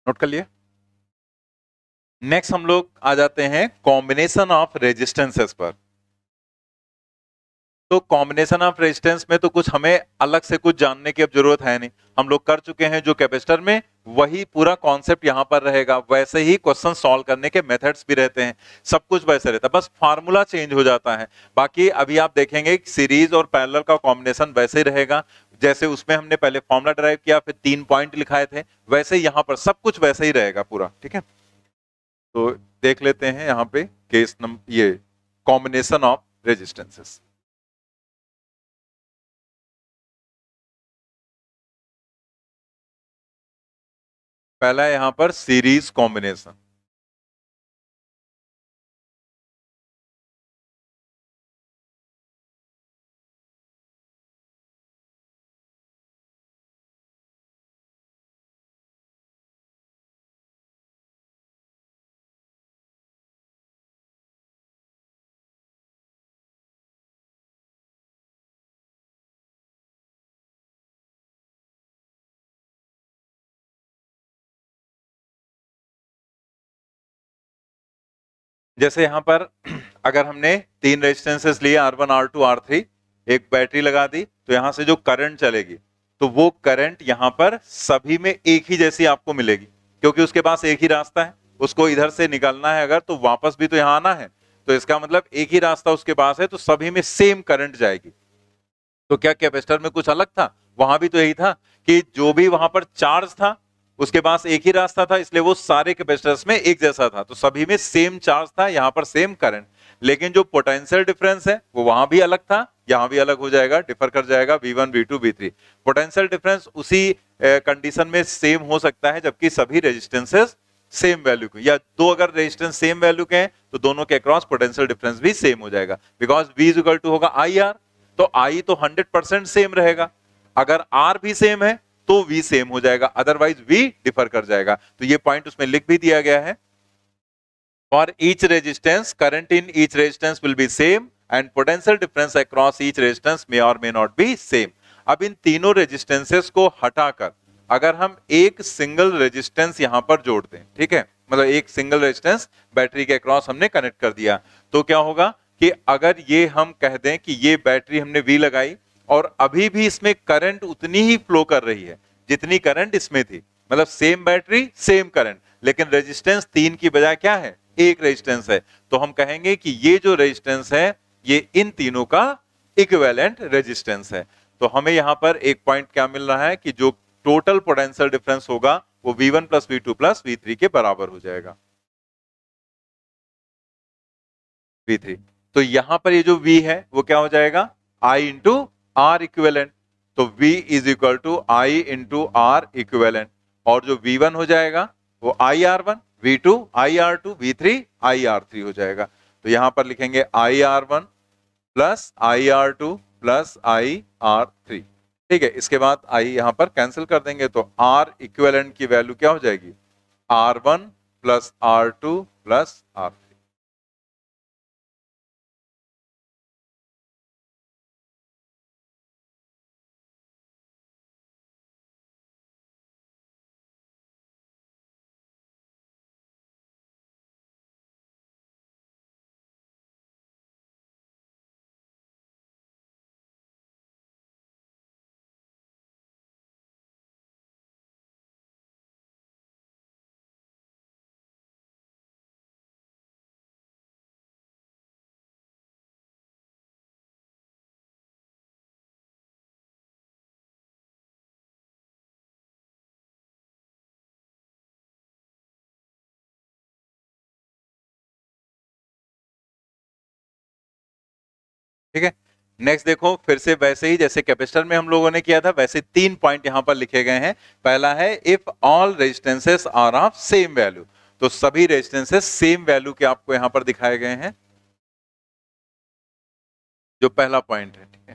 Note कर लिए। Next हम लोग आ जाते हैं कॉम्बिनेशन ऑफ रेजिस्टेंसेस पर। तो कॉम्बिनेशन ऑफ रेजिस्टेंस में तो कुछ हमें अलग से कुछ जानने की अब जरूरत है नहीं, हम लोग कर चुके हैं जो कैपेसिटर में, वही पूरा कॉन्सेप्ट यहां पर रहेगा, वैसे ही क्वेश्चन सॉल्व करने के मेथड्स भी रहते हैं, सब कुछ वैसे रहता है, बस फार्मूला चेंज हो जाता है। बाकी अभी आप देखेंगे सीरीज और पैरेलल का कॉम्बिनेशन वैसे ही रहेगा, जैसे उसमें हमने पहले फॉर्मूला ड्राइव किया फिर 3 पॉइंट लिखाए थे, वैसे ही यहां पर सब कुछ वैसे ही रहेगा पूरा। ठीक है, तो देख लेते हैं यहाँ पे केस नंबर, ये कॉम्बिनेशन ऑफ रेजिस्टेंसेस। पहला है यहां पर सीरीज कॉम्बिनेशन। जैसे यहां पर अगर हमने 3 रेजिस्टेंसेस लिए R1 R2 R3, एक बैटरी लगा दी, तो यहां से जो करंट चलेगी तो वो करंट यहां पर सभी में एक ही जैसी आपको मिलेगी, क्योंकि उसके पास एक ही रास्ता है, उसको इधर से निकलना है अगर तो वापस भी तो यहां आना है, तो इसका मतलब एक ही रास्ता उसके पास है, तो सभी में सेम करंट जाएगी। तो क्या कैपेसिटर में कुछ अलग था? वहां भी तो यही था कि जो भी वहां पर चार्ज था उसके पास एक ही रास्ता था, इसलिए वो सारे कैपेसिटर्स में एक जैसा था, तो सभी में सेम चार्ज था, यहां पर सेम करंट। लेकिन जो पोटेंशियल डिफरेंस है वो वहां भी अलग था, यहां भी अलग हो जाएगा, डिफर कर जाएगा V1 V2 V3। Potential difference उसी कंडीशन में सेम हो सकता है जबकि सभी रेजिस्टेंसेस सेम वैल्यू के, या दो अगर रेजिस्टेंस सेम वैल्यू के हैं तो दोनों के अक्रॉस पोटेंशियल डिफरेंस भी सेम हो जाएगा, because V is equal to होगा IR, तो I तो 100% सेम रहेगा, अगर R भी सेम है तो V सेम हो जाएगा, अदरवाइज V डिफर कर जाएगा। तो ये पॉइंट उसमें लिख भी दिया गया है, for each resistance current in each resistance will be same and potential difference across each resistance may और मे नॉट बी सेम। अब इन तीनों रेजिस्टेंसेस को हटाकर अगर हम एक सिंगल रेजिस्टेंस यहां पर जोड़ दें, ठीक है, मतलब एक सिंगल रेजिस्टेंस बैटरी के अक्रॉस हमने कनेक्ट कर दिया, तो क्या होगा कि अगर ये हम कह दें कि ये बैटरी हमने V लगाई और अभी भी इसमें करंट उतनी ही फ्लो कर रही है जितनी करंट इसमें थी, मतलब सेम बैटरी सेम करंट, लेकिन रेजिस्टेंस 3 की बजाय क्या है, एक रेजिस्टेंस है, तो हम कहेंगे कि ये जो रेजिस्टेंस है ये इन तीनों का इक्विवेलेंट रेजिस्टेंस है। तो हमें यहां पर एक पॉइंट क्या मिल रहा है कि जो टोटल पोटेंशियल डिफरेंस होगा वो V1 plus V2 plus V3 के बराबर हो जाएगा, V3। तो यहां पर ये जो V है वो क्या हो जाएगा, I इंटू आर इक्विवेलेंट, तो V is equal to I into R equivalent, और जो V1 हो जाएगा वो IR1, V2 IR2, V3 IR3 हो जाएगा। तो यहां पर लिखेंगे IR1 plus IR2 plus IR3। ठीक है, इसके बाद I यहां पर कैंसिल कर देंगे, तो R इक्विवेलेंट की वैल्यू क्या हो जाएगी, R1 plus R2 plus R3। ठीक है, नेक्स्ट देखो फिर से वैसे ही जैसे कैपेसिटर में हम लोगों ने किया था वैसे 3 पॉइंट यहां पर लिखे गए हैं। पहला है if all resistances are of same value, तो सभी रेजिस्टेंसेस सेम वैल्यू के आपको यहां पर दिखाए गए हैं, जो पहला पॉइंट है। ठीक है,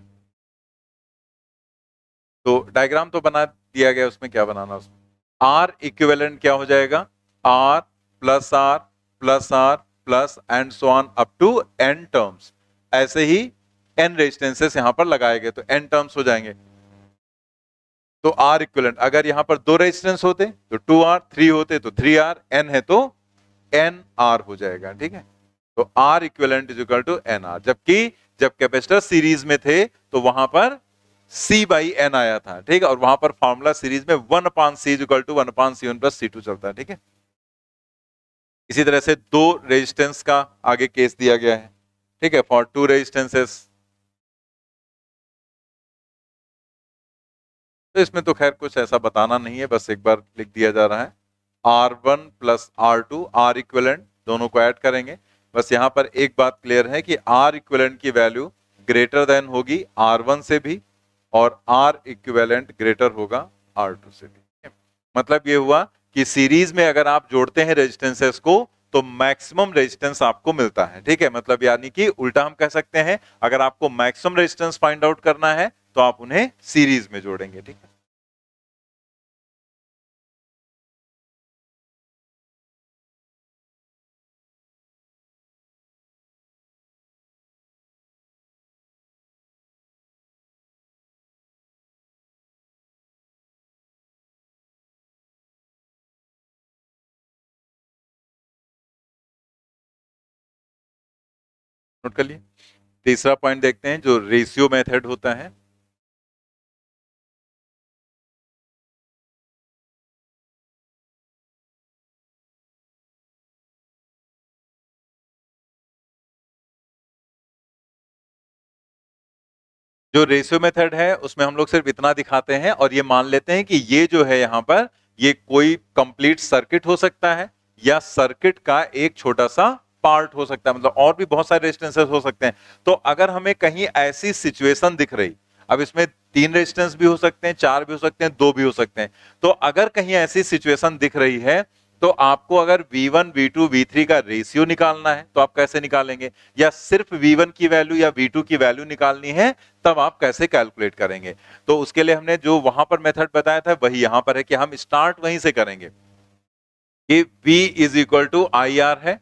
तो डायग्राम तो बना दिया गया, उसमें क्या बनाना, उसमें आर इक्विवेलेंट क्या हो जाएगा, R plus R plus R plus and so on up to N terms, ऐसे ही एन रेजिस्टेंसेस यहां पर लगाए गए तो एन टर्म्स हो जाएंगे। तो R इक्विवेलेंट, अगर यहां पर 2 रेजिस्टेंस होते तो 2R, 3 होते तो 3R, N है तो NR हो जाएगा, ठीक है। तो R equivalent is equal to NR, जबकि जब कैपेसिटर सीरीज में थे तो वहां पर C बाई N आया था, ठीक है, और वहां पर फॉर्मूला सीरीज में 1/C is equal to 1/C1 plus C2 चलता है, ठीक है। इसी तरह से 2 रेजिस्टेंस का आगे केस दिया गया है, ठीक है, फॉर 2 रेजिस्टेंसेस। तो इसमें तो खैर कुछ ऐसा बताना नहीं है, बस एक बार लिख दिया जा रहा है R1 plus R2, R equivalent दोनों को ऐड करेंगे। बस यहां पर एक बात क्लियर है कि R इक्विवेलेंट की वैल्यू ग्रेटर देन होगी R1 से भी, और R इक्विवेलेंट ग्रेटर होगा R2 से भी। मतलब ये हुआ कि सीरीज में अगर आप जोड़ते हैं रेजिस्टेंसेस को तो मैक्सिमम रेजिस्टेंस आपको मिलता है, ठीक है। मतलब यानी कि उल्टा हम कह सकते हैं, अगर आपको मैक्सिमम रेजिस्टेंस फाइंड आउट करना है तो आप उन्हें सीरीज में जोड़ेंगे, ठीक है। नोट कर लिए। तीसरा पॉइंट देखते हैं जो रेशियो मेथड होता है। जो रेशियो मेथड है उसमें हम लोग सिर्फ इतना दिखाते हैं और ये मान लेते हैं कि ये जो है यहां पर ये कोई कंप्लीट सर्किट हो सकता है या सर्किट का एक छोटा सा पार्ट हो सकता है, मतलब और भी बहुत सारे रेजिस्टेंसेस हो सकते हैं। तो अगर हमें कहीं ऐसी सिचुएशन दिख रही, अब इसमें 3 रेजिस्टेंस भी हो सकते हैं, 4 भी हो सकते हैं, 2 भी हो सकते हैं, तो अगर कहीं ऐसी सिचुएशन दिख रही है तो आपको अगर V1, V2, V3 का रेशियो निकालना है तो आप कैसे निकालेंगे, या सिर्फ V1 की वैल्यू या V2 की वैल्यू निकालनी है तब आप कैसे कैलकुलेट करेंगे। तो उसके लिए हमने जो वहां पर मेथड बताया था वही यहां पर है कि हम स्टार्ट वहीं से करेंगे कि V is equal to I R है।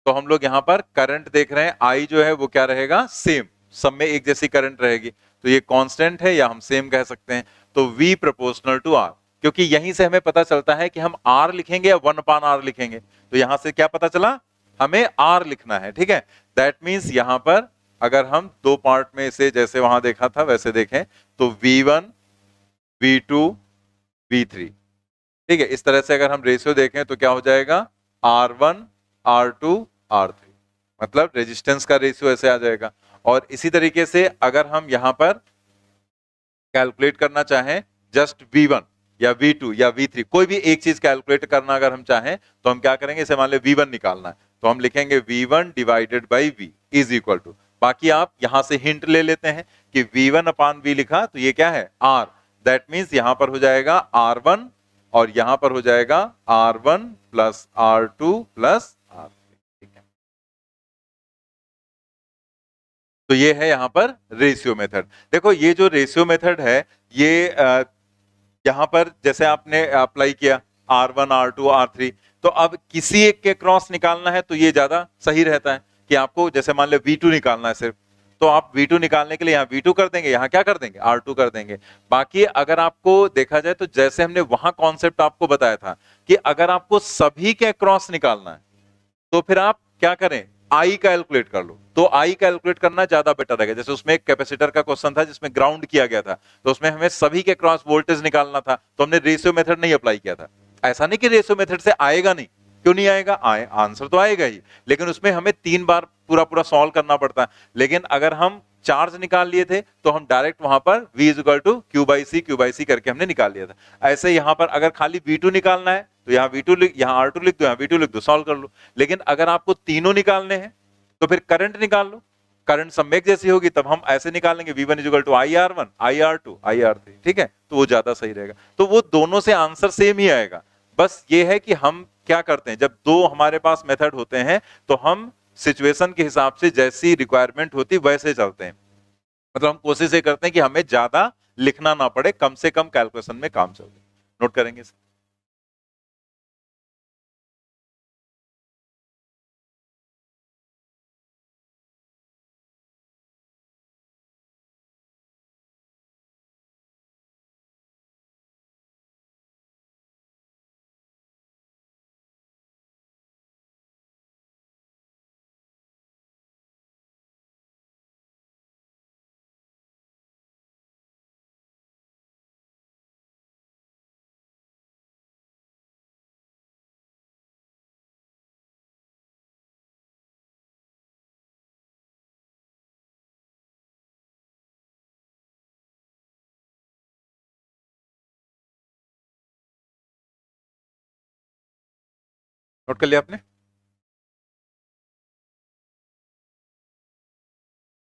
तो हम लोग यहां पर करंट देख रहे हैं, I जो है वो क्या रहेगा, सेम, सब में एक जैसी करंट रहेगी, तो ये कांस्टेंट है या हम सेम कह सकते हैं। तो V प्रोपोर्शनल टू R, क्योंकि यहीं से हमें पता चलता है कि हम R लिखेंगे या 1/R लिखेंगे। तो यहां से क्या पता चला, हमें R लिखना है, ठीक है। दैट मीन्स यहां पर अगर हम दो पार्ट में से जैसे वहां देखा था वैसे देखें तो V1, V2, V3, ठीक है। इस तरह से अगर हम रेशियो देखें तो क्या हो जाएगा, R1, R2, R3, मतलब रेजिस्टेंस का रेशियो ऐसे आ जाएगा। और इसी तरीके से अगर हम यहां पर कैलकुलेट करना चाहें जस्ट V1 या V2 या V3, कोई भी एक चीज कैलकुलेट करना अगर हम चाहें तो हम क्या करेंगे, इसे मान ले V1 निकालना है तो हम लिखेंगे V1 divided by V is equal to, बाकी आप यहां से हिंट ले लेते हैं कि V1 अपान V लिखा तो ये क्या है R, दैट मीन्स यहां पर हो जाएगा R1 और यहां पर हो जाएगा R1 plus R2 plus R3, ठीक है। तो ये है यहां पर रेशियो मेथड। देखो ये जो रेशियो मेथड है ये यहां पर जैसे आपने अप्लाई किया R1, R2, R3, तो अब किसी एक के क्रॉस निकालना है तो ये ज्यादा सही रहता है कि आपको जैसे मान लो V2 निकालना है सिर्फ, तो आप V2 निकालने के लिए यहाँ V2 कर देंगे, यहाँ क्या कर देंगे R2 कर देंगे। बाकी अगर आपको देखा जाए तो जैसे हमने वहां कॉन्सेप्ट आपको बताया था कि अगर आपको सभी के क्रॉस निकालना है तो फिर आप क्या करें, आई कैलकुलेट कर लो। तो आई कैलकुलेट करना ज्यादा बेटर रहेगा। जैसे उसमें एक कैपेसिटर का क्वेश्चन था जिसमें ग्राउंड किया गया था, तो उसमें हमें सभी के क्रॉस वोल्टेज निकालना था, तो हमने रेशियो मेथड नहीं अप्लाई किया था। ऐसा नहीं कि रेशियो मेथड से आएगा नहीं, क्यों नहीं आएगा, आंसर तो आएगा ही, लेकिन उसमें हमें 3 बार पूरा पूरा सॉल्व करना पड़ता है। लेकिन अगर हम चार्ज निकाल लिए थे तो हम डायरेक्ट वहां पर V is equal to q by c करके हमने निकाल लिया था। ऐसे यहां पर अगर खाली V2 निकालना है तो यहाँ V2 लिख, यहाँ R2 लिख दो, यहाँ V2 लिख दो, सॉल्व कर लो। लेकिन अगर आपको तीनों निकालने हैं तो फिर करंट निकाल लो, करंट सब में एक जैसी होगी, तब हम ऐसे निकालेंगे V1 is equal to I R one, I R two, I R three, ठीक है। तो वो ज्यादा सही रहेगा, तो वो दोनों से आंसर सेम ही आएगा। बस ये है कि हम क्या करते हैं, जब दो हमारे पास मेथड होते हैं तो हम सिचुएशन के हिसाब से जैसी रिक्वायरमेंट होती वैसे चलते हैं। मतलब हम कोशिश ये करते हैं कि हमें ज्यादा लिखना ना पड़े, कम से कम कैलकुलेशन में काम चले। नोट करेंगे। नोट कर लिया आपने?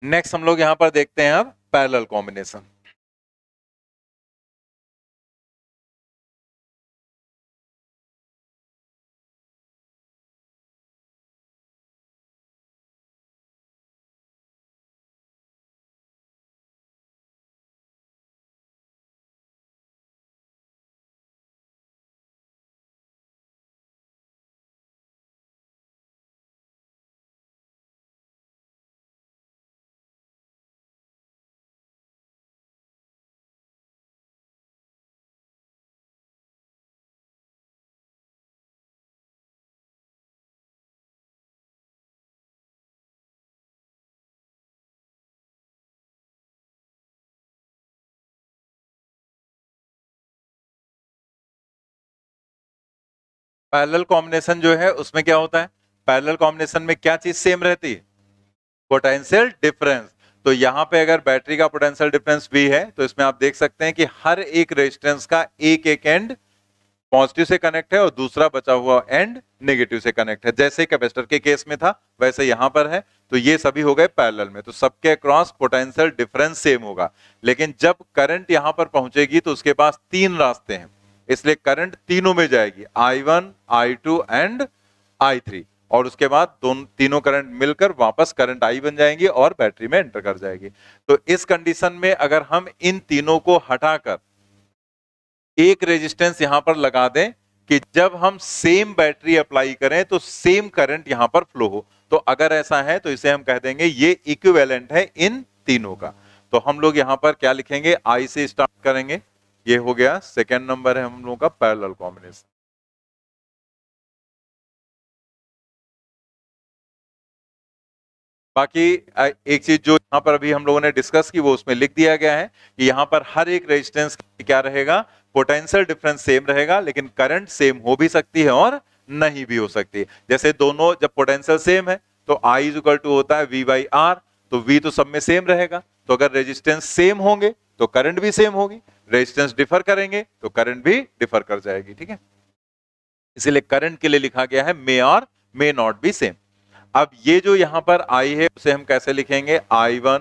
नेक्स्ट हम लोग यहां पर देखते हैं अब पैरेलल कॉम्बिनेशन। पैरेलल कॉम्बिनेशन जो है उसमें क्या होता है? पैरेलल कॉम्बिनेशन में क्या चीज सेम रहती है? Potential difference. तो यहां पे अगर बैटरी का पोटेंशियल डिफरेंस V है तो इसमें आप देख सकते हैं कि हर एक रेजिस्टेंस का एक एक एंड पॉजिटिव से कनेक्ट है और दूसरा बचा हुआ एंड नेगेटिव से कनेक्ट है। जैसे कैपेसिटर के केस में था वैसे यहां पर है। तो ये सभी हो गए पैरेलल में, तो सबके अक्रॉस पोटेंशियल डिफरेंस सेम होगा। लेकिन जब करंट यहां पर पहुंचेगी तो उसके पास तीन रास्ते हैं, इसलिए करंट तीनों में जाएगी, I1, I2 एंड I3। और उसके बाद दोनों तीनों करंट मिलकर वापस करंट I बन जाएंगी और बैटरी में एंटर कर जाएगी। तो इस कंडीशन में अगर हम इन तीनों को हटाकर एक रेजिस्टेंस यहां पर लगा दें कि जब हम सेम बैटरी अप्लाई करें तो सेम करंट यहां पर फ्लो हो, तो अगर ऐसा है तो इसे हम कह देंगे ये इक्विवेलेंट है इन तीनों का। तो हम लोग यहां पर क्या लिखेंगे? I से स्टार्ट करेंगे, ये हो गया सेकेंड नंबर है हम लोगों का पैरेलल कॉम्बिनेशन। बाकी एक चीज जो यहां पर अभी हम लोगों ने डिस्कस की वो उसमें लिख दिया गया है कि यहां पर हर एक रेजिस्टेंस क्या रहेगा? पोटेंशियल डिफरेंस सेम रहेगा, लेकिन करंट सेम हो भी सकती है और नहीं भी हो सकती है। जैसे दोनों जब पोटेंशियल सेम है तो I इज इक्वल टू होता है V बाई R, तो V तो सब में सेम रहेगा। तो अगर रेजिस्टेंस सेम होंगे तो करंट भी सेम होगी, रेजिस्टेंस डिफर करेंगे तो करंट भी डिफर कर जाएगी। ठीक है, इसीलिए करंट के लिए लिखा गया है मे और मे नॉट बी सेम। अब ये जो यहां पर I है उसे हम कैसे लिखेंगे? I1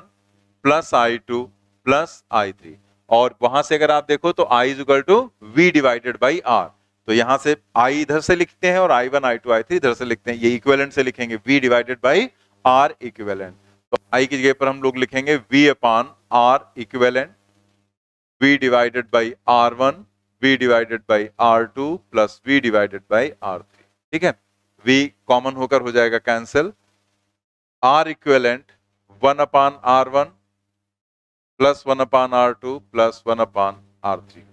plus I2 plus I3। और वहां से अगर आप देखो तो I is equal to V divided by R। तो यहां से I इधर से लिखते हैं और I1, I2, I3 इधर से लिखते हैं। ये इक्विवेलेंट से लिखेंगे V divided by R equivalent. तो I की जगह पर हम लोग लिखेंगे V upon R equivalent, V divided by R1, V divided by R2 plus V divided by R3। ठीक है, V कॉमन होकर हो जाएगा cancel, R equivalent 1 upon R1 plus 1 upon R2 plus 1 अपान R3।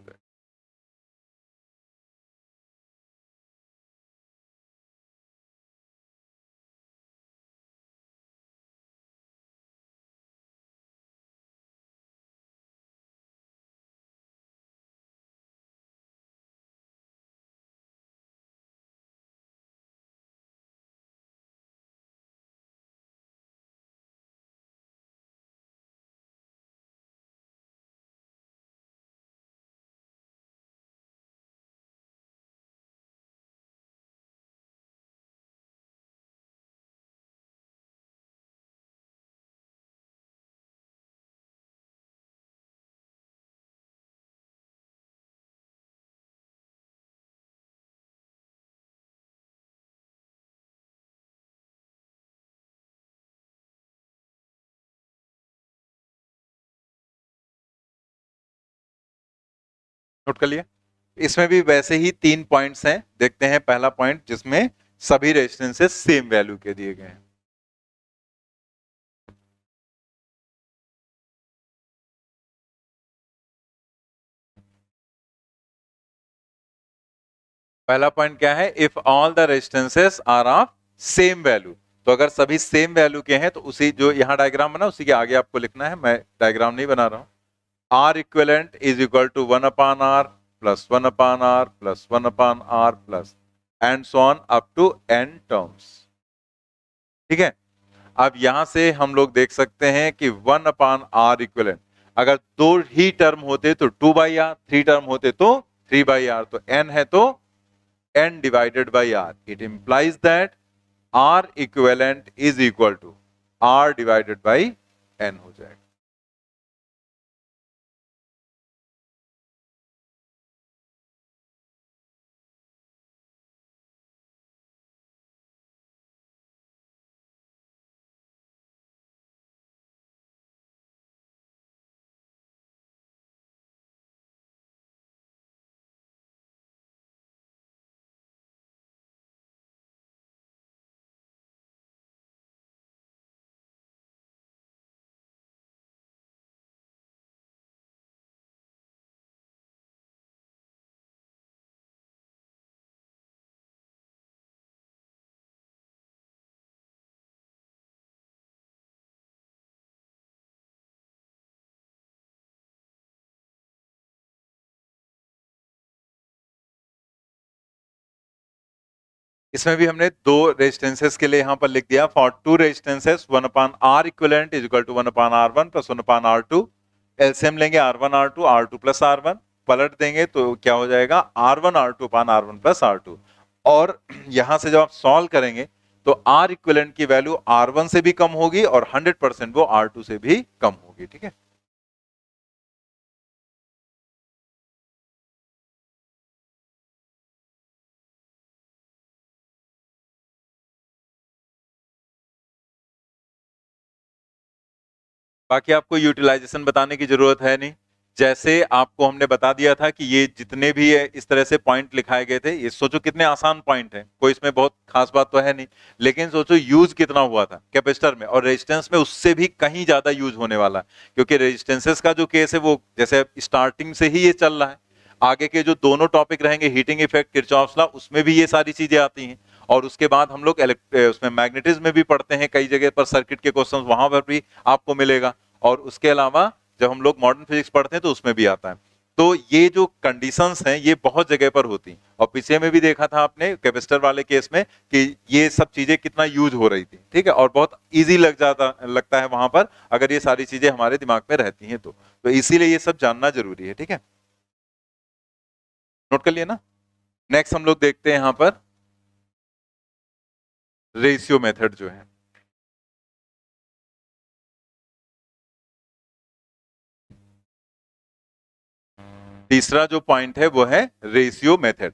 नोट कर लिया? इसमें भी वैसे ही तीन पॉइंट्स हैं। देखते हैं पहला पॉइंट जिसमें सभी रेजिस्टेंसेस सेम वैल्यू के दिए गए हैं। पहला पॉइंट क्या है? If all the resistances are of same value. तो अगर सभी सेम वैल्यू के हैं तो उसी जो यहां डायग्राम बना उसी के आगे आपको लिखना है, मैं डायग्राम नहीं बना रहा हूं। R equivalent is equal to 1 upon R plus 1 upon R plus 1 upon R plus and so on up to n terms. ठीक है, अब यहां से हम लोग देख सकते हैं कि 1 अपान R इक्विवेलेंट अगर दो ही टर्म होते तो 2 बाई R, 3 टर्म होते तो 3 बाई R, तो n है तो n divided by r. It implies that R equivalent is equal to R divided by n हो जाएगा। इसमें भी हमने दो रेजिस्टेंसेस के लिए यहां पर लिख दिया, for two resistances 1 upon R equivalent is equal to 1 upon R1 plus 1 upon R2। LCM लेंगे R1 R2 R2 plus R1, पलट देंगे तो क्या हो जाएगा R1 R2 अपान R1 प्लस R2। और यहां से जब आप सॉल्व करेंगे तो R इक्विवेलेंट की वैल्यू R1 से भी कम होगी और 100% वो R2 से भी कम होगी। ठीक है, बाकी आपको यूटिलाइजेशन बताने की जरूरत है नहीं। जैसे आपको हमने बता दिया था कि ये जितने भी है इस तरह से पॉइंट लिखाए गए थे, ये सोचो कितने आसान पॉइंट हैं, कोई इसमें बहुत खास बात तो है नहीं, लेकिन सोचो यूज कितना हुआ था कैपेसिटर में और रेजिस्टेंस में, उससे भी कहीं ज्यादा यूज होने वाला है। क्योंकि रेजिस्टेंसेस का जो केस है वो जैसे स्टार्टिंग से ही ये चल रहा है, आगे के जो दोनों टॉपिक रहेंगे हीटिंग इफेक्ट, किरचॉफ्स लॉ, उसमें भी ये सारी चीजें आती हैं। और उसके बाद हम लोग उसमें मैग्नेटिज्म में भी पढ़ते हैं, कई जगह पर सर्किट के क्वेश्चन वहां पर भी आपको मिलेगा। और उसके अलावा जब हम लोग मॉडर्न फिजिक्स पढ़ते हैं तो उसमें भी आता है। तो ये जो कंडीशंस हैं ये बहुत जगह पर होती हैं, और पीछे में भी देखा था आपने कैपेसिटर वाले केस में कि ये सब चीजें कितना यूज हो रही थी। ठीक है, और बहुत इजी लगता है वहां पर अगर ये सारी चीजें हमारे दिमाग में रहती हैं तो इसीलिए ये सब जानना जरूरी है। ठीक है, नोट कर लिया ना। नेक्स्ट हम लोग देखते हैं यहां पर रेशियो मेथड जो है। तीसरा जो पॉइंट है वो है रेशियो मेथड।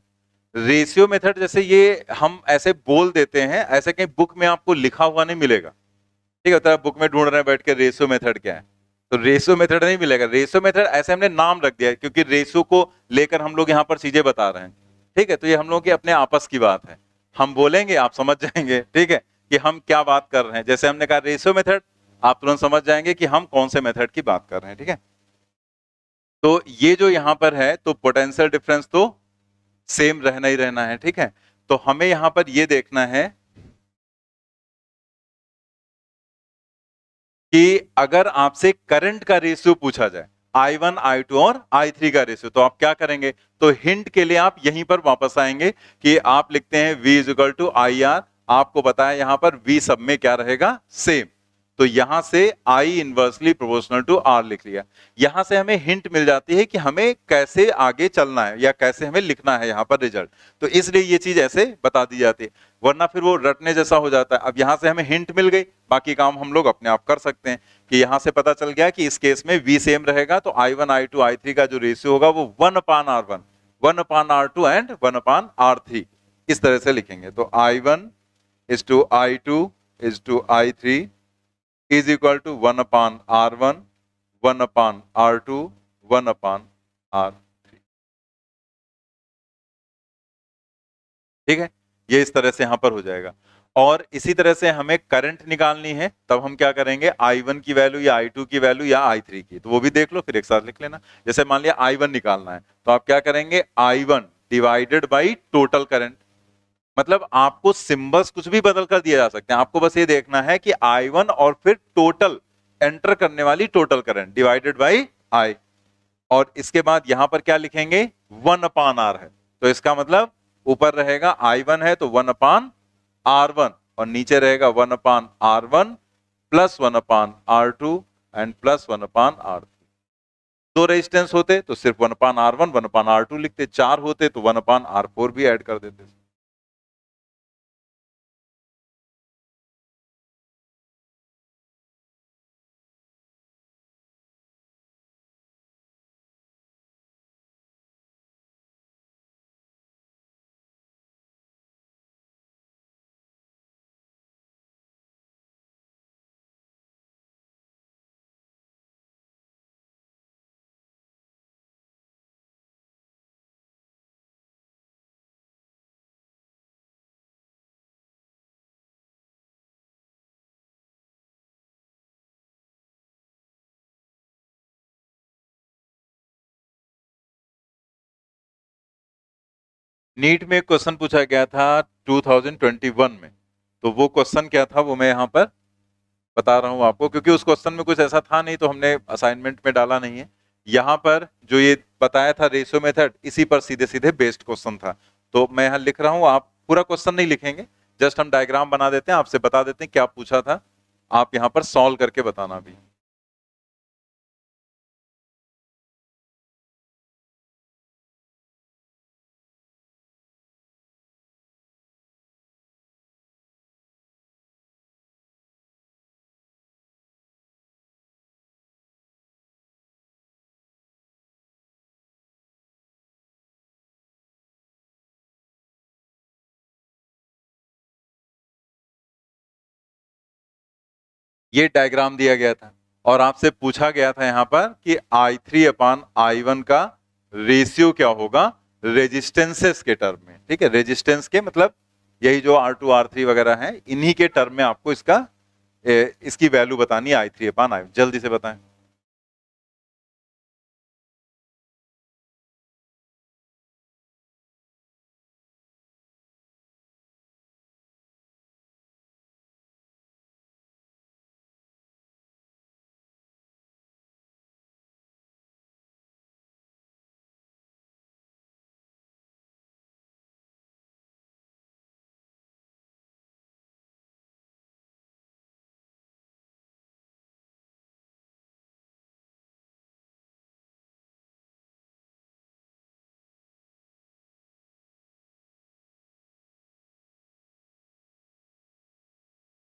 रेशियो मेथड जैसे ये हम ऐसे बोल देते हैं, ऐसे कहीं बुक में आपको लिखा हुआ नहीं मिलेगा। ठीक है, तो आप बुक में ढूंढ रहे हैं बैठ के रेशियो मेथड क्या है, तो रेशियो मेथड नहीं मिलेगा। रेशियो मेथड ऐसे हमने नाम रख दिया है क्योंकि रेशियो को लेकर हम लोग यहाँ पर चीजें बता रहे हैं। ठीक है, तो ये हम लोगों की अपने आपस की बात है, हम बोलेंगे आप समझ जाएंगे। ठीक है, कि हम क्या बात कर रहे हैं। जैसे हमने कहा रेशियो मेथड, आप तुरंत समझ जाएंगे कि हम कौन से मेथड की बात कर रहे हैं। ठीक है, तो ये जो यहां पर है तो पोटेंशियल डिफरेंस तो सेम रहना ही रहना है। ठीक है, तो हमें यहां पर ये देखना है कि अगर आपसे करंट का रेशियो पूछा जाए, I1, I2 और I3 का रेशियो, तो आप क्या करेंगे, तो हिंट के लिए आप यहीं पर वापस आएंगे कि आप लिखते हैं V is equal to IR। आपको बताया यहां पर V सब में क्या रहेगा, सेम। तो यहां से I inversely proportional to R लिख लिया। यहां से हमें हिंट मिल जाती है कि हमें कैसे आगे चलना है या कैसे हमें लिखना है यहां पर रिजल्ट, तो इसलिए ये चीज ऐसे बता दी जाती है, वरना फिर वो रटने जैसा हो जाता है। अब यहां से हमें हिंट मिल गई, बाकी काम हम लोग अपने आप कर सकते हैं कि यहां से पता चल गया कि इस केस में V सेम रहेगा, तो I1, I2, I3 का जो रेशियो होगा वो 1 upon R1, 1 upon R2 and 1 upon R3 इस तरह से लिखेंगे। तो I1 is to I2 is to I3 is equal to 1 upon R1, 1 upon R2, 1 upon R3। ठीक है, ये इस तरह से यहां पर हो जाएगा। और इसी तरह से हमें करंट निकालनी है, तब हम क्या करेंगे, I1 की वैल्यू या I2 की वैल्यू या I3 की, तो वो भी देख लो फिर एक साथ लिख लेना। जैसे मान लिया I1 निकालना है तो आप क्या करेंगे, I1 divided by total current. मतलब आपको सिंबल्स कुछ भी बदल कर दिए जा सकते हैं, आपको बस ये देखना है कि I1 और फिर टोटल एंटर करने वाली total current divided by I। और इसके बाद यहां पर क्या लिखेंगे, 1 अपान R है, तो इसका मतलब ऊपर रहेगा I1 है तो 1 अपान R1 और नीचे रहेगा 1 upon R1 plus 1 upon R2 and plus 1 upon R3। दो रेजिस्टेंस होते तो सिर्फ 1/R1 1/R2 लिखते, 4 होते तो 1/R4 भी ऐड कर देते। नीट में एक क्वेश्चन पूछा गया था 2021 में, तो वो क्वेश्चन क्या था वो मैं यहाँ पर बता रहा हूँ आपको, क्योंकि उस क्वेश्चन में कुछ ऐसा था नहीं तो हमने असाइनमेंट में डाला नहीं है। यहाँ पर जो ये बताया था रेशियो मेथड, इसी पर सीधे सीधे बेस्ड क्वेश्चन था, तो मैं यहाँ लिख रहा हूँ। आप पूरा क्वेश्चन नहीं लिखेंगे, जस्ट हम डायग्राम बना देते हैं, आपसे बता देते हैं क्या पूछा था, आप यहाँ पर सॉल्व करके बताना भी। ये डायग्राम दिया गया था और आपसे पूछा गया था यहाँ पर कि I3/I1 का रेशियो क्या होगा रेजिस्टेंसेस के टर्म में। ठीक है, रेजिस्टेंस के मतलब यही जो R2 R3 वगैरह है, इन्हीं के टर्म में आपको इसकी वैल्यू बतानी है I3/I1। जल्दी से बताएं।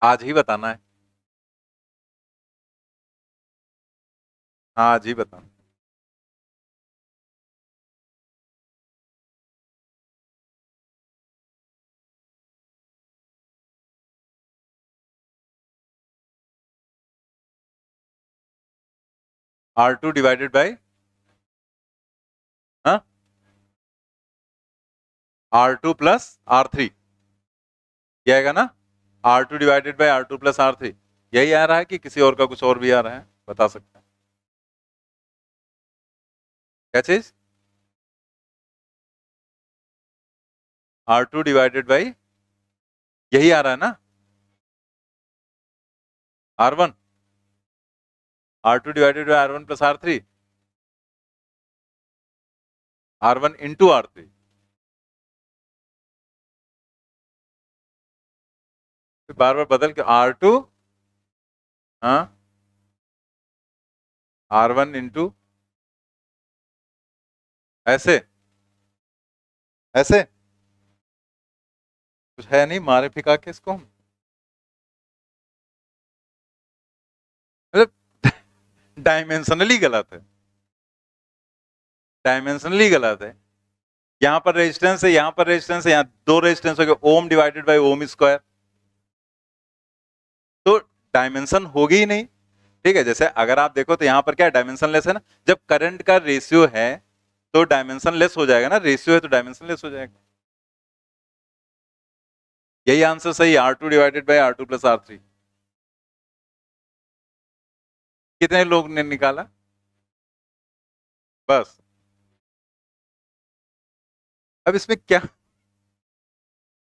आज ही बताना है, आज ही बताना। R2 divided by R2 plus R3, यह आएगा ना, R2 divided by R2 plus R3। यही आ रहा है कि किसी और का कुछ और भी आ रहा है, बता सकते हैं क्या चीज। R2 डिवाइडेड बाई, यही आ रहा है ना, R1, R2 divided by R1 plus R3, R1 into R3। बार बार बदल के R2, हाँ, R1 इंटू, ऐसे ऐसे कुछ है नहीं, मारे फिका के इसको हम, मतलब डायमेंशनली गलत है, डायमेंशनली गलत है। यहाँ पर रेजिस्टेंस है, यहाँ पर रेजिस्टेंस है, यहाँ दो रेजिस्टेंस हो गए, ओम डिवाइडेड बाई ओम स्क्वायर, तो डायमेंशन होगी ही नहीं। ठीक है, जैसे अगर आप देखो तो यहाँ पर क्या डायमेंशन लेस है ना, जब करंट का रेशियो है तो डायमेंशन लेस हो जाएगा ना, रेशियो है तो डायमेंशन लेस हो जाएगा। यही आंसर सही, R2 divided by R2 plus R3। कितने लोग ने निकाला, बस। अब इसमें क्या,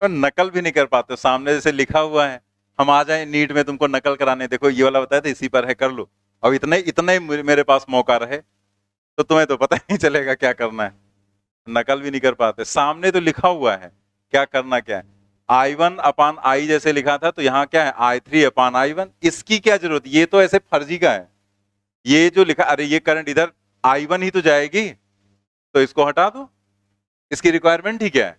नकल भी नहीं कर पाते, सामने जैसे लिखा हुआ है, हम आ जाए नीट में तुमको नकल कराने, देखो ये वाला बताया था इसी पर है, कर लो। अब इतने इतने ही मेरे पास मौका रहे तो तुम्हें तो पता ही नहीं चलेगा क्या करना है, नकल भी नहीं कर पाते, सामने तो लिखा हुआ है क्या करना क्या है। I1/I जैसे लिखा था तो यहाँ क्या है I3/I1, इसकी क्या जरूरत, ये तो ऐसे फर्जी का है। ये जो लिखा, अरे ये करंट इधर I1 ही तो जाएगी, तो इसको हटा दो। इसकी रिक्वायरमेंट ही क्या है,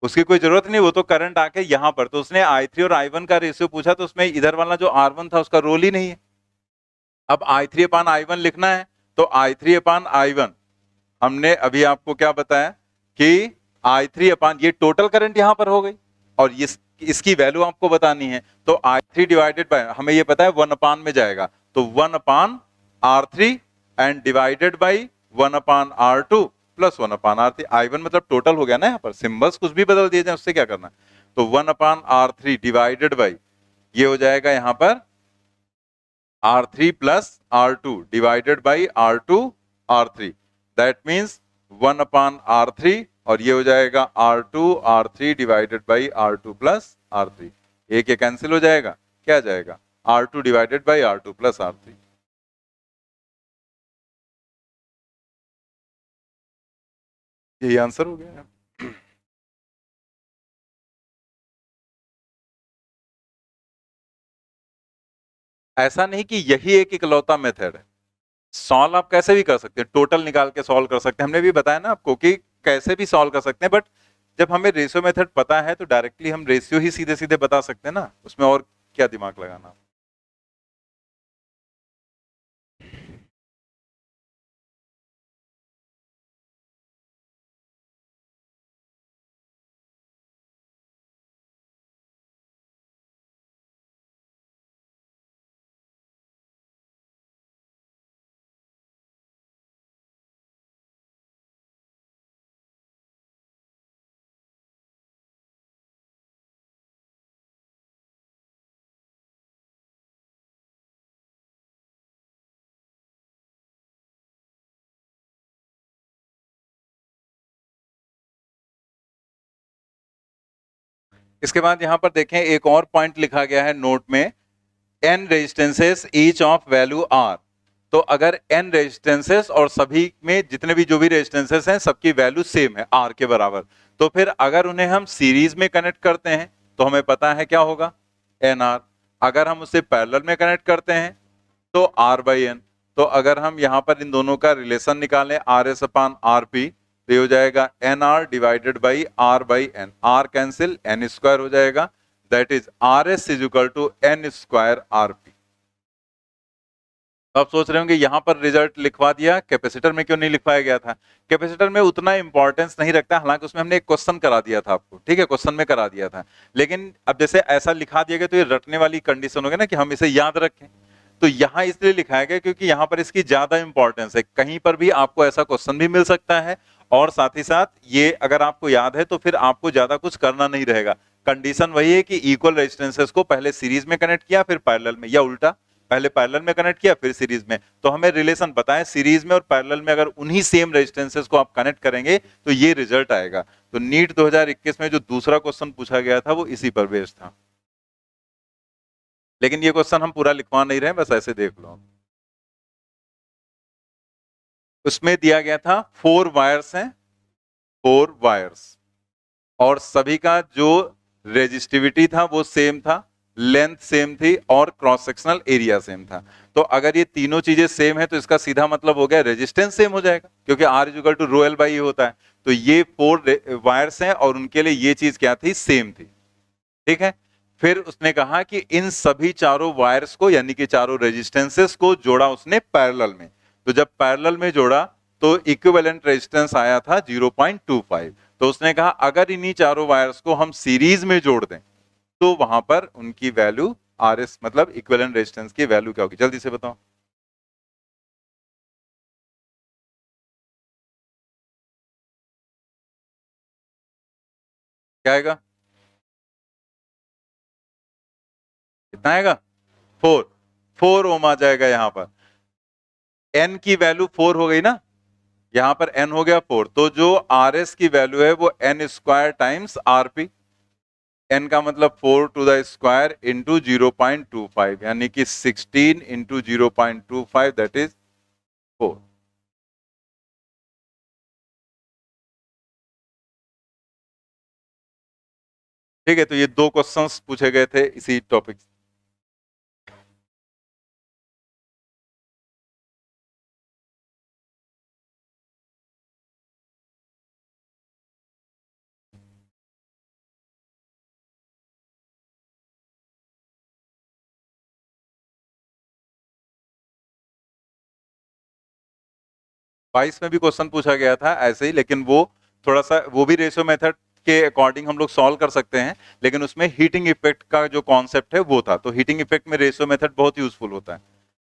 उसकी कोई जरूरत नहीं, वो तो करंट आके यहां पर, तो उसने I3 और I1 का रेशियो पूछा, तो उसमें इधर वाला जो R1 था उसका रोल ही नहीं है। अब I3 अपान I1 लिखना है, तो I3 अपान I1 हमने अभी आपको क्या बताया कि I3 अपान ये टोटल करंट यहां पर हो गई, और इसकी वैल्यू आपको बतानी है, तो I3 डिवाइडेड बाय, हमें ये पता है 1 अपान में जाएगा, तो 1 अपान R3 and divided by 1 upon R2 plus 1 upon R3। I1 मतलब टोटल हो गया ना, यहाँ पर सिंबल्स कुछ भी बदल दिए जाए, उससे क्या करना है, तो 1 अपान R3 डिवाइडेड बाई, ये हो जाएगा यहाँ पर R3 plus R2 divided by R2 R3, that means 1 upon R3, और ये हो जाएगा R2 R3 divided by R2 plus R3। एक ये कैंसिल हो जाएगा, क्या जाएगा, R2 divided by R2 plus R3। यही आंसर हो गया। ऐसा नहीं कि यही एक इकलौता मेथड है, सॉल्व आप कैसे भी कर सकते हैं, टोटल निकाल के सॉल्व कर सकते हैं, हमने भी बताया ना आपको कि कैसे भी सॉल्व कर सकते हैं, बट जब हमें रेशियो मेथड पता है तो डायरेक्टली हम रेशियो ही सीधे सीधे बता सकते हैं ना, उसमें और क्या दिमाग लगाना। इसके बाद यहां पर देखें, एक और पॉइंट लिखा गया है नोट में, n resistances each of value r। तो अगर n रेजिस्टेंसेस और सभी में जितने भी जो भी रेजिस्टेंसेस हैं सबकी वैल्यू सेम है r के बराबर, तो फिर अगर उन्हें हम सीरीज में कनेक्ट करते हैं तो हमें पता है क्या होगा, nr। अगर हम उसे पैरेलल में कनेक्ट करते हैं तो r बाई एन। तो अगर हम यहां पर इन दोनों का रिलेशन निकालें R S upon R P, तो ये हो जाएगा N R divided by R by N, R cancel, N square हो जाएगा, that is R S is equal to N square R P. आप सोच रहे होंगे यहां पर रिजल्ट लिखवा दिया, कैपेसिटर में क्यों नहीं लिखवाया गया था। कैपेसिटर में उतना इंपॉर्टेंस नहीं रखता, हालांकि उसमें हमने एक क्वेश्चन करा दिया था आपको, ठीक है, क्वेश्चन में करा दिया था, लेकिन अब जैसे ऐसा लिखा दिया गया तो ये रटने वाली कंडीशन हो गई ना कि हम इसे याद रखें, तो यहां इसलिए लिखाया गया क्योंकि यहां पर इसकी ज्यादा इंपॉर्टेंस है, कहीं पर भी आपको ऐसा क्वेश्चन भी मिल सकता है, और साथ ही साथ ये अगर आपको याद है तो फिर आपको ज्यादा कुछ करना नहीं रहेगा। कंडीशन वही है कि इक्वल रेजिस्टेंसेस को पहले सीरीज में कनेक्ट किया फिर पैरेलल में, या उल्टा, पहले पैरेलल में कनेक्ट किया फिर सीरीज में, तो हमें रिलेशन पता है सीरीज में और पैरेलल में अगर उन्हीं सेम रेजिस्टेंसेस को आप कनेक्ट करेंगे तो ये रिजल्ट आएगा। तो नीट 2021 में जो दूसरा क्वेश्चन पूछा गया था वो इसी पर बेस्ड था, लेकिन ये क्वेश्चन हम पूरा लिखवा नहीं रहे, बस ऐसे देख लो। उसमें दिया गया था 4 वायर्स हैं, 4 वायर्स, और सभी का जो रेजिस्टिविटी था वो सेम था, लेंथ सेम थी, और क्रॉस सेक्शनल एरिया सेम था। तो अगर ये तीनों चीजें सेम है तो इसका सीधा मतलब हो गया रेजिस्टेंस सेम हो जाएगा, क्योंकि R is equal to rho L by होता है। तो ये 4 वायर्स हैं और उनके लिए ये चीज क्या थी, सेम थी, ठीक है। फिर उसने कहा कि इन सभी चारों वायर्स को, यानी कि चारों रेजिस्टेंसेस को जोड़ा उसने पैरेलल में, तो जब पैरेलल में जोड़ा तो इक्विवेलेंट रेजिस्टेंस आया था 0.25। तो उसने कहा अगर इन्हीं चारों वायर्स को हम सीरीज में जोड़ दें तो वहां पर उनकी वैल्यू आर एस, मतलब इक्विवेलेंट रेजिस्टेंस की वैल्यू क्या होगी, जल्दी से बताओ क्या आएगा, कितना आएगा, 4, 4 ओम आ जाएगा यहाँ पर। एन की वैल्यू 4 हो गई ना, यहां पर n हो गया 4, तो जो आर एस की वैल्यू है वो N square times R P, n का मतलब 4 टू द स्क्वायर इंटू 0.25, यानी कि 16 इंटू 0.25, दैट इज 4। ठीक है, तो ये दो क्वेश्चंस पूछे गए थे इसी टॉपिक। 22 में भी क्वेश्चन पूछा गया था ऐसे ही, लेकिन वो थोड़ा सा, वो भी रेशियो मेथड के अकॉर्डिंग हम लोग सॉल्व कर सकते हैं, लेकिन उसमें हीटिंग इफेक्ट का जो कॉन्सेप्ट है वो था। तो हीटिंग इफेक्ट में रेशियो मेथड बहुत यूजफुल होता है।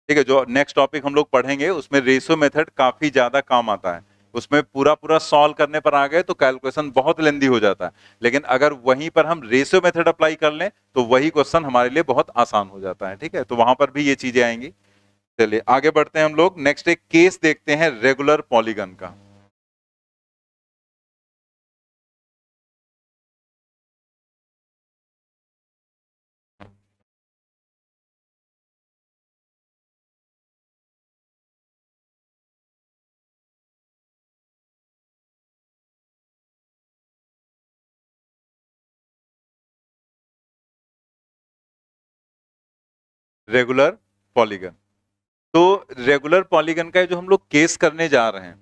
ठीक है, जो नेक्स्ट टॉपिक हम लोग पढ़ेंगे उसमें रेशियो मेथड काफी ज्यादा काम आता है। उसमें पूरा पूरा सॉल्व करने पर आ गए तो कैलकुलेशन बहुत लेंदी हो जाता है, लेकिन अगर वहीं पर हम रेशियो मेथड अप्लाई कर लें तो वही क्वेश्चन हमारे लिए बहुत आसान हो जाता है। ठीक है, तो वहां पर भी ये चीजें आएंगी। चलिए आगे बढ़ते हैं हम लोग, नेक्स्ट एक केस देखते हैं रेगुलर पॉलीगन का। रेगुलर पॉलीगन, तो रेगुलर पॉलीगन का जो हम लोग केस करने जा रहे हैं,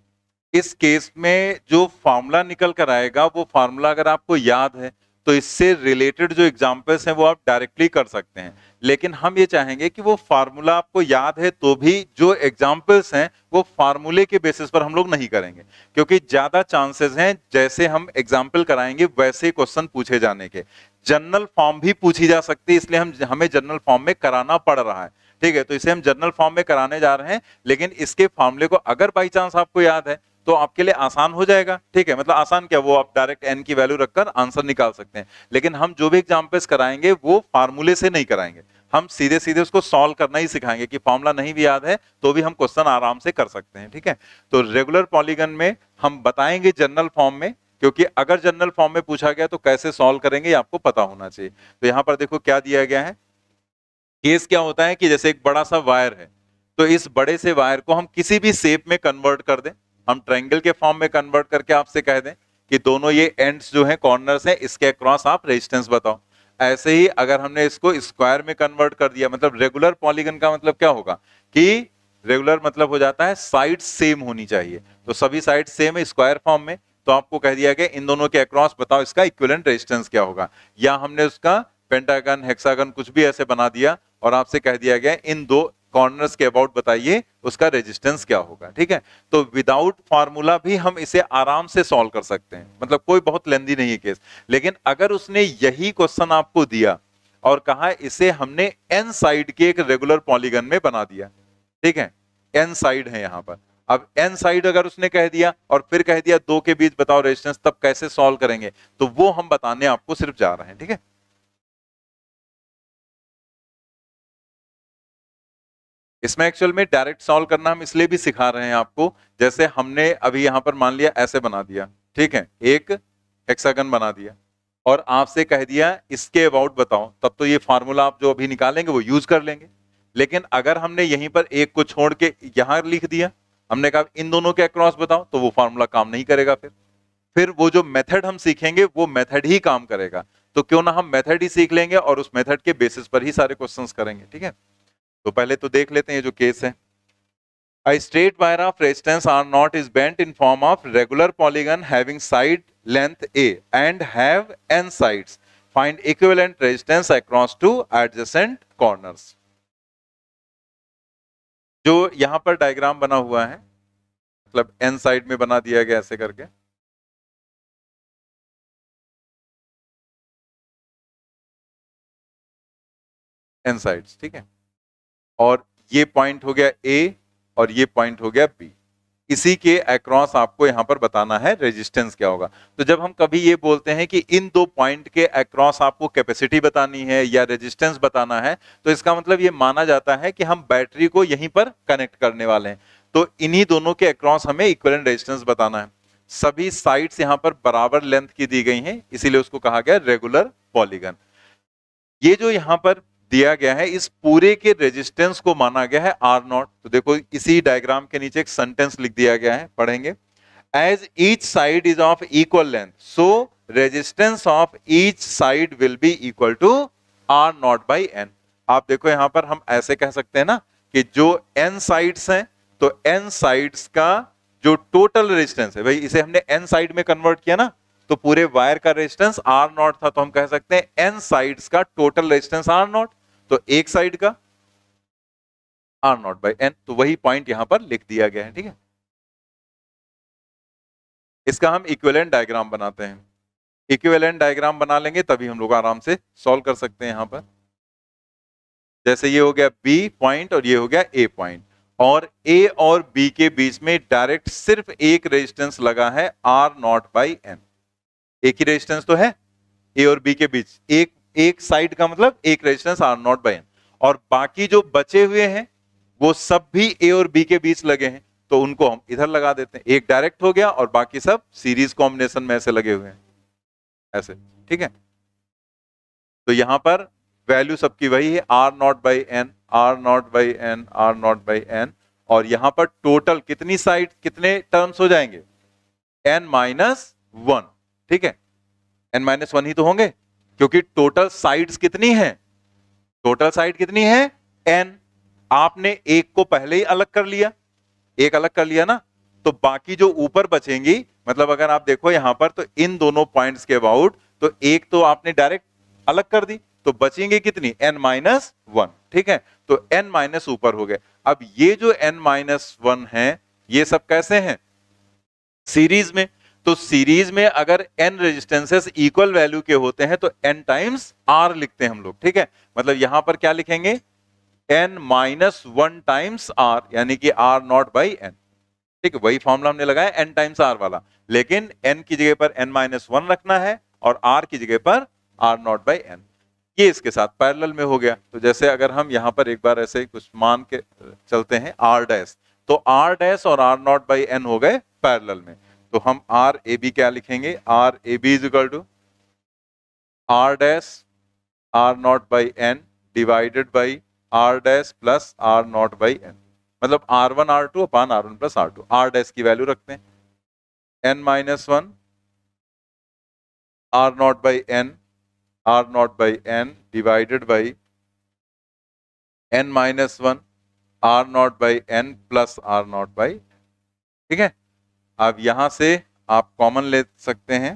इस केस में जो फार्मूला निकल कर आएगा वो फार्मूला अगर आपको याद है तो इससे रिलेटेड जो एग्जांपल्स हैं वो आप डायरेक्टली कर सकते हैं। लेकिन हम ये चाहेंगे कि वो फार्मूला आपको याद है तो भी जो एग्जांपल्स हैं वो फार्मूले के बेसिस पर हम लोग नहीं करेंगे, क्योंकि ज्यादा चांसेस हैं जैसे हम एग्जाम्पल कराएंगे वैसे क्वेश्चन पूछे जाने के। जनरल फॉर्म भी पूछी जा सकती है, इसलिए हमें जनरल फॉर्म में कराना पड़ रहा है। ठीक है, तो इसे हम जनरल फॉर्म में कराने जा रहे हैं, लेकिन इसके फॉर्मूले को अगर बाई चांस आपको याद है तो आपके लिए आसान हो जाएगा। ठीक है, मतलब आसान क्या, वो आप डायरेक्ट एन की वैल्यू रखकर आंसर निकाल सकते हैं। लेकिन हम जो भी एग्जांपल्स कराएंगे वो फार्मूले से नहीं कराएंगे, हम सीधे सीधे उसको सॉल्व करना ही सिखाएंगे कि फॉर्मूला नहीं भी याद है तो भी हम क्वेश्चन आराम से कर सकते हैं। ठीक है, तो रेगुलर पॉलीगन में हम बताएंगे जनरल फॉर्म में, क्योंकि अगर जनरल फॉर्म में पूछा गया तो कैसे सॉल्व करेंगे ये आपको पता होना चाहिए। तो यहां पर देखो क्या दिया गया है। केस क्या होता है कि जैसे एक बड़ा सा वायर है, तो इस बड़े से वायर को हम किसी भी शेप में कन्वर्ट कर दें, हम ट्रायंगल के फॉर्म में कन्वर्ट करके आपसे कह दें कि दोनों ये एंड्स जो हैं, कॉर्नर्स हैं, इसके अक्रॉस आप रेजिस्टेंस बताओ। ऐसे ही अगर हमने इसको स्क्वायर में कन्वर्ट कर दिया, मतलब रेगुलर पॉलीगन का मतलब क्या होगा कि रेगुलर मतलब हो जाता है साइड सेम होनी चाहिए, तो सभी साइड सेम है स्क्वायर फॉर्म में, तो आपको कह दिया गया इन दोनों के अक्रॉस बताओ इसका इक्विवेलेंट रेजिस्टेंस क्या होगा। या हमने उसका पेंटागन हेक्सागन कुछ भी ऐसे बना दिया और आपसे कह दिया गया इन दो कॉर्नर्स के अबाउट बताइए उसका रेजिस्टेंस क्या होगा। ठीक है, तो विदाउट फार्मूला भी हम इसे आराम से सॉल्व कर सकते हैं, मतलब कोई बहुत लेंदी नहीं है केस। लेकिन अगर उसने यही क्वेश्चन आपको दिया और कहा इसे हमने एन साइड के एक रेगुलर पॉलीगन में बना दिया, ठीक है, एन साइड है यहां पर, अब एन साइड अगर उसने कह दिया और फिर कह दिया दो के बीच बताओ रेजिस्टेंस, तब कैसे सॉल्व करेंगे, तो वो हम बताने आपको सिर्फ जा रहे हैं। ठीक है, इसमें एक्चुअल में डायरेक्ट सॉल्व करना हम इसलिए भी सिखा रहे हैं आपको, जैसे हमने अभी यहां पर मान लिया ऐसे बना दिया, ठीक है, एक हेक्सागन बना दिया और आपसे कह दिया इसके अबाउट बताओ, तब तो ये फार्मूला आप जो अभी निकालेंगे वो यूज कर लेंगे। लेकिन अगर हमने यहीं पर एक को छोड़ के यहां लिख दिया, हमने कहा इन दोनों के अक्रॉस बताओ, तो वो फार्मूला काम नहीं करेगा। फिर वो जो मेथड हम सीखेंगे वो मेथड ही काम करेगा। तो क्यों ना हम मेथड ही सीख लेंगे और उस मेथड के बेसिस पर ही सारे क्वेश्चंस करेंगे। ठीक है, तो पहले तो देख लेते हैं जो केस है। A straight wire of resistance R naught is bent in form of regular polygon having side length A and have n sides. Find equivalent resistance across two adjacent corners. जो यहां पर डायग्राम बना हुआ है, मतलब n side में बना दिया गया ऐसे करके, n साइड्स, ठीक है, और ये पॉइंट हो गया A और ये पॉइंट हो गया B। इसी के अक्रॉस आपको यहां पर बताना है रेजिस्टेंस क्या होगा। तो जब हम कभी ये बोलते हैं कि इन दो पॉइंट के अक्रॉस आपको कैपेसिटी बतानी है या रेजिस्टेंस बताना है, तो इसका मतलब ये माना जाता है कि हम बैटरी को यहीं पर कनेक्ट करने वाले हैं, तो इन्हीं दोनों के अक्रॉस हमें इक्विवेलेंट रेजिस्टेंस बताना है। सभी साइड्स यहां पर बराबर लेंथ की दी गई हैं, इसीलिए उसको कहा गया रेगुलर पॉलीगन। ये जो यहां पर दिया गया है इस पूरे के रेजिस्टेंस को माना गया है आर नॉट। तो देखो इसी डायग्राम के नीचे एक सेंटेंस लिख दिया गया है, पढ़ेंगे। As each side is of equal length so resistance of each side will be equal to R naught by N. आप देखो यहां पर हम ऐसे कह सकते हैं ना कि जो एन साइड्स हैं, तो एन साइड्स का जो टोटल रेजिस्टेंस है, भाई इसे हमने एन साइड में कन्वर्ट किया ना, तो पूरे वायर का रेजिस्टेंस आर नॉट था, तो हम कह सकते हैं एन साइड्स का टोटल रेजिस्टेंस आर नॉट, तो एक साइड का आर नॉट बाई एन, तो वही पॉइंट यहां पर लिख दिया गया है। ठीक है, इसका हम इक्विवेलेंट डायग्राम बनाते हैं। इक्विवेलेंट डायग्राम बना लेंगे तभी हम लोग आराम से सॉल्व कर सकते हैं। यहां पर जैसे ये हो गया बी पॉइंट और ये हो गया ए पॉइंट, और ए और बी के बीच में डायरेक्ट सिर्फ एक रेजिस्टेंस लगा है आर नॉट बाई एन। एक ही रेजिस्टेंस तो है ए और बी के बीच, एक एक साइड का मतलब एक resistance R naught by N, और बाकी जो बचे हुए हैं वो सब भी ए और बी के बीच लगे हैं, तो उनको हम इधर लगा देते हैं। एक डायरेक्ट हो गया और बाकी सब सीरीज कॉम्बिनेशन में ऐसे लगे हुए हैं, ऐसे। ठीक है, तो यहां पर वैल्यू सबकी वही है, R naught by N, are naught by N, are naught by N. और यहां पर टोटल कितनी साइड, कितने टर्म्स हो जाएंगे, एन माइनस वन। ठीक है, एन माइनस वन ही तो होंगे, क्योंकि टोटल साइड्स कितनी है, टोटल साइड कितनी है, एन। आपने एक को पहले ही अलग कर लिया, एक अलग कर लिया ना, तो बाकी जो ऊपर बचेंगी, मतलब अगर आप देखो यहां पर, तो इन दोनों पॉइंट्स के अबाउट, तो एक तो आपने डायरेक्ट अलग कर दी, तो बचेंगे कितनी, एन माइनस वन। ठीक है, तो एन माइनस ऊपर हो गए। अब ये जो एन माइनस वन है, ये सब कैसे हैं, सीरीज में। तो सीरीज में अगर n रेजिस्टेंसेस इक्वल वैल्यू के होते हैं तो n टाइम्स r लिखते हैं हम लोग। ठीक है, मतलब यहां पर क्या लिखेंगे, n minus one times r, यानी कि r नॉट बाई n। ठीक है, वही फॉर्मूला हमने लगाया n टाइम्स r वाला, लेकिन n की जगह पर n माइनस वन रखना है और r की जगह पर r नॉट बाई n। ये इसके साथ पैरेलल में हो गया। तो जैसे अगर हम यहां पर एक बार ऐसे कुछ मान के चलते हैं r डैश, तो r डैश और r नॉट बाई n हो गए पैरेलल में। तो हम आर ए बी क्या लिखेंगे, r A B is equal to r dash r naught by n divided by r dash plus r naught by n, मतलब r one r two upon r one plus r two. R dash की value रखते हैं N minus one are naught by N, are naught by n divided by n minus one are naught by n plus r naught by. ठीक है, अब यहां से आप common ले सकते हैं,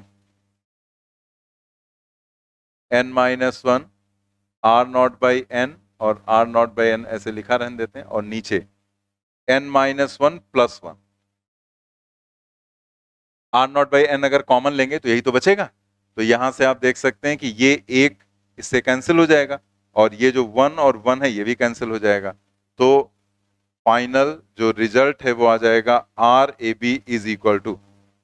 N minus one are naught by N, और आर नॉट बाई एन ऐसे लिखा रहने देते हैं, और नीचे N minus one plus one. Are naught by N अगर कॉमन लेंगे तो यही तो बचेगा। तो यहां से आप देख सकते हैं कि ये एक इससे कैंसिल हो जाएगा, और ये जो वन और वन है ये भी कैंसिल हो जाएगा। तो फाइनल जो रिजल्ट है वो आ जाएगा R A B is equal to,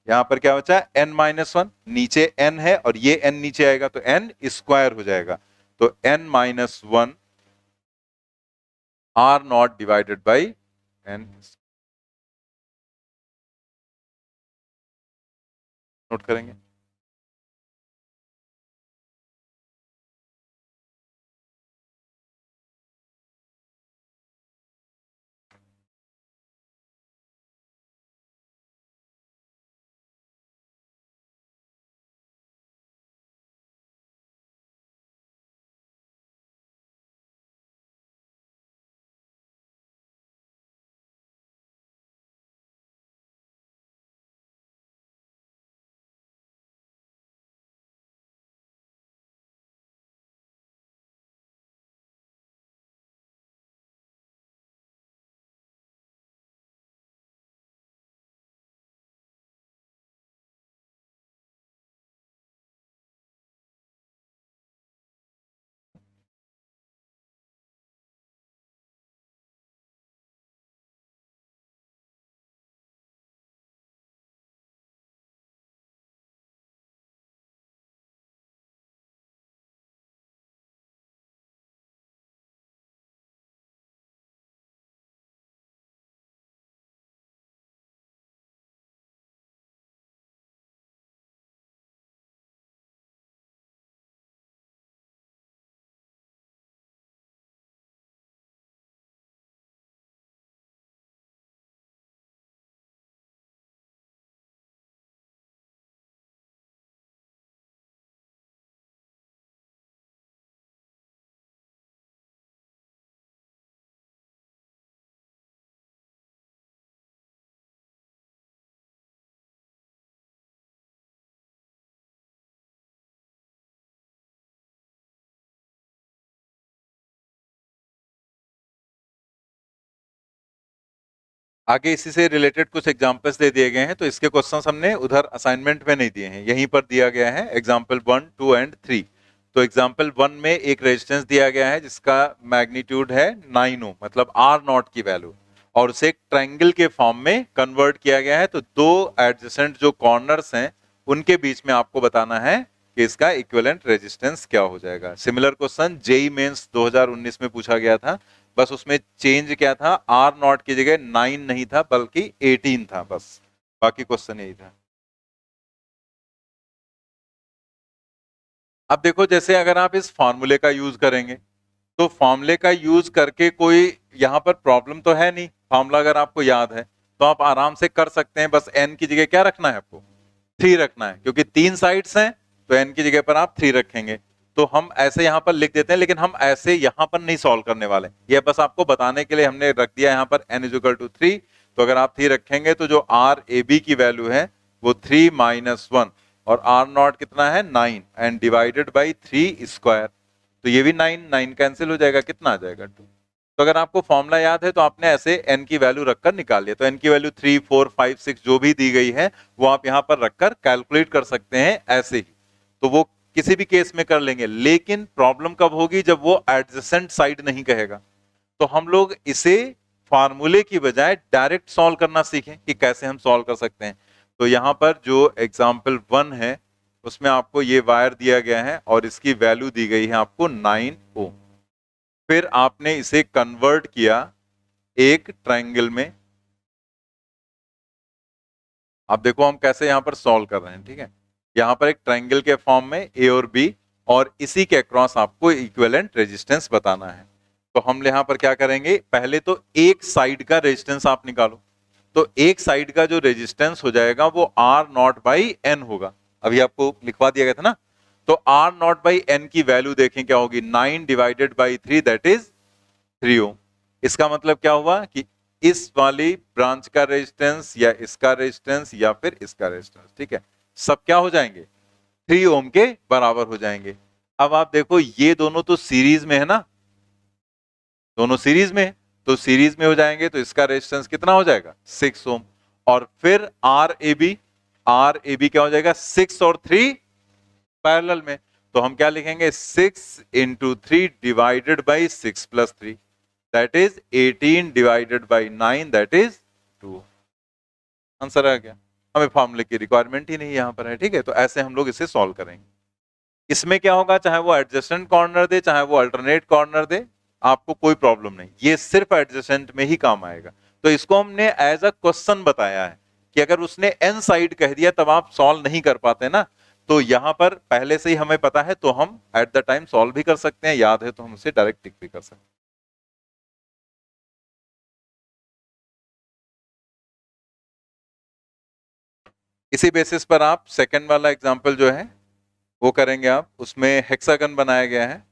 यहां पर क्या बचा, एन माइनस वन, नीचे एन है और ये एन नीचे आएगा तो एन स्क्वायर हो जाएगा। तो N minus one are naught divided by N. Note करेंगे। आगे इसी से रिलेटेड कुछ एग्जांपल्स दे दिए गए हैं, तो इसके क्वेश्चंस हमने उधर असाइनमेंट में नहीं दिए हैं, यहीं पर दिया गया है एग्जांपल 1, 2 एंड 3। तो एग्जांपल 1 में एक रेजिस्टेंस दिया गया है जिसका मैग्नीट्यूड है 9 ओम, मतलब आर नॉट की वैल्यू, और उसे एक ट्रायंगल के फॉर्म में कन्वर्ट किया गया है। तो दो एडजेसेंट जो कॉर्नर्स हैं उनके बीच में आपको बताना है कि इसका इक्विवेलेंट रेजिस्टेंस क्या हो जाएगा। सिमिलर क्वेश्चन जेई मेंस 2019 में पूछा गया था, बस उसमें चेंज क्या था, आर नॉट की जगह 9 नहीं था बल्कि 18 था, बस बाकी क्वेश्चन यही था। अब देखो, जैसे अगर आप इस फॉर्मूले का यूज करेंगे तो फॉर्मूले का यूज करके कोई यहां पर प्रॉब्लम तो है नहीं, फॉर्मूला अगर आपको याद है तो आप आराम से कर सकते हैं। बस एन की जगह क्या रखना है आपको, 3 रखना है, क्योंकि 3 साइड्स हैं तो एन की जगह पर आप 3 रखेंगे। तो हम ऐसे यहां पर लिख देते हैं, लेकिन हम ऐसे यहां पर नहीं सॉल्व करने वाले, ये बस आपको बताने के लिए हमने रख दिया यहां पर n इज इक्वल टू 3। तो अगर आप 3 रखेंगे तो जो आर ए बी की वैल्यू है वो 3 माइनस 1, और आर नॉट कितना है 9, एंड डिवाइडेड बाई 3 स्क्वायर, तो ये भी 9, 9 कैंसिल हो जाएगा, कितना आ जाएगा 2। तो अगर आपको फॉर्मूला याद है तो आपने ऐसे n की वैल्यू रखकर निकाल लिया, तो n की वैल्यू 3, 4, 5, 6 जो भी दी गई है वो आप यहां पर रखकर कैलकुलेट कर सकते हैं ऐसे ही। तो वो किसी भी केस में कर लेंगे, लेकिन प्रॉब्लम कब होगी, जब वो एडजेसेंट साइड नहीं कहेगा। तो हम लोग इसे फार्मूले की बजाय डायरेक्ट सॉल्व करना सीखें कि कैसे हम सॉल्व कर सकते हैं। तो यहां पर जो एग्जाम्पल 1 है उसमें आपको ये वायर दिया गया है और इसकी वैल्यू दी गई है आपको 9 ओम। फिर आपने इसे कन्वर्ट किया एक ट्रायंगल में। अब देखो हम कैसे यहां पर सॉल्व कर रहे हैं, ठीक है। यहां पर एक ट्रायंगल के फॉर्म में ए और बी, और इसी के अक्रॉस आपको इक्विवेलेंट रेजिस्टेंस बताना है। तो हम यहां पर क्या करेंगे, पहले तो एक साइड का रेजिस्टेंस आप निकालो। तो एक साइड का जो रेजिस्टेंस हो जाएगा वो आर नॉट बाई एन होगा, अभी आपको लिखवा दिया गया था ना। तो आर नॉट बाई एन की वैल्यू देखें क्या होगी, 9 डिवाइडेड बाई 3 दैट इज 3 ओम। इसका मतलब क्या हुआ कि इस वाली ब्रांच का रेजिस्टेंस या इसका रेजिस्टेंस या फिर इसका रेजिस्टेंस, ठीक है, सब क्या हो जाएंगे, 3 ओम के बराबर हो जाएंगे। अब आप देखो ये दोनों तो सीरीज में है ना, दोनों सीरीज में, तो सीरीज में हो जाएंगे तो इसका रेजिस्टेंस कितना हो जाएगा 6 ओम। और फिर आर ए बी क्या हो जाएगा, 6 और 3 पैरेलल में, तो हम क्या लिखेंगे 6 into 3 divided by 6 plus 3 that is 18 divided by 9 that is 2। Answer आ गया, हमें फॉर्मूले की रिक्वायरमेंट ही नहीं यहां पर है, ठीक है। तो ऐसे हम लोग इसे सॉल्व करेंगे। इसमें क्या होगा, चाहे वो एडजेसेंट कॉर्नर दे चाहे वो अल्टरनेट कॉर्नर दे, आपको कोई प्रॉब्लम नहीं, ये सिर्फ एडजेसेंट में ही काम आएगा। तो इसको हमने एज अ क्वेश्चन बताया है कि अगर उसने एन साइड कह दिया तब आप सॉल्व नहीं कर पाते ना, तो यहां पर पहले से ही हमें पता है तो हम एट द टाइम सॉल्व भी कर सकते हैं, याद है तो हम उसे डायरेक्ट टिक भी कर सकते हैं। इसी बेसिस पर आप सेकंड वाला एग्जांपल जो है वो करेंगे आप, उसमें हेक्सागन बनाया गया है।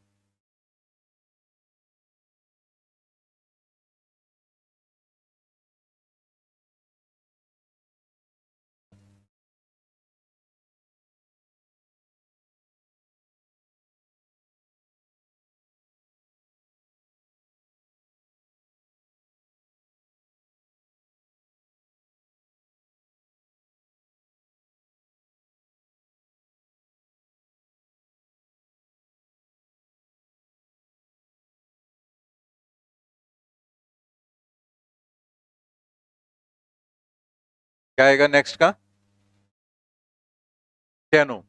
क्या आएगा नेक्स्ट का, 10 ओम।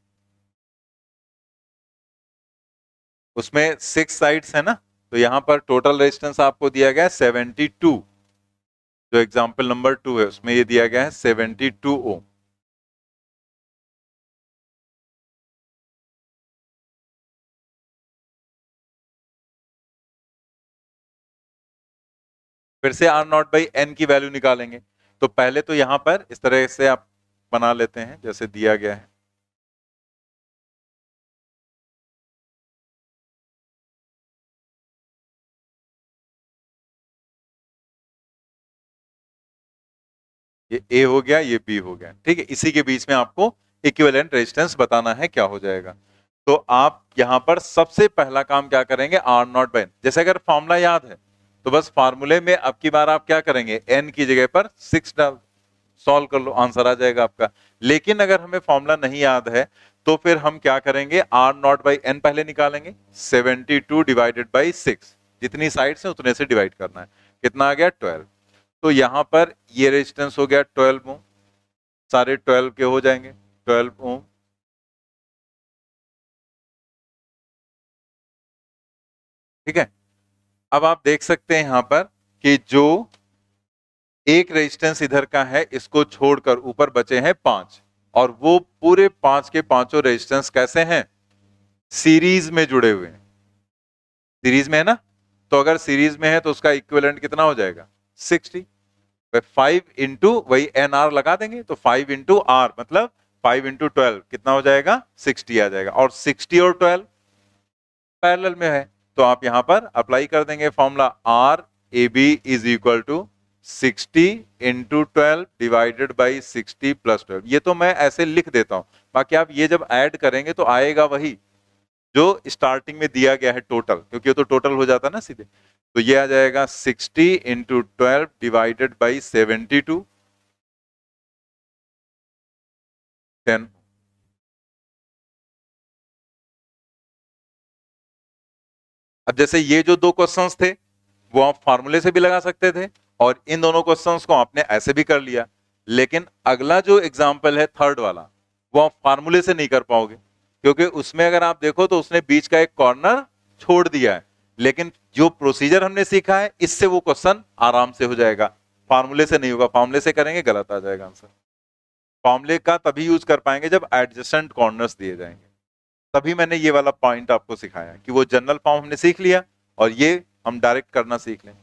उसमें 6 साइड्स है ना, तो यहां पर टोटल रेजिस्टेंस आपको दिया गया है 72, जो एग्जांपल नंबर 2 है उसमें ये दिया गया है 72 ओम। फिर से आर नॉट बाई एन की वैल्यू निकालेंगे। तो पहले तो यहां पर इस तरह से आप बना लेते हैं जैसे दिया गया है। ये ए हो गया, ये बी हो गया, ठीक है। इसी के बीच में आपको इक्विवेलेंट रेजिस्टेंस बताना है क्या हो जाएगा। तो आप यहां पर सबसे पहला काम क्या करेंगे, आर नॉट बाई, जैसे अगर फॉर्मूला याद है तो बस फार्मूले में अब की बार आप क्या करेंगे, n की जगह पर 6 डाल, सॉल्व कर लो, आंसर आ जाएगा आपका। लेकिन अगर हमें फॉर्मूला नहीं याद है तो फिर हम क्या करेंगे, r नॉट बाई n पहले निकालेंगे, 72 डिवाइडेड बाई 6, जितनी साइड्स है उतने से डिवाइड करना है, कितना आ गया 12। तो यहां पर ये रेजिस्टेंस हो गया 12 ओम, सारे 12 के हो जाएंगे 12 ओम। ठीक है, अब आप देख सकते हैं यहां पर कि जो एक रेजिस्टेंस इधर का है इसको छोड़कर ऊपर बचे हैं 5, और वो पूरे 5 के पांचों रेजिस्टेंस कैसे हैं, सीरीज में जुड़े हुए हैं। सीरीज में है ना, तो अगर सीरीज में है तो उसका इक्विवेलेंट कितना हो जाएगा 60। 5 इंटू वही एन आर लगा देंगे, तो 5 इंटू आर मतलब 5 इंटू 12 कितना हो जाएगा 60 आ जाएगा, और 60 और 12 पैरेलल में है, तो आप यहां पर अप्लाई कर देंगे formula, R A B is equal to 60 into 12 divided by 60 plus 12। ये तो मैं ऐसे लिख देता हूं, बाकी आप ये जब ऐड करेंगे तो आएगा वही जो स्टार्टिंग में दिया गया है टोटल, क्योंकि ये तो टोटल हो जाता है ना सीधे। तो ये आ जाएगा 60 इंटू 12 डिवाइडेड बाई 72, 10। अब जैसे ये जो दो क्वेश्चंस थे वो आप फार्मूले से भी लगा सकते थे, और इन दोनों क्वेश्चंस को आपने ऐसे भी कर लिया, लेकिन अगला जो एग्जाम्पल है थर्ड वाला, वो आप फार्मूले से नहीं कर पाओगे, क्योंकि उसमें अगर आप देखो तो उसने बीच का एक कॉर्नर छोड़ दिया है, लेकिन जो प्रोसीजर हमने सीखा है इससे वो क्वेश्चन आराम से हो जाएगा, फार्मूले से नहीं होगा, फार्मूले से करेंगे गलत आ जाएगा आंसर। फॉर्मूले का तभी यूज कर पाएंगे जब एडजेसेंट कॉर्नर्स दिए जाएंगे, तभी मैंने ये वाला पॉइंट आपको सिखाया कि वो जनरल फॉर्म हमने सीख लिया और ये हम डायरेक्ट करना सीख लें।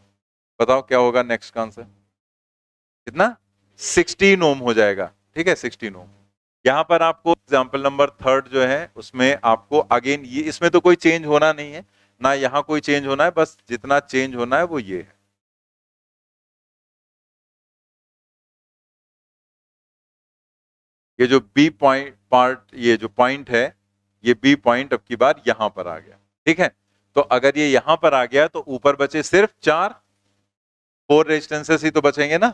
बताओ क्या होगा नेक्स्ट का आंसर, कितना 16 ओम हो जाएगा। ठीक है 16 ओम। यहां पर आपको एग्जाम्पल नंबर थर्ड जो है उसमें आपको अगेन ये, इसमें तो कोई चेंज होना नहीं है ना, यहाँ कोई चेंज होना है, बस जितना चेंज होना है वो ये है। ये जो बी पॉइंट पार्ट, ये जो पॉइंट है, ये बी पॉइंट अब की बार यहां पर आ गया। ठीक है, तो अगर ये यहां पर आ गया तो ऊपर बचे सिर्फ 4 रेजिस्टेंसेस ही तो बचेंगे ना,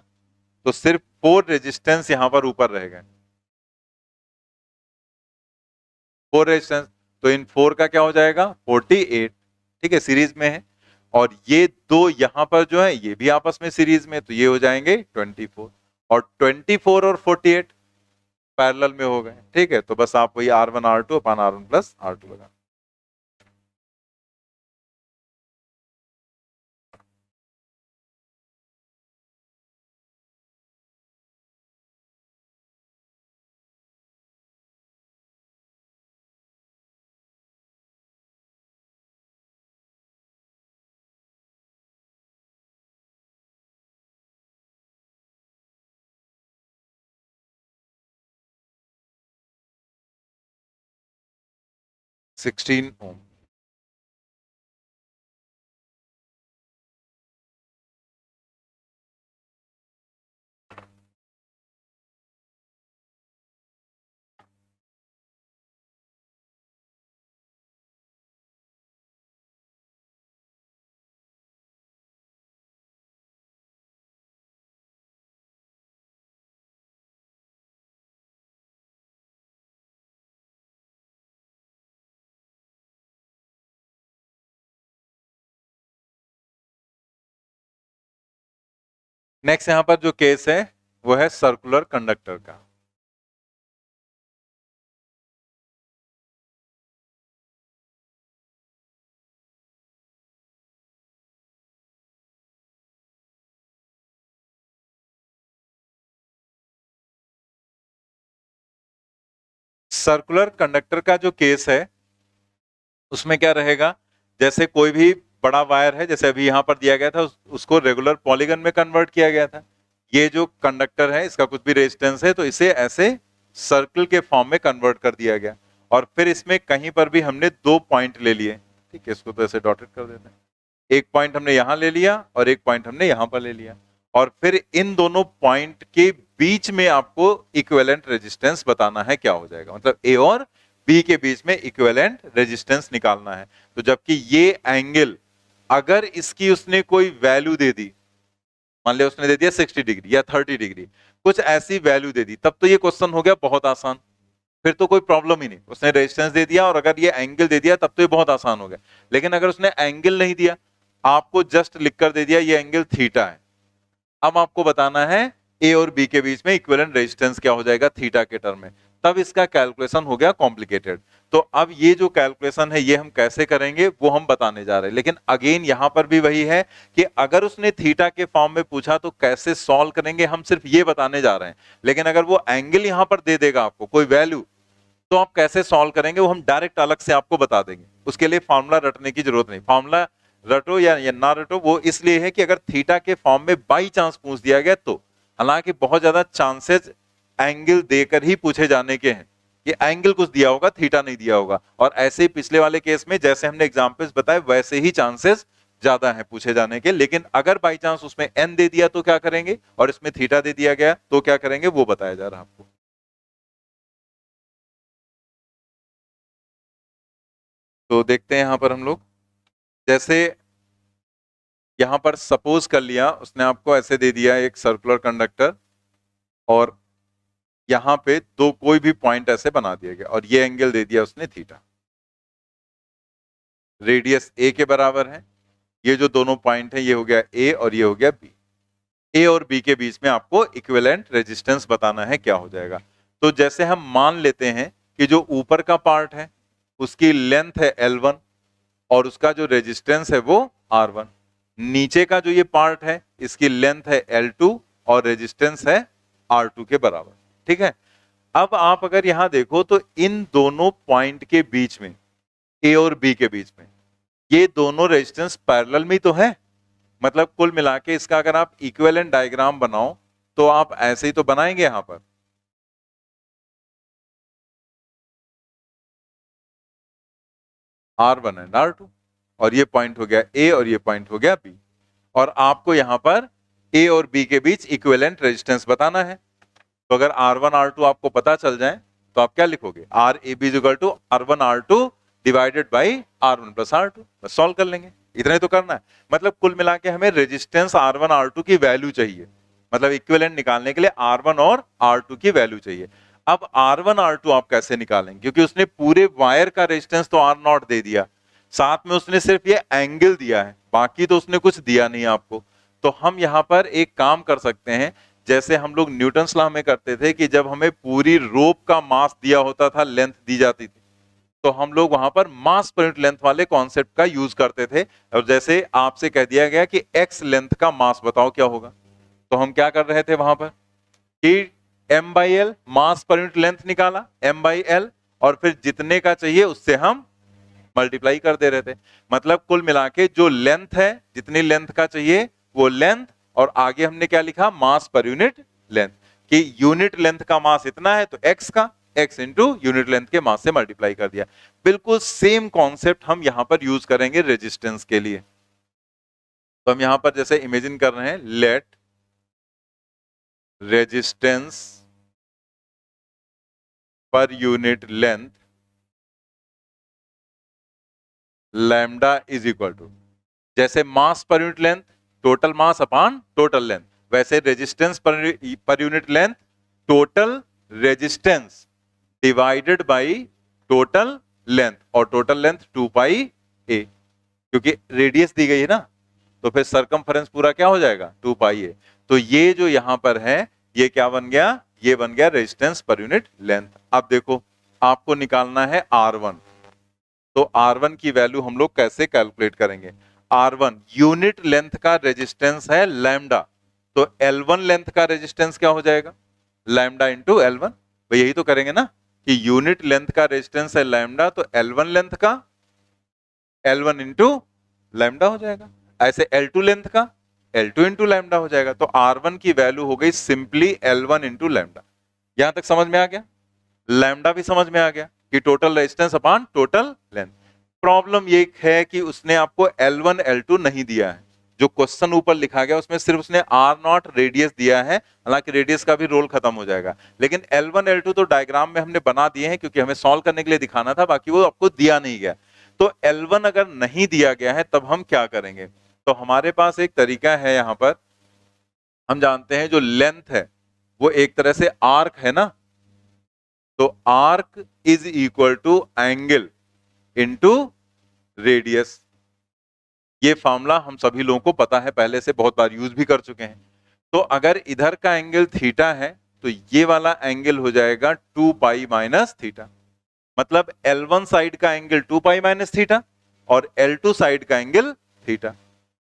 तो सिर्फ 4 रेजिस्टेंस यहां पर ऊपर रह गए, 4 रेजिस्टेंस, तो इन 4 का क्या हो जाएगा 48। ठीक है, सीरीज में है, और ये दो यहां पर जो है ये भी आपस में सीरीज में, तो ये हो जाएंगे 24, और 24 और 48 पैरेलल में हो गए। ठीक है, तो बस आप वही R1 R2 अपन R1 प्लस R2 लगा। सिक्सटीन ओम। नेक्स्ट यहां पर जो केस है वो है सर्कुलर कंडक्टर का। सर्कुलर कंडक्टर का जो केस है उसमें क्या रहेगा, जैसे कोई भी बड़ा वायर है, जैसे अभी यहां पर दिया गया था, उसको रेगुलर पॉलीगन में कन्वर्ट किया गया था। ये जो कंडक्टर है इसका कुछ भी रेजिस्टेंस है तो इसे ऐसे सर्कल के फॉर्म में कन्वर्ट कर दिया गया, और फिर इसमें कहीं पर भी हमने 2 पॉइंट ले लिए। ठीक है, इसको तो ऐसे डॉटेड कर देते हैं, एक पॉइंट हमने यहां ले लिया और एक पॉइंट हमने यहां पर ले लिया, और फिर इन दोनों पॉइंट के बीच में आपको इक्विवेलेंट रेजिस्टेंस बताना है क्या हो जाएगा, मतलब ए और बी के बीच में इक्विवेलेंट रेजिस्टेंस निकालना है। तो जबकि ये एंगल अगर इसकी उसने कोई वैल्यू दे दी, मान लिया उसने दे दिया 60 डिग्री या 30 डिग्री, कुछ ऐसी वैल्यू दे दी, तब तो ये क्वेश्चन हो गया बहुत आसान, फिर तो कोई प्रॉब्लम ही नहीं। उसने रेजिस्टेंस दे दिया और अगर ये एंगल दे दिया तब तो ये बहुत आसान हो गया। लेकिन अगर उसने एंगल नहीं दिया, आपको जस्ट लिखकर दे दिया ये एंगल थीटा है, अब आपको बताना है ए और बी के बीच में इक्विवेलेंट रेजिस्टेंस क्या हो जाएगा थीटा के टर्म में, तब इसका कैलकुलेशन हो गया कॉम्प्लिकेटेड। तो अब ये जो कैलकुलेशन है ये हम कैसे करेंगे वो हम बताने जा रहे हैं। लेकिन अगेन यहां पर भी वही है कि अगर उसने थीटा के फॉर्म में पूछा तो कैसे सॉल्व करेंगे, हम सिर्फ ये बताने जा रहे हैं। लेकिन अगर वो एंगल यहां पर दे देगा आपको कोई वैल्यू, तो आप कैसे सॉल्व करेंगे वो हम डायरेक्ट अलग से आपको बता देंगे। उसके लिए फॉर्मूला रटने की जरूरत नहीं, फॉर्मूला रटो या ना रटो वो इसलिए है कि अगर थीटा के फॉर्म में बाई चांस पूछ दिया गया तो, हालांकि बहुत ज्यादा चांसेस एंगल देकर ही पूछे जाने के हैं, कि एंगल कुछ दिया होगा थीटा नहीं दिया होगा। और ऐसे ही पिछले वाले केस में जैसे हमने एग्जांपल्स बताए वैसे ही चांसेस ज्यादा है पूछे जाने के। लेकिन अगर बाई चांस उसमें एन दे दिया तो क्या करेंगे, और इसमें थीटा दे दिया गया तो क्या करेंगे वो बताया जा रहा है आपको। तो देखते हैं यहां पर हम लोग, जैसे यहां पर सपोज कर लिया उसने आपको ऐसे दे दिया एक सर्कुलर कंडक्टर, और यहां पे दो कोई भी पॉइंट ऐसे बना दिया गया और ये एंगल दे दिया उसने थीटा, रेडियस ए के बराबर है, ये जो दोनों पॉइंट है ये हो गया ए और ये हो गया बी। ए और बी के बीच में आपको इक्विवेलेंट रेजिस्टेंस बताना है क्या हो जाएगा। तो जैसे हम मान लेते हैं कि जो ऊपर का पार्ट है उसकी लेंथ है L1 और उसका जो रेजिस्टेंस है वो R1, नीचे का जो ये पार्ट है इसकी लेंथ है L2 और रेजिस्टेंस है R2 के बराबर, ठीक है। अब आप अगर यहां देखो तो इन दोनों पॉइंट के बीच में, ए और बी के बीच में, ये दोनों रेजिस्टेंस पैरेलल में तो है, मतलब कुल मिला के इसका अगर आप इक्विवेलेंट डायग्राम बनाओ तो आप ऐसे ही तो बनाएंगे। यहां पर R1 एंड R2 और ये पॉइंट हो गया ए और ये पॉइंट हो गया बी, और आपको यहां पर ए और बी के बीच इक्विवेलेंट रेजिस्टेंस बताना है। तो अगर R1 R2 आपको पता चल जाए तो आप क्या लिखोगे, R A B equal to R1 R2 divided by R1 plus R2, बस सॉल्व कर लेंगे। इतना ही तो करना है, मतलब कुल मिला के हमें रेजिस्टेंस R1 R2 की वैल्यू चाहिए, मतलब इक्विवेलेंट निकालने के लिए R1 और R2 की वैल्यू चाहिए। अब R1 R2 आप कैसे निकालेंगे, क्योंकि उसने पूरे वायर का रेजिस्टेंस तो R0 दे दिया, साथ में उसने सिर्फ ये एंगल दिया है, बाकी तो उसने कुछ दिया नहीं आपको। तो हम यहां पर एक काम कर सकते हैं, जैसे हम लोग न्यूटन्स लॉ में करते थे कि जब हमें पूरी रोप का मास दिया होता था, लेंथ दी जाती थी, तो हम लोग वहां पर मास पर यूनिट लेंथ वाले कॉन्सेप्ट का यूज करते थे। और जैसे आपसे कह दिया गया कि एक्स लेंथ का मास बताओ क्या होगा, तो हम क्या कर रहे थे वहां पर कि m/l मास पर यूनिट लेंथ निकाला m/l, और फिर जितने का चाहिए उससे हम मल्टीप्लाई कर दे रहे थे। मतलब कुल मिला के जो लेंथ है, जितनी लेंथ का चाहिए वो लेंथ, और आगे हमने क्या लिखा, मास पर यूनिट लेंथ, कि यूनिट लेंथ का मास इतना है तो x का x इंटू यूनिट लेंथ के मास से मल्टीप्लाई कर दिया। बिल्कुल सेम कॉन्सेप्ट हम यहां पर यूज करेंगे रेजिस्टेंस के लिए। तो हम यहां पर जैसे इमेजिन कर रहे हैं, let resistance per unit length lambda is equal to, जैसे mass per unit length total mass upon total length, वैसे resistance per unit length total resistance divided by total length, और टोटल लेंथ 2 पाई ए, क्योंकि radius दी गई है ना, तो फिर circumference पूरा क्या हो जाएगा 2 पाई ए। तो ये जो यहां पर है ये क्या बन गया, ये बन गया रेजिस्टेंस पर यूनिट लेंथ। अब देखो आपको निकालना है R1, तो R1 की वैल्यू हम लोग कैसे कैलकुलेट करेंगे, R1 यूनिट लेंथ का रेजिस्टेंस है लैम्डा, तो L1 लेंथ का रेजिस्टेंस क्या हो जाएगा, लैम्डा इंटू L1, तो यही तो करेंगे ना कि यूनिट लेंथ का रेजिस्टेंस है लैम्डा, तो L1 लेंथ का L1 इंटू लैम्डा हो जाएगा, ऐसे L2 लेंथ का L2 इंटू लैम्डा हो जाएगा। तो R1 की वैल्यू हो गई सिंपली L1 इंटू लैम्डा। यहां तक समझ में आ गया, लैम्डा भी समझ में आ गया कि total resistance upon total length. Problem ये है कि उसने आपको L1 L2 नहीं दिया है, जो क्वेश्चन ऊपर लिखा गया उसमें सिर्फ उसने R0 रेडियस दिया है, हालांकि रेडियस का भी रोल खत्म हो जाएगा। लेकिन L1 L2 तो डायग्राम में हमने बना दिए हैं क्योंकि हमें सॉल्व करने के लिए दिखाना था, बाकी वो आपको दिया नहीं गया। तो L1 अगर नहीं दिया गया है तब हम क्या करेंगे? तो हमारे पास एक तरीका है, यहां पर हम जानते हैं जो लेंथ है वो एक तरह से आर्क है ना, तो arc is equal to angle into radius. ये फॉर्मूला हम सभी लोगों को पता है, पहले से बहुत बार यूज भी कर चुके हैं। तो अगर इधर का एंगल थीटा है तो ये वाला एंगल हो जाएगा 2 पाई माइनस थीटा। मतलब L1 साइड का एंगल 2 पाई माइनस थीटा और L2 साइड का एंगल थीटा।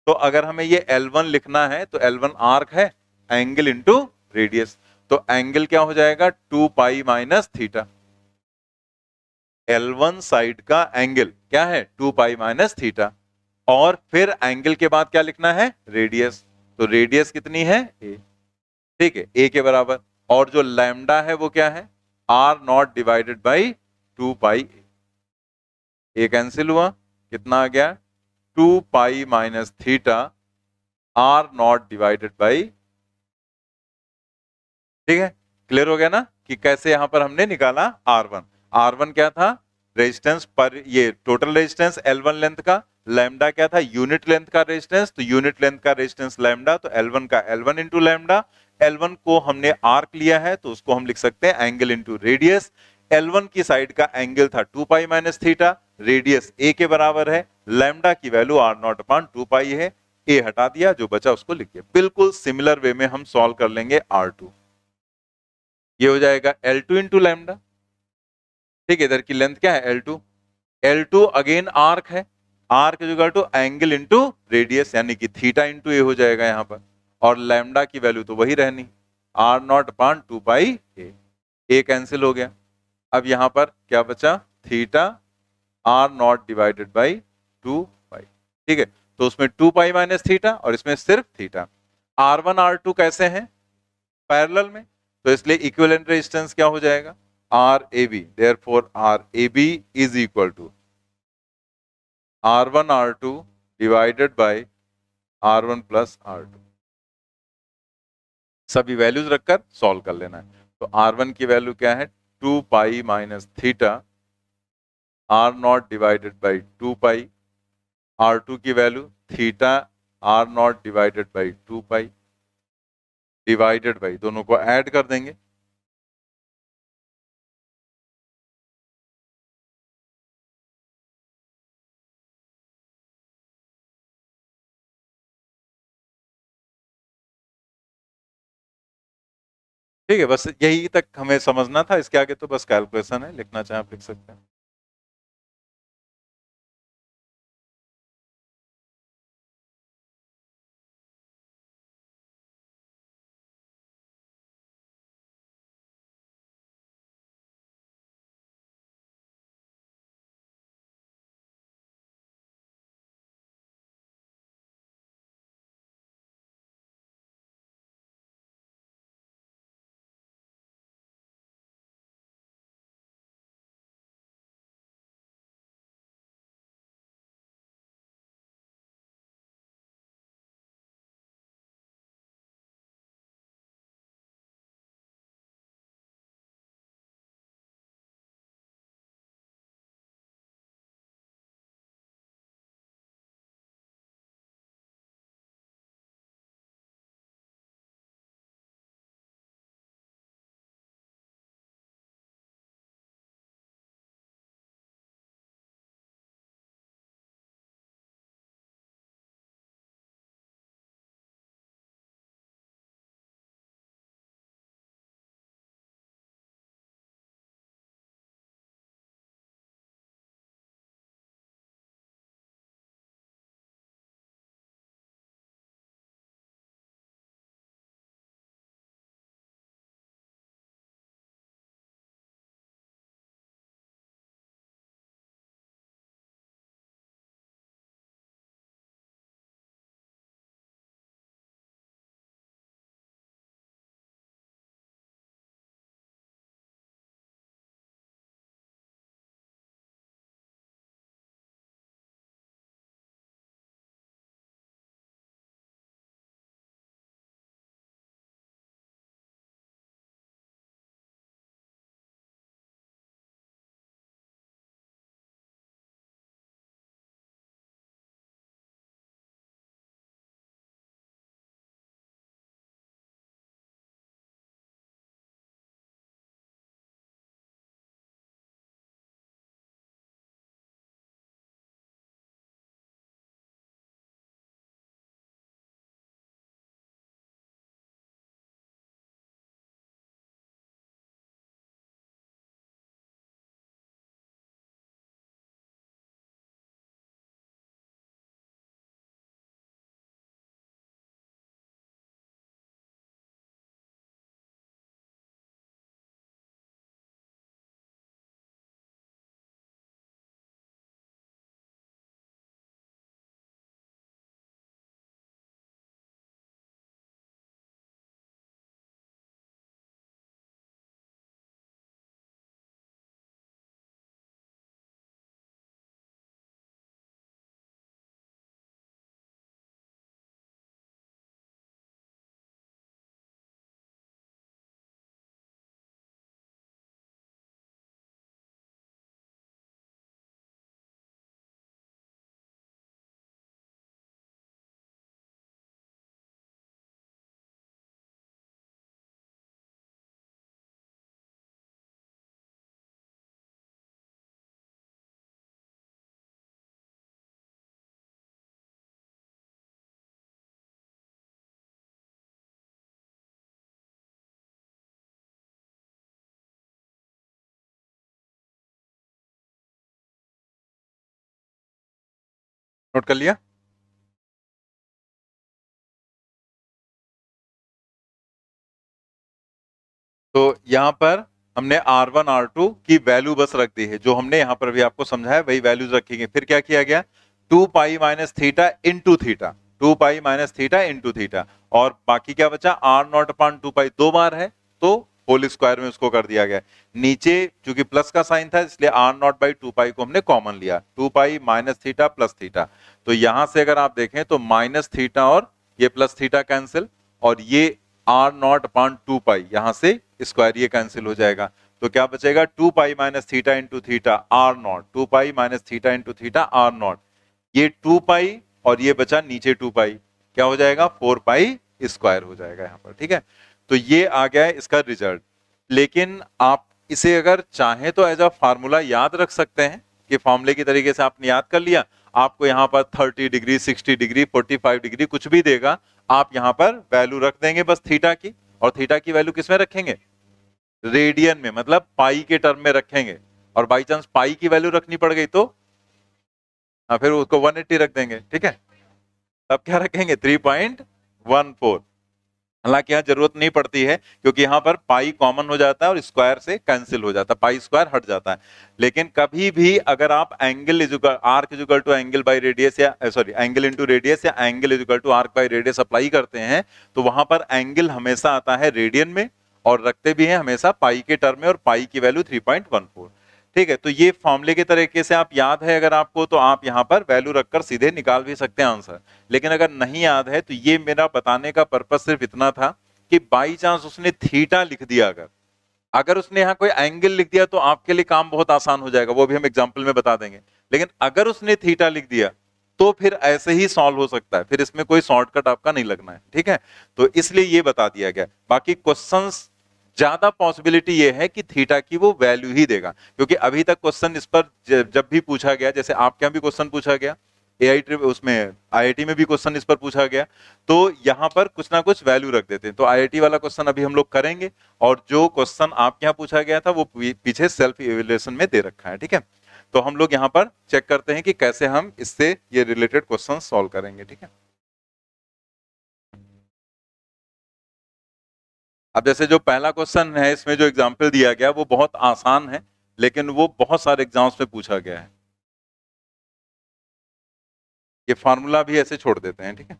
तो अगर हमें ये L1 लिखना है तो L1 आर्क है, एंगल इंटू रेडियस, तो एंगल क्या हो जाएगा 2 pi minus theta. L1 side का एंगल क्या है 2 पाई माइनस थीटा, और फिर एंगल के बाद क्या लिखना है रेडियस, तो रेडियस कितनी है a, ठीक है a के बराबर। और जो लैम्डा है वो क्या है r not divided by 2 pi a cancel हुआ, कितना आ गया 2 pi minus theta r not divided by, ठीक है। क्लियर हो गया ना कि कैसे यहां पर हमने निकाला R1। R1 क्या था रेजिस्टेंस पर, ये टोटल रेजिस्टेंस L1 लेंथ का, लैम्डा क्या था यूनिट लेंथ का रेजिस्टेंस, तो यूनिट लेंथ का रेजिस्टेंस लैम्डा, तो L1 का L1 इंटू लैम्डा। L1 को हमने आर्क लिया है तो उसको हम लिख सकते हैं एंगल इंटू रेडियस। L1 की साइड का एंगल था 2 pi minus theta, radius a के बराबर है, लैम्डा की वैल्यू r नॉट अपॉन 2 पाई है, a हटा दिया, जो बचा उसको लिख दिया। बिल्कुल सिमिलर वे में हम सॉल्व कर लेंगे R2। ये हो जाएगा L2 टू इंटू लैम्डा, ठीक है, इधर की लेंथ क्या है L2, L2 अगेन आर्क है, arc is equal to angle into radius, यानी कि थीटा इंटू ए हो जाएगा यहां पर, और लैम्डा की वैल्यू तो वही रहनी r not upon 2 pi A cancel हो गया। अब यहां पर क्या बचा theta r not divided by 2 पाई, ठीक है, तो उसमें 2 पाई माइनस थीटा और इसमें सिर्फ थीटा। R1 R2 कैसे हैं पैरेलल में, तो इसलिए इक्विवेलेंट रेजिस्टेंस क्या हो जाएगा R A B, therefore R A B is equal to R1 R2 divided by R1 plus R2। सभी वैल्यूज रखकर सॉल्व कर लेना है। तो R1 की वैल्यू क्या है 2 pi minus theta R not divided by 2 pi, R2 की value theta R not divided by 2 pi, divided by दोनों को ऐड कर देंगे, ठीक है। बस यही तक हमें समझना था, इसके आगे तो बस कैलकुलेशन है, लिखना चाहे आप लिख सकते हैं। नोट कर लिया? तो यहां पर हमने R1 R2 की वैल्यू बस रख दी है, जो हमने यहां पर भी आपको समझाया वही वैल्यूज रखेंगे। फिर क्या किया गया, 2 pi minus theta into theta, 2 pi minus theta into theta, और बाकी क्या बचा, आर नॉट अपॉन 2 पाई, दो बार है तो होल स्क्वायर में उसको कर दिया गया। नीचे चूंकि प्लस का साइन था इसलिए आर नॉट बाई 2 पाई को हमने कॉमन लिया, 2 pi minus theta plus theta. तो यहां से अगर आप देखें तो माइनस थीटा और ये प्लस थीटा कैंसिल, और ये आर नॉट अपॉन 2 पाई, यहां से स्क्वायर ये कैंसिल हो जाएगा। तो क्या बचेगा, 2 pi minus theta into theta R naught, 2 pi minus theta into theta R naught, ये 2 पाई और ये बचा नीचे 2 पाई, क्या हो जाएगा, 4 पाई स्क्वायर हो जाएगा यहां पर। ठीक है, तो ये आ गया है इसका रिजल्ट। लेकिन आप इसे अगर चाहें तो एज अ फार्मूला याद रख सकते हैं कि फॉर्मूले की तरीके से आपने याद कर लिया, आपको यहां पर 30 डिग्री 60 डिग्री 45 डिग्री कुछ भी देगा, आप यहां पर वैल्यू रख देंगे बस थीटा की, और थीटा की वैल्यू किस में रखेंगे, रेडियन में, मतलब पाई के टर्म में रखेंगे। और बाई चांस पाई की वैल्यू रखनी पड़ गई तो फिर उसको 180 रख देंगे। ठीक है, तब क्या रखेंगे, 3.14। हालांकि यहाँ जरूरत नहीं पड़ती है क्योंकि यहाँ पर पाई कॉमन हो जाता है और स्क्वायर से कैंसिल हो जाता है, पाई स्क्वायर हट जाता है। लेकिन कभी भी अगर आप angle is equal arc is equal to angle by radius, या सॉरी एंगल इनटू रेडियस, या angle is equal to arc by radius apply करते हैं, तो वहां पर एंगल हमेशा आता है रेडियन में, और रखते भी हैं हमेशा पाई के टर्म में, और पाई की वैल्यू 3.14। ठीक है, तो ये फॉर्मूले के तरीके से आप याद है अगर आपको, तो आप यहाँ पर वैल्यू रखकर सीधे निकाल भी सकते हैं आंसर। लेकिन अगर नहीं याद है तो ये मेरा बताने का पर्पस सिर्फ इतना था कि बाई चांस उसने थीटा लिख दिया, अगर अगर उसने यहाँ कोई एंगल लिख दिया तो आपके लिए काम बहुत आसान हो जाएगा, वो भी हम एग्जाम्पल में बता देंगे। लेकिन अगर उसने थीटा लिख दिया तो फिर ऐसे ही सॉल्व हो सकता है, फिर इसमें कोई शॉर्टकट आपका नहीं लगना है। ठीक है, तो इसलिए ये बता दिया गया। बाकी क्वेश्चंस ज्यादा पॉसिबिलिटी ये है कि थीटा की वो वैल्यू ही देगा, क्योंकि अभी तक क्वेश्चन इस पर जब भी पूछा गया, जैसे आपके यहाँ भी क्वेश्चन पूछा गया, एआई उसमें आईआईटी में भी क्वेश्चन इस पर पूछा गया, तो यहां पर कुछ ना कुछ वैल्यू रख देते हैं। तो आईआईटी वाला क्वेश्चन अभी हम लोग करेंगे, और जो क्वेश्चन आपके यहाँ पूछा गया था वो पीछे सेल्फ इवेल्युएशन में दे रखा है। ठीक है, तो हम लोग यहाँ पर चेक करते हैं कि कैसे हम इससे ये रिलेटेड क्वेश्चन सॉल्व करेंगे। ठीक है, अब जैसे जो पहला क्वेश्चन है इसमें जो एग्जाम्पल दिया गया वो बहुत आसान है, लेकिन वो बहुत सारे एग्जाम्स में पूछा गया है। ये फार्मूला भी ऐसे छोड़ देते हैं। ठीक है,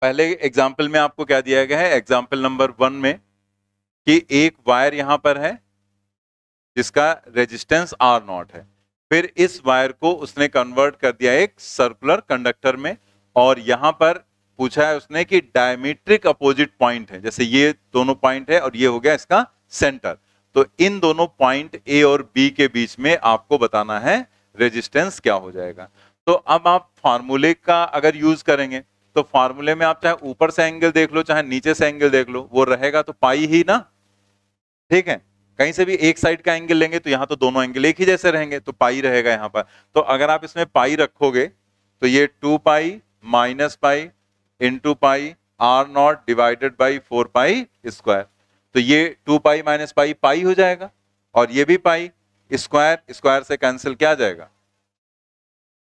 पहले एग्जाम्पल में आपको क्या दिया गया है, एग्जाम्पल नंबर 1 में, कि एक वायर यहां पर है जिसका रेजिस्टेंस आर नॉट है, फिर इस वायर को उसने कन्वर्ट कर दिया एक सर्कुलर कंडक्टर में, और यहां पर पूछा है उसने कि डायमीट्रिक अपोजिट पॉइंट है, जैसे ये दोनों पॉइंट है और ये हो गया इसका सेंटर, तो इन दोनों पॉइंट ए और बी के बीच में आपको बताना है रेजिस्टेंस क्या हो जाएगा। तो अब आप फार्मूले का अगर यूज करेंगे, तो फार्मूले में आप चाहे ऊपर से एंगल देख लो चाहे नीचे से एंगल देख लो, वो रहेगा तो पाई ही ना। ठीक है, कहीं से भी एक साइड का एंगल लेंगे तो यहां तो दोनों एंगल एक ही जैसे रहेंगे, तो पाई रहेगा यहां पर। तो अगर आप इसमें पाई रखोगे तो ये 2 pi minus pi into pi R naught divided by 4 pi square, तो ये 2 पाई माइनस पाई पाई हो जाएगा, और ये भी पाई, स्क्वायर स्क्वायर से कैंसिल क्या आ जाएगा।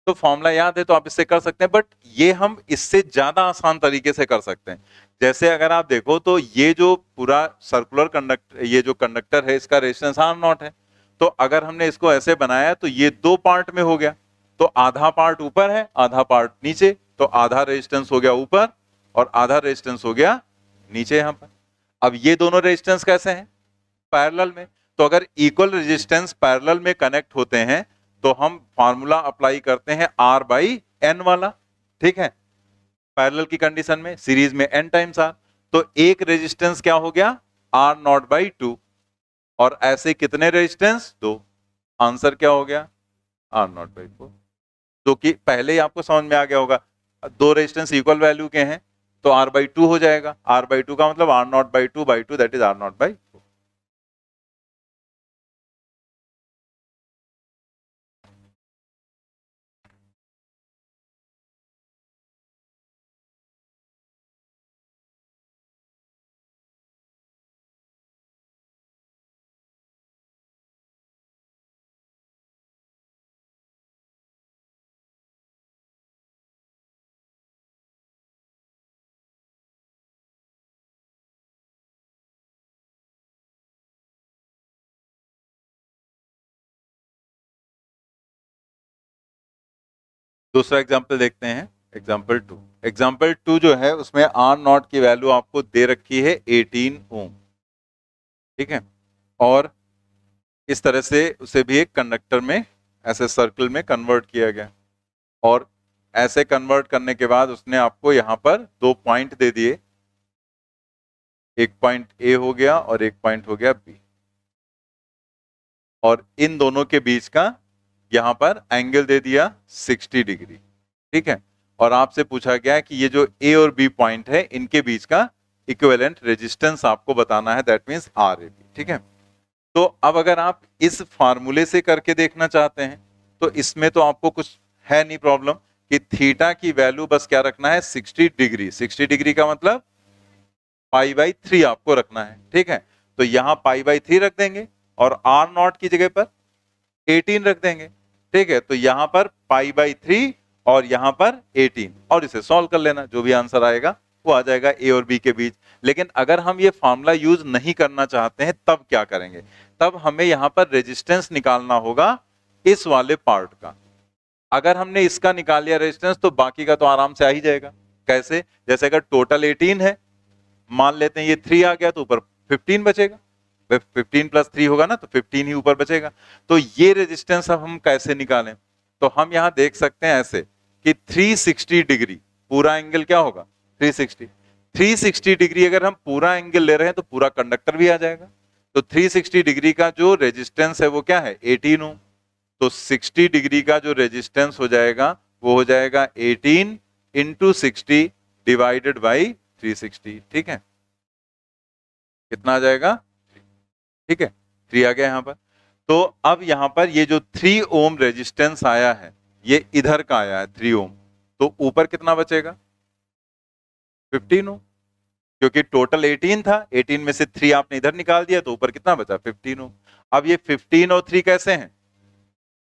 तो फॉर्मूला याद है तो आप इससे कर सकते हैं, बट ये हम इससे ज्यादा आसान तरीके से कर सकते हैं। जैसे अगर आप देखो तो ये जो पूरा सर्कुलर कंडक्टर, ये जो कंडक्टर है इसका रेजिस्टेंस आर नॉट है, तो अगर हमने इसको ऐसे बनाया तो ये दो पार्ट में हो गया, तो आधा पार्ट ऊपर है आधा पार्ट नीचे, तो आधा रेजिस्टेंस हो गया ऊपर और आधा रेजिस्टेंस हो गया नीचे यहां पर। अब ये दोनों रेजिस्टेंस कैसे हैं, पैरेलल में, तो अगर इक्वल रेजिस्टेंस पैरेलल में कनेक्ट होते हैं तो हम फार्मूला अप्लाई करते हैं आर बाई एन वाला। ठीक है, पैरेलल की कंडीशन में सीरीज में एन टाइम्स आर, तो एक रेजिस्टेंस क्या हो गया, आर नॉट बाई 2, और ऐसे कितने रेजिस्टेंस, दो, आंसर क्या हो गया, आर नॉट बाई 4। जो कि पहले ही आपको समझ में आ गया होगा, दो रेजिस्टेंस इक्वल वैल्यू के हैं तो आर बाई 2 हो जाएगा, आर बाई 2 का मतलब R naught by 2 by 2 that is R naught by दूसरा एग्जाम्पल देखते हैं, एग्जाम्पल 2। एग्जाम्पल 2 जो है उसमें आर नॉट की वैल्यू आपको दे रखी है 18 ओम, ठीक है, और इस तरह से उसे भी एक कंडक्टर में ऐसे सर्कल में कन्वर्ट किया गया, और ऐसे कन्वर्ट करने के बाद उसने आपको यहां पर 2 पॉइंट दे दिए, एक पॉइंट ए हो गया और एक पॉइंट हो गया बी, और इन दोनों के बीच का यहां पर एंगल दे दिया 60 डिग्री, ठीक है, और आपसे पूछा गया कि ये जो ए और बी पॉइंट है इनके बीच का इक्विवेलेंट रेजिस्टेंस आपको बताना है, that means R A B, ठीक है। तो अब अगर आप इस फार्मूले से करके देखना चाहते हैं तो इसमें तो आपको कुछ है नहीं प्रॉब्लम कि थीटा की वैल्यू बस क्या रखना है 60 डिग्री, 60 डिग्री का मतलब पाई बाई 3 आपको रखना है, ठीक है। तो यहां पाई बाई 3 रख देंगे और आर नॉट की जगह पर 18 रख देंगे, ठीक है। तो यहां पर पाई बाई 3 और यहां पर 18, और इसे सॉल्व कर लेना, जो भी आंसर आएगा वो आ जाएगा ए और बी के बीच। लेकिन अगर हम ये फॉर्मूला यूज नहीं करना चाहते हैं तब क्या करेंगे, तब हमें यहां पर रेजिस्टेंस निकालना होगा इस वाले पार्ट का। अगर हमने इसका निकाल लिया रेजिस्टेंस तो बाकी का तो आराम से आ ही जाएगा। कैसे, जैसे अगर टोटल 18 है, मान लेते हैं ये 3 आ गया तो ऊपर 15 बचेगा, 15 प्लस 3 होगा ना, तो 15 ही ऊपर बचेगा। तो ये रेजिस्टेंस अब हम कैसे निकालें, तो हम यहां देख सकते हैं ऐसे कि 360 डिग्री पूरा एंगल क्या होगा 360 डिग्री, अगर हम पूरा एंगल ले रहे हैं तो पूरा कंडक्टर भी आ जाएगा। तो 360 डिग्री का जो रेजिस्टेंस है वो क्या है 18 ओम, तो 60 डिग्री का जो रेजिस्टेंस हो जाएगा वो हो जाएगा 18 इंटू 60 डिवाइडेड बाई 360, ठीक है। कितना आ जाएगा, ठीक है, 3 आ गया यहां पर। तो अब यहां पर ये जो 3 ओम रेजिस्टेंस आया है ये इधर का आया है 3 ओम, तो ऊपर कितना बचेगा 15 ओम, क्योंकि टोटल 18 था, 18 में से 3 आपने इधर निकाल दिया तो ऊपर कितना बचा 15 ओम। अब ये 15 और 3 कैसे हैं,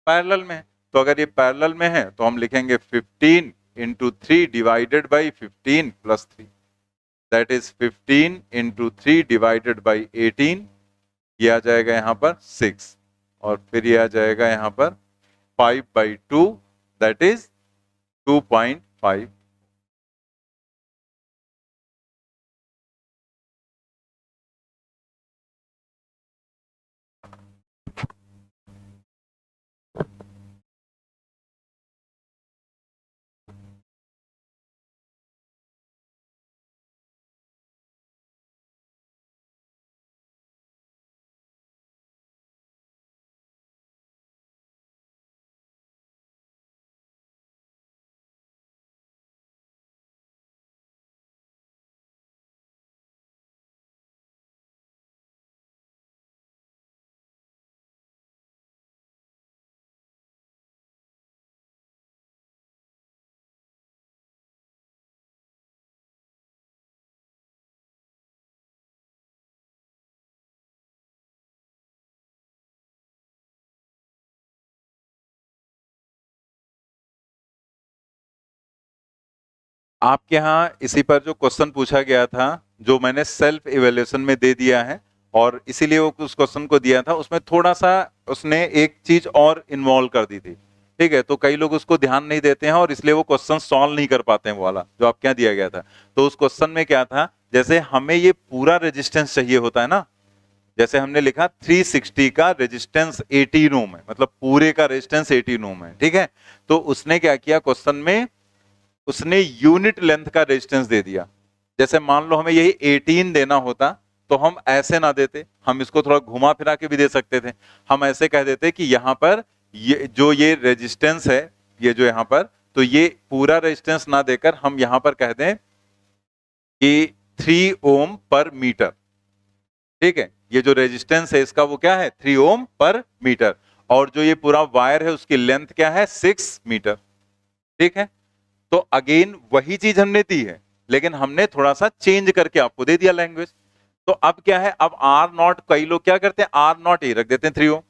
पैरेलल में है, तो अगर ये पैरेलल में है तो हम लिखेंगे 15 into 3 divided by 15 plus 3, that is 15 into 3 divided by 18, ये आ जाएगा यहां पर 6, और फिर ये आ जाएगा यहां पर 5/2, दैट इज 2.5। आपके यहाँ इसी पर जो क्वेश्चन पूछा गया था जो मैंने सेल्फ इवेल्युएशन में दे दिया है, और इसीलिए वो उस क्वेश्चन को दिया था, उसमें थोड़ा सा उसने एक चीज और इन्वॉल्व कर दी थी, ठीक है। तो कई लोग उसको ध्यान नहीं देते हैं और इसलिए वो क्वेश्चन सॉल्व नहीं कर पाते हैं, वो वाला जो आपके यहाँ दिया गया था। तो उस क्वेश्चन में क्या था, जैसे हमें ये पूरा रेजिस्टेंस चाहिए होता है ना, जैसे हमने लिखा 360 का रेजिस्टेंस 18 ओम है, मतलब पूरे का रेजिस्टेंस 18 ओम है, ठीक है। तो उसने क्या किया क्वेश्चन में, उसने यूनिट लेंथ का रेजिस्टेंस दे दिया। जैसे मान लो हमें यही 18 देना होता तो हम ऐसे ना देते, हम इसको थोड़ा घुमा फिरा के भी दे सकते थे। हम ऐसे कह देते कि यहां पर ये रेजिस्टेंस है, ये जो यहां पर, तो ये पूरा रेजिस्टेंस ना देकर हम यहां पर कह दें कि 3 ओम पर मीटर, ठीक है। ये जो रेजिस्टेंस है इसका वो क्या है 3 ओम पर मीटर, और जो ये पूरा वायर है उसकी लेंथ क्या है 6 मीटर, ठीक है। तो अगेन वही चीज हमने दी है लेकिन हमने थोड़ा सा चेंज करके आपको दे दिया लैंग्वेज। तो अब क्या है, अब आर नॉट, कई लोग क्या करते हैं आर नॉट ही रख देते हैं 3 ओम।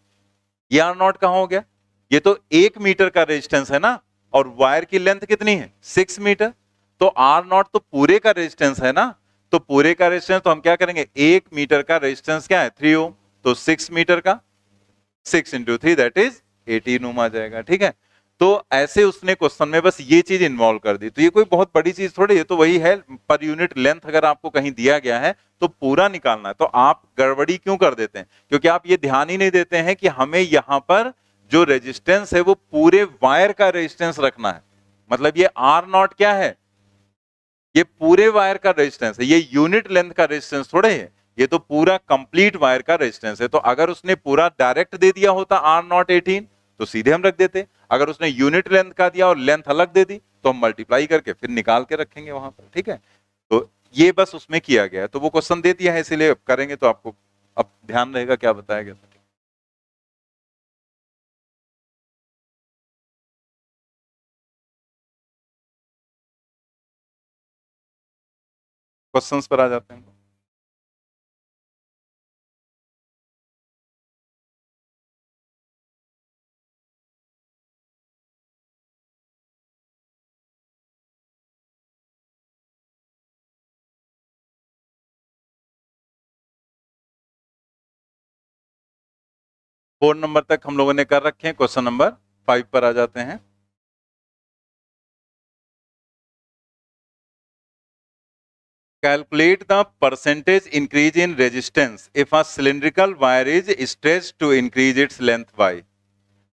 ये आर नॉट कहां हो गया, ये तो 1 मीटर का रेजिस्टेंस है ना, और वायर की लेंथ कितनी है 6 मीटर, तो आर नॉट तो पूरे का रेजिस्टेंस है ना, तो पूरे का रेजिस्टेंस तो हम क्या करेंगे 1 मीटर का रेजिस्टेंस क्या है 3 ओम, तो 6 मीटर का 6 इंटू 3 दैट इज 18 ओम आ जाएगा, ठीक है। तो ऐसे उसने क्वेश्चन में बस ये चीज इन्वॉल्व कर दी। तो ये कोई बहुत बड़ी चीज थोड़ी, ये तो वही है पर यूनिट लेंथ अगर आपको कहीं दिया गया है तो पूरा निकालना है। तो आप गड़बड़ी क्यों कर देते हैं? क्योंकि आप ये ध्यान ही नहीं देते हैं कि हमें यहाँ पर जो रेजिस्टेंस है वो पूरे वायर का रेजिस्टेंस रखना है। मतलब ये आर नॉट क्या है? ये पूरे वायर का रेजिस्टेंस है, ये यूनिट लेंथ का रेजिस्टेंस थोड़े है, ये तो पूरा कंप्लीट वायर का रेजिस्टेंस है। तो अगर उसने पूरा डायरेक्ट दे दिया होता आर नॉट 18 तो सीधे हम रख देते। अगर उसने यूनिट लेंथ का दिया और लेंथ अलग दे दी तो हम मल्टीप्लाई करके फिर निकाल के रखेंगे वहां पर, ठीक है। तो ये बस उसमें किया गया है। तो वो क्वेश्चन दे दिया है इसीलिए करेंगे तो आपको अब ध्यान रहेगा क्या बताया गया था। क्वेश्चंस पर आ जाते हैं। फोर नंबर तक हम लोगों ने कर रखे हैं। क्वेश्चन नंबर 5 पर आ जाते हैं। Calculate the percentage increase in resistance if a cylindrical wire is stretched to increase its length by।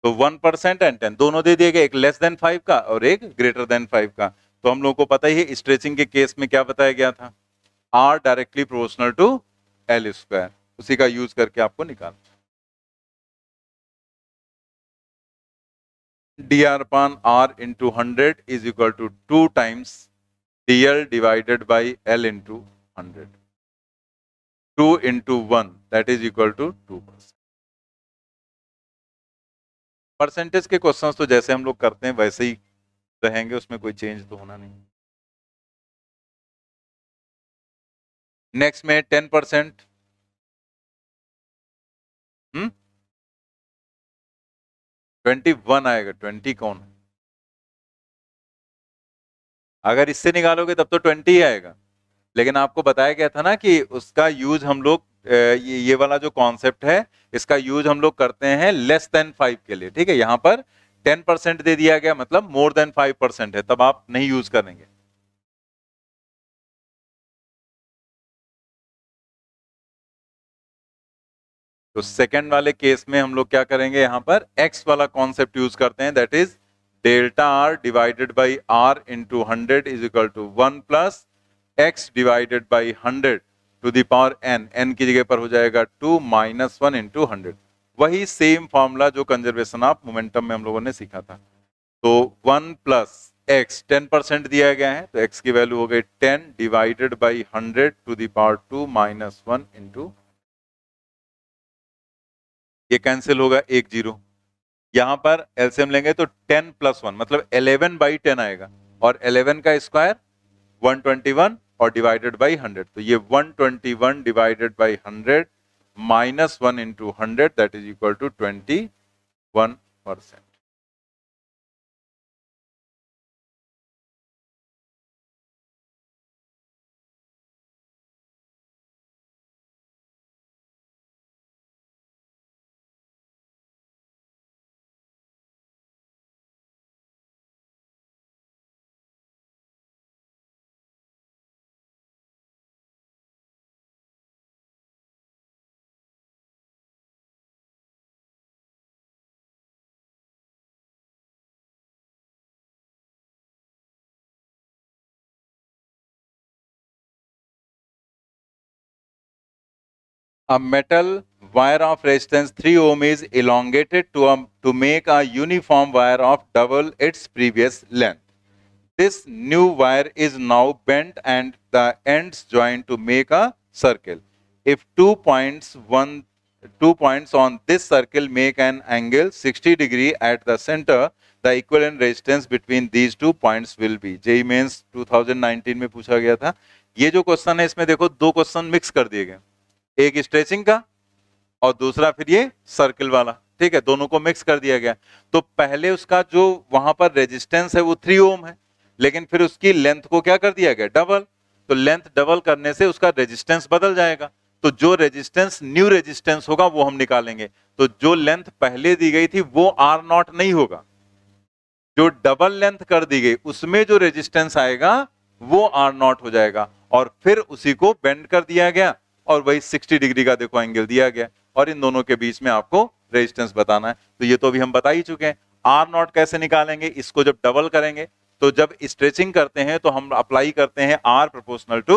तो 1% एंड 10 दोनों दे दिए गए, एक लेस देन 5 का और एक ग्रेटर देन 5 का। तो हम लोगों को पता ही है स्ट्रेचिंग के केस में क्या बताया गया था, R directly proportional to L square, उसी का यूज करके आपको निकालना। dr upon R into 100 is equal to 2 times dl divided by L into 100, 2 into 1 that is equal to 2%। Percentage के क्वेश्चंस तो जैसे हम लोग करते हैं वैसे ही रहेंगे, उसमें कोई चेंज तो होना नहीं। नेक्स्ट में 10%, 21 आएगा, 20 कौन है? अगर इससे निकालोगे तब तो 20 ही आएगा, लेकिन आपको बताया गया था ना कि उसका यूज हम लोग ये वाला जो कॉन्सेप्ट है इसका यूज हम लोग करते हैं लेस देन 5 के लिए, ठीक है। यहां पर 10% दे दिया गया मतलब मोर देन 5% है, तब आप नहीं यूज करेंगे। तो सेकंड वाले केस में हम लोग क्या करेंगे, यहां पर x वाला कॉन्सेप्ट यूज करते हैं, that is delta r divided by r into 100 is equal to 1 plus x divided by 100 to the power n, n की जगह पर हो जाएगा 2 माइनस 1 इंटू 100। वही सेम फॉर्मूला जो कंजर्वेशन ऑफ मोमेंटम में हम लोगों ने सीखा था। तो 1 प्लस x 10% दिया गया है तो x की वैल्यू हो गई 10 divided by 100 to the power 2 minus 1 into, ये कैंसिल होगा, एक जीरो। यहां पर एलसीएम लेंगे तो 10 प्लस 1 मतलब 11 बाई 10 आएगा, और 11 का स्क्वायर 121 और डिवाइडेड बाई 100, तो ये 121 divided by 100 minus 1 into 100 that is equal to 21%। A metal wire of resistance 3 ohm is elongated to make a uniform wire of double its previous length. This new wire is now bent and the ends joined to make a circle. If 2 points on this circle make an angle 60 degree at the center, the equivalent resistance between these 2 points will be। JEE mains 2019 में पूछा गया था। ये जो question है इसमें देखो दो क्वेश्चन मिक्स कर दिए गए, एक स्ट्रेचिंग का और दूसरा फिर ये सर्किल वाला, ठीक है, दोनों को मिक्स कर दिया गया। तो पहले उसका जो वहां पर रेजिस्टेंस है वो 3 ओम है, लेकिन फिर उसकी लेंथ को क्या कर दिया गया, डबल। तो लेंथ डबल करने से उसका रेजिस्टेंस बदल जाएगा, तो जो रेजिस्टेंस न्यू रेजिस्टेंस होगा वो हम निकालेंगे। तो जो लेंथ पहले दी गई थी वो R0 नहीं होगा, जो डबल लेंथ कर दी गई उसमें जो रेजिस्टेंस आएगा वो आर नॉट हो जाएगा, और फिर उसी को बेंड कर दिया गया और वही 60 डिग्री का देखो एंगल दिया गया, और इन दोनों के बीच में आपको रेजिस्टेंस बताना है। तो ये तो अभी हम बता ही चुके हैं। आर नॉट कैसे निकालेंगे, इसको जब डबल करेंगे तो जब स्ट्रेचिंग करते हैं तो हम अप्लाई करते हैं आर प्रोपोर्शनल टू,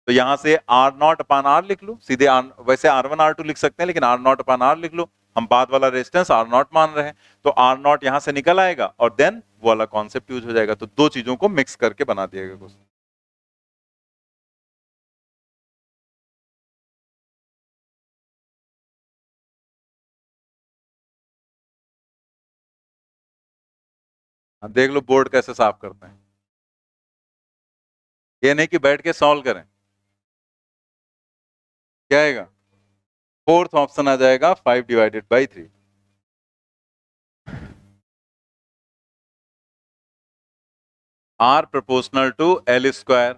तो यहां से आर नॉट अपान आर लिख लो सीधे, वैसे R1 R2 लिख सकते हैं लेकिन आर नॉट अपान आर लिख लो, हम बाद वाला रेजिस्टेंस आर नॉट मान रहे हैं, तो आर नॉट यहां से निकल आएगा और देन वो वाला कॉन्सेप्ट यूज हो जाएगा। तो दो चीजों को मिक्स करके बना दिया गया क्वेश्चन। अब देख लो बोर्ड कैसे साफ करते हैं, ये नहीं कि बैठ के सॉल्व करें। क्या आएगा, फोर्थ ऑप्शन आ जाएगा 5/3। R proportional to L square,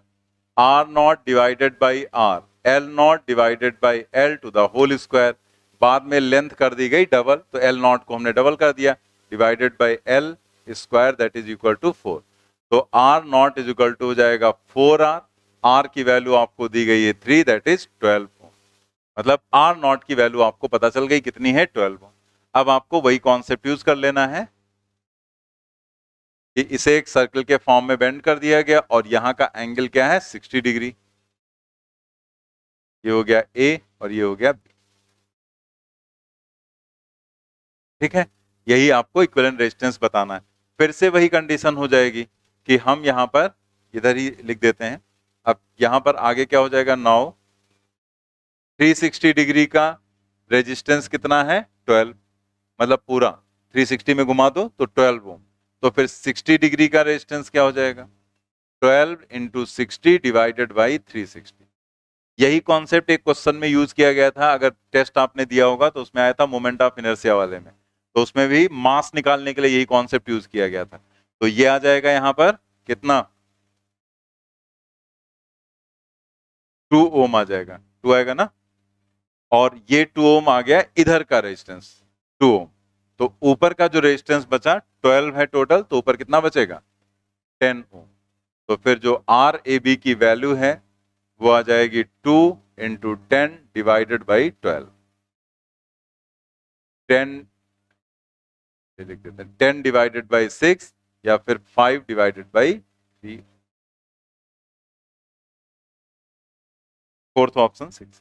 R naught divided by R, L naught divided by L to the whole square। बाद में लेंथ कर दी गई डबल, तो L naught को हमने डबल कर दिया, divided by L square that is equal to 4। तो R naught is equal to हो जाएगा 4R, R की वैल्यू आपको दी गई है 3 दैट इज 12 ओम। मतलब R naught की वैल्यू आपको पता चल गई कितनी है, 12 ओम। अब आपको वही कॉन्सेप्ट यूज कर लेना है कि इसे एक सर्कल के फॉर्म में बेंड कर दिया गया और यहां का एंगल क्या है 60 डिग्री, ये हो गया A और ये हो गया B। ठीक है, यही आपको इक्विवेलेंट रेजिस्टेंस बताना है। फिर से वही कंडीशन हो जाएगी कि हम यहां पर इधर ही लिख देते हैं। अब यहां पर आगे क्या हो जाएगा, 9 360 डिग्री का रेजिस्टेंस कितना है 12, मतलब पूरा 360 में घुमा दो तो 12 ओम। तो फिर 60 डिग्री का रेजिस्टेंस क्या हो जाएगा, 12 इंटू 60 डिवाइडेड बाई 360। यही कॉन्सेप्ट एक क्वेश्चन में यूज किया गया था, अगर टेस्ट आपने दिया होगा तो उसमें आया था मोमेंट ऑफ इनर्शिया वाले में, तो उसमें भी मास निकालने के लिए यही कॉन्सेप्ट यूज किया गया था। तो ये आ जाएगा यहां पर कितना, 2 ओम आ जाएगा, 2 आएगा ना, और ये 2 ओम आ गया इधर का रेजिस्टेंस 2 ओम। तो ऊपर का जो रेजिस्टेंस बचा 12 है टोटल, तो ऊपर कितना बचेगा 10 ओम। तो फिर जो आर ए बी की वैल्यू है वो आ जाएगी 2 इंटू 10 डिवाइडेड बाई 12। 10 लिख देते हैं, 10 डिवाइडेड बाई 6 या फिर 5 divided by 3। Fourth option 6।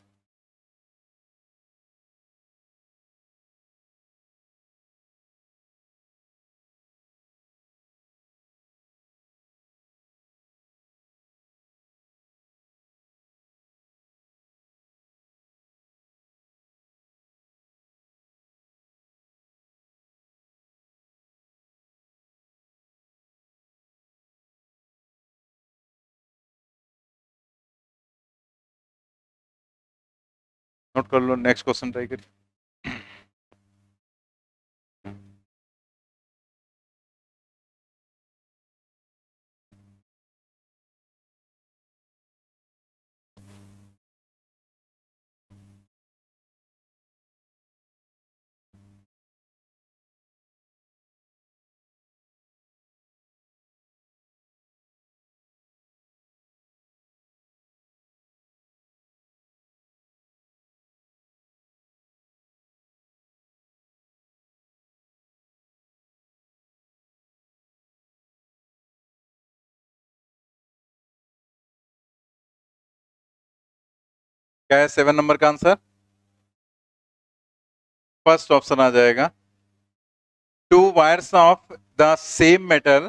Note कर लो, नेक्स्ट क्वेश्चन ट्राई करिए। क्या है 7 नंबर का आंसर, फर्स्ट ऑप्शन आ जाएगा। 2 wires of the same metal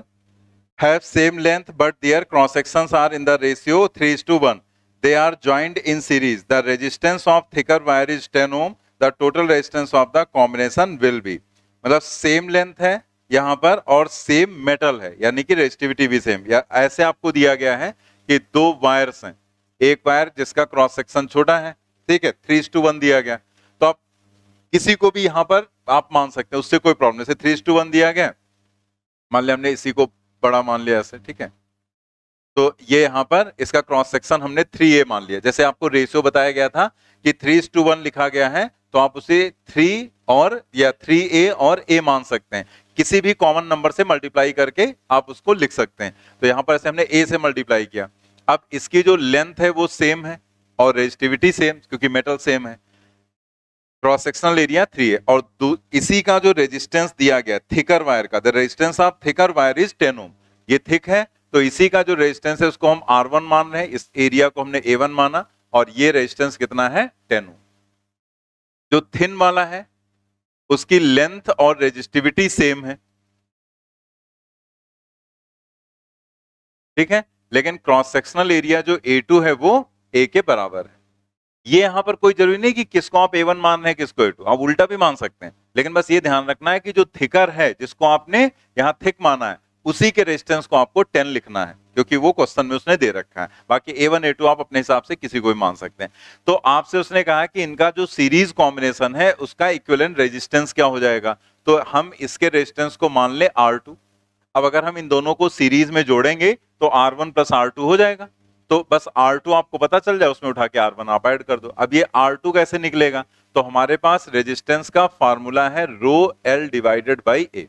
have same length but their cross sections are in the ratio 3:1. They are joined in series. The resistance of thicker wire is 10 ohm. The total resistance of the combination will be, मतलब same length है यहाँ पर और same metal है, यानी कि resistivity भी same. या ऐसे आपको दिया गया है कि दो वायर्स हैं, एक वायर जिसका क्रॉस सेक्शन छोटा है, ठीक है, 3:1 दिया गया, तो आप किसी को भी यहाँ पर आप मान सकते हैं, उससे कोई प्रॉब्लम नहीं। 3:1 दिया गया, मान लिया हमने इसी को बड़ा मान लिया ऐसे, ठीक है, तो ये यहाँ पर इसका क्रॉस सेक्शन हमने 3A मान लिया। जैसे आपको रेशियो बताया गया था कि 3:1 लिखा गया है, तो आप उसे 3 और या 3a और a मान सकते हैं, किसी भी कॉमन नंबर से मल्टीप्लाई करके आप उसको लिख सकते हैं। तो यहां पर ऐसे हमने a से मल्टीप्लाई किया। अब इसकी जो लेंथ है वो सेम है और रेजिस्टिविटी सेम, क्योंकि मेटल सेम है। क्रॉस सेक्शनल एरिया 3 है और इसी का जो रेजिस्टेंस दिया गया थिकर वायर का, the resistance of thicker wire is 10 ओम। ये थिक है तो इसी का जो रेजिस्टेंस है उसको हम R1 मान रहे हैं, इस एरिया को हमने A1 माना, और ये रेजिस्टेंस कितना है 10 ओम। जो थिन वाला है उसकी लेंथ और रेजिस्टिविटी सेम है, ठीक है, लेकिन क्रॉस सेक्शनल एरिया जो A2 है वो A के बराबर है। ये यहां पर कोई जरूरी नहीं कि किसको आप A1 मान रहे हैं किसको A2, आप उल्टा भी मान सकते हैं, लेकिन बस ये ध्यान रखना है कि जो थिकर है जिसको आपने यहां थिक माना है उसी के रेजिस्टेंस को आपको 10 लिखना है, क्योंकि वो क्वेश्चन में उसने दे रखा है। बाकी A1 A2 आप अपने हिसाब से किसी को भी मान सकते हैं। तो आपसे उसने कहा कि इनका जो सीरीज कॉम्बिनेशन है उसका इक्विवेलेंट रेजिस्टेंस क्या हो जाएगा, तो हम इसके रेजिस्टेंस को मान ले R2। अब अगर हम इन दोनों को सीरीज में जोड़ेंगे तो R1 प्लस R2 हो जाएगा, तो बस R2 आपको पता चल जाए, उसमें उठा के R1 आप ऐड कर दो। अब ये R2 कैसे निकलेगा, तो हमारे पास रेजिस्टेंस का फार्मूला है रो L डिवाइडेड बाई A।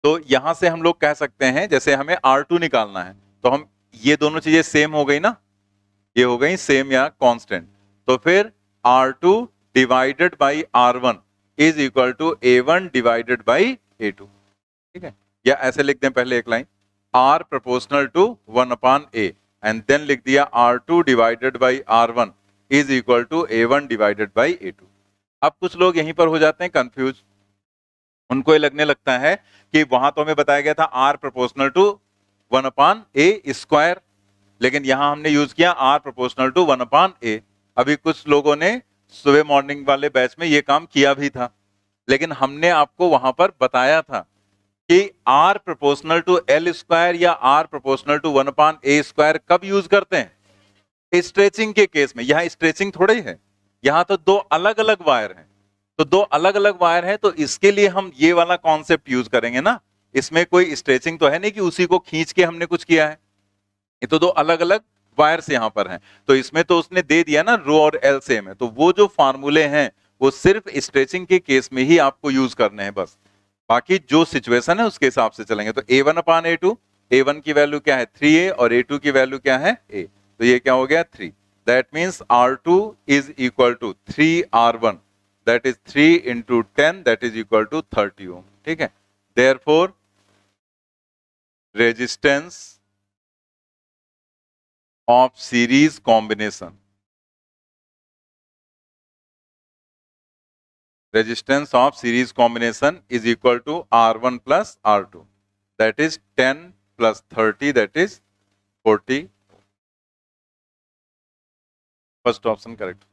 तो यहां से हम लोग कह सकते हैं, जैसे हमें R2 निकालना है तो हम, ये दोनों चीजें सेम हो गई ना, ये हो गई सेम या कांस्टेंट, तो फिर R2 divided by R1 is equal to A1 divided by A2, ठीक है। या ऐसे लिख दें पहले एक line, R proportional to 1 upon A and then लिख दिया R2 divided by R1 is equal to A1 divided by A2। अब कुछ लोग यहीं पर हो जाते हैं कंफ्यूज, उनको ये लगने लगता है कि वहां तो हमें बताया गया था R proportional to 1 upon A square, लेकिन यहां हमने यूज किया R proportional to 1 upon A। अभी कुछ लोगों ने सुबह मॉर्निंग वाले बैच में ये काम किया भी था, लेकिन हमने आपको वहां पर बताया था कि R proportional to L square या R proportional to 1 upon A square कब यूज करते हैं, स्ट्रेचिंग के केस में। यहां स्ट्रेचिंग थोड़ा ही है, यहां तो दो अलग अलग वायर हैं, तो दो अलग अलग वायर हैं, तो इसके लिए हम ये वाला कॉन्सेप्ट यूज करेंगे ना। इसमें कोई स्ट्रेचिंग तो है नहीं कि उसी को खींच के हमने कुछ किया है, ये तो दो अलग अलग वायर्स यहां पर हैं, तो इसमें तो उसने दे दिया ना रो और एल सेम है, तो वो जो फार्मूले हैं वो सिर्फ स्ट्रेचिंग के केस में ही आपको यूज करने हैं बस, बाकी जो सिचुएशन है उसके हिसाब से चलेंगे। तो A1 अपान A2, A1 की वैल्यू क्या है 3A और A2 की वैल्यू क्या है A, तो ये क्या हो गया 3। That means R2 is equal to 3R1, that is 3 into 10, that is equal to 30 ohm, ठीक है। Therefore resistance of series combination, resistance of series combination is equal to R1 plus R2, that is 10 plus 30, that is 40. First option correct.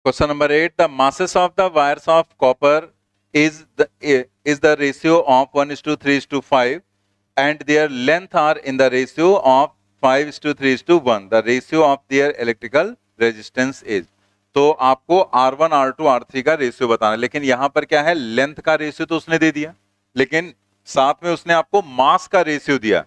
Question number 8, the masses of the wires of copper is the ratio of 1:3:5 and their length are in the ratio of 5:3:1. The ratio of their electrical resistance is. तो आपको R1 R2 R3 का ratio बताना है, लेकिन यहां पर क्या है, लेंथ का रेशियो तो उसने दे दिया, लेकिन साथ में उसने आपको मास का रेशियो दिया।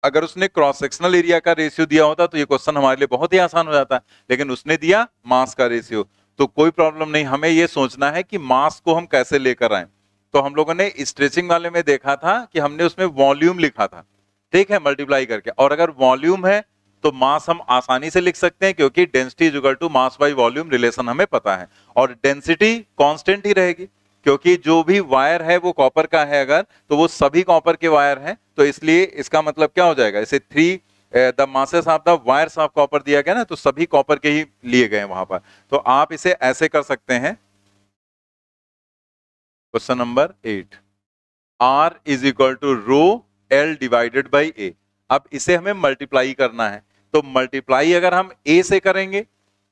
अगर उसने क्रॉस सेक्शनल एरिया का रेशियो दिया होता तो ये क्वेश्चन हमारे लिए बहुत ही आसान हो जाता, लेकिन उसने दिया मास का रेशियो, तो कोई प्रॉब्लम नहीं। हमें ये सोचना है कि मास को हम कैसे लेकर आए। तो हम लोगों ने स्ट्रेचिंग वाले में देखा था कि हमने उसमें वॉल्यूम लिखा था, ठीक है, मल्टीप्लाई करके, और अगर वॉल्यूम है तो मास हम आसानी से लिख सकते हैं, क्योंकि density is equal to mass by volume relation हमें पता है, और डेंसिटी कांस्टेंट ही रहेगी। क्योंकि जो भी वायर है वो कॉपर का है, अगर तो वो सभी कॉपर के वायर हैं, तो इसलिए इसका मतलब क्या हो जाएगा, इसे 3 the masses of the wires of copper दिया गया ना, तो सभी कॉपर के ही लिए गए वहां पर। तो आप इसे ऐसे कर सकते हैं, question number 8, R is equal to rho L divided by A। अब इसे हमें मल्टीप्लाई करना है, तो मल्टीप्लाई अगर हम A से करेंगे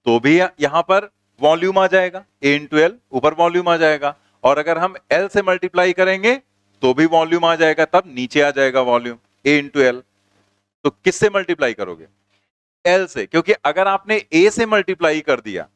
तो भी यहां पर वॉल्यूम आ जाएगा, A इंटू एल, ऊपर वॉल्यूम आ जाएगा, और अगर हम L से मल्टीप्लाई करेंगे तो भी वॉल्यूम आ जाएगा, तब नीचे आ जाएगा वॉल्यूम A इंटू एल। तो किससे मल्टीप्लाई करोगे, L से, क्योंकि अगर आपने A से मल्टीप्लाई कर दिया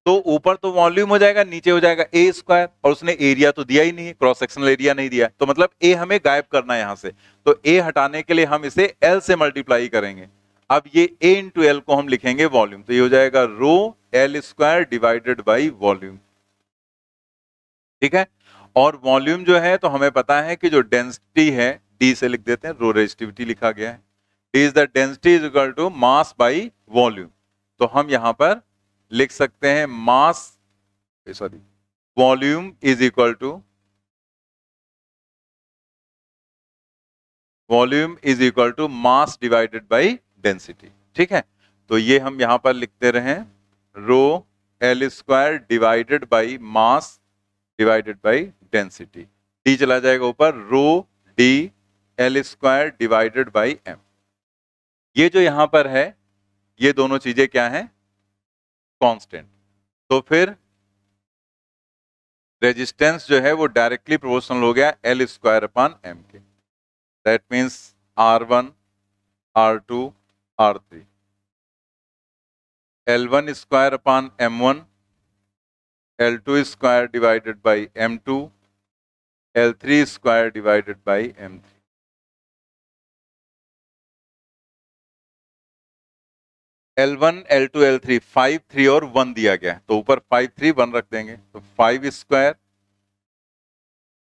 तो ऊपर तो वॉल्यूम हो जाएगा, नीचे हो जाएगा ए स्क्वायर, और उसने एरिया तो दिया ही नहीं, क्रॉस सेक्शनल एरिया नहीं दिया, तो मतलब ए हमें गायब करना है यहां से, तो ए हटाने के लिए हम इसे एल से मल्टीप्लाई करेंगे। अब ये ए इंटू एल को हम लिखेंगे वॉल्यूम, तो ये हो जाएगा रो L square divided by volume, ठीक है। और वॉल्यूम जो है तो हमें पता है कि जो डेंसिटी है, डी से लिख देते हैं, रो रेजिस्टिविटी लिखा गया है, D is the density is equal to mass by volume. तो हम यहां पर लिख सकते हैं mass, sorry, volume is equal to, volume is equal to mass divided by density, ठीक है। तो ये हम यहां पर लिखते रहे, rho L square divided by mass divided by density, D चला जाएगा ऊपर, rho D L square divided by M. ये जो यहां पर है ये दोनों चीजें क्या हैं, कांस्टेंट, तो फिर रेजिस्टेंस जो है वो डायरेक्टली प्रोपोर्शनल हो गया एल स्क्वायर अपॉन एम के, that means R1 R2 R3, L1 square upon M1, L2 square divided by M2, L3 square divided by M3। L1 L2 L3 5 3 और 1 दिया गया है, तो ऊपर 5 3 1 रख देंगे, तो 5 स्क्वायर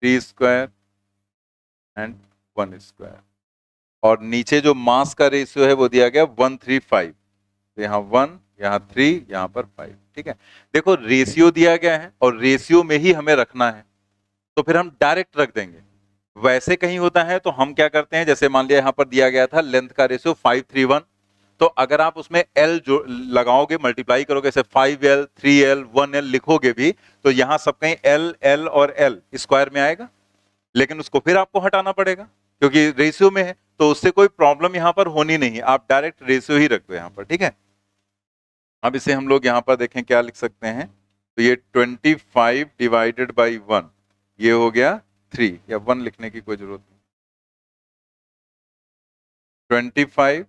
3 स्क्वायर एंड 1 स्क्वायर, और नीचे जो मास का रेशियो है वो दिया गया 1:3:5, तो यहाँ 1, यहाँ 3, यहाँ पर 5, ठीक है। देखो रेशियो दिया गया है और रेशियो में ही हमें रखना है, तो फिर हम डायरेक्ट रख देंगे। वैसे कहीं होता है तो हम क्या करते हैं, जैसे मान लिया यहाँ पर दिया गया था लेंथ का रेशियो 5:3:1, तो अगर आप उसमें L जो लगाओगे, मल्टीप्लाई करोगे, जैसे 5L 3L 1L लिखोगे भी, तो यहाँ सब कहीं L L और L स्क्वायर में आएगा, लेकिन उसको फिर आपको हटाना पड़ेगा क्योंकि रेशियो में है, तो उससे कोई प्रॉब्लम यहां पर होनी नहीं, आप डायरेक्ट रेशियो ही रख दो यहां पर, ठीक है। अब इसे हम लोग यहां पर देखें क्या लिख सकते हैं, तो ये 25 डिवाइडेड बाई 1, ये हो गया 3, या 1 लिखने की कोई जरूरत नहीं, 25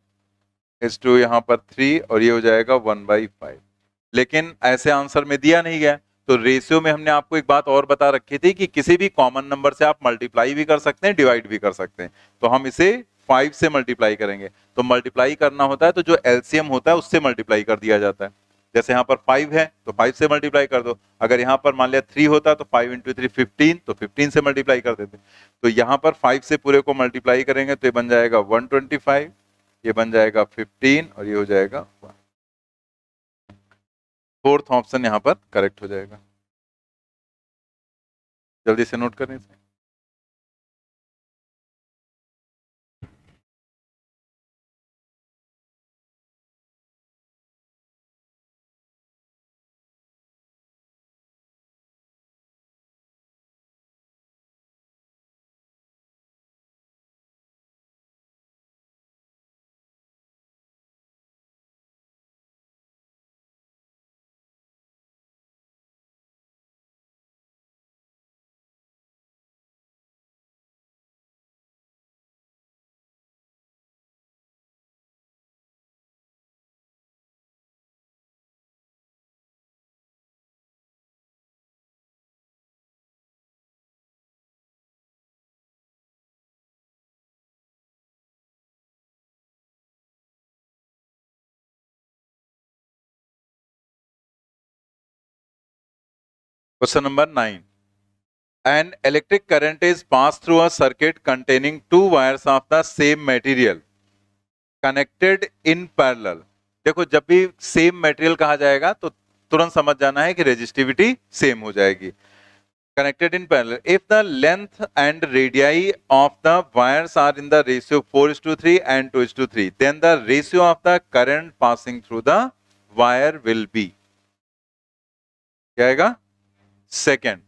इज टू यहाँ पर 3, और ये हो जाएगा 1/5, लेकिन ऐसे आंसर में दिया नहीं गया। तो रेशियो में हमने आपको एक बात और बता रखी थी कि किसी भी कॉमन नंबर से आप मल्टीप्लाई भी कर सकते हैं, डिवाइड भी कर सकते हैं, तो हम इसे 5 से मल्टीप्लाई करेंगे, तो मल्टीप्लाई करना होता है तो जो एलसीएम होता है उससे मल्टीप्लाई कर दिया जाता है, जैसे यहाँ पर 5 है तो 5 से मल्टीप्लाई कर दो, अगर यहाँ पर मान लिया 3 होता तो 5 इंटू 3 15, तो 15 से मल्टीप्लाई कर देते, तो यहाँ पर 5 से पूरे को मल्टीप्लाई करेंगे तो ये बन जाएगा 125, ये बन जाएगा 15, और ये हो जाएगा 1। फोर्थ ऑप्शन यहां पर करेक्ट हो जाएगा, जल्दी से नोट करने से। Question number 9, an electric current is passed through a circuit containing two wires of the same material connected in parallel। देखो जब भी सेम मटेरियल कहा जाएगा तो तुरंत समझ जाना है कि रेजिस्टिविटी सेम हो जाएगी। connected in parallel. If the length and radii of the wires are in the ratio 4:3 and 2:3, then the ratio of the current passing through the wire will be, क्या आएगा? Second.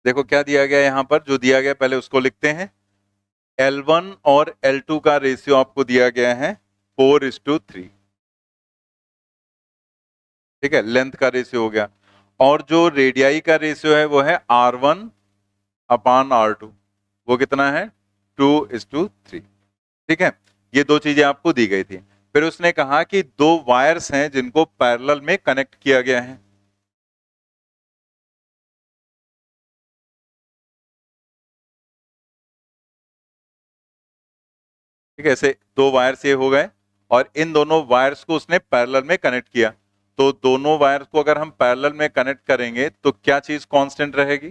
देखो क्या दिया गया यहां पर, जो दिया गया पहले उसको लिखते हैं। L1 और L2 का रेशियो आपको दिया गया है 4:3, ठीक है, लेंथ का रेशियो हो गया। और जो रेडियाई का रेशियो है वो है R1/R2, वो कितना है 2:3, ठीक है। ये दो चीजें आपको दी गई थी। फिर उसने कहा कि दो वायर्स हैं जिनको पैरेलल में कनेक्ट किया गया है, ठीक है, ऐसे दो वायर्स ये हो गए और इन दोनों वायर्स को उसने पैरेलल में कनेक्ट किया। तो दोनों वायर्स को अगर हम पैरेलल में कनेक्ट करेंगे तो क्या चीज कांस्टेंट रहेगी?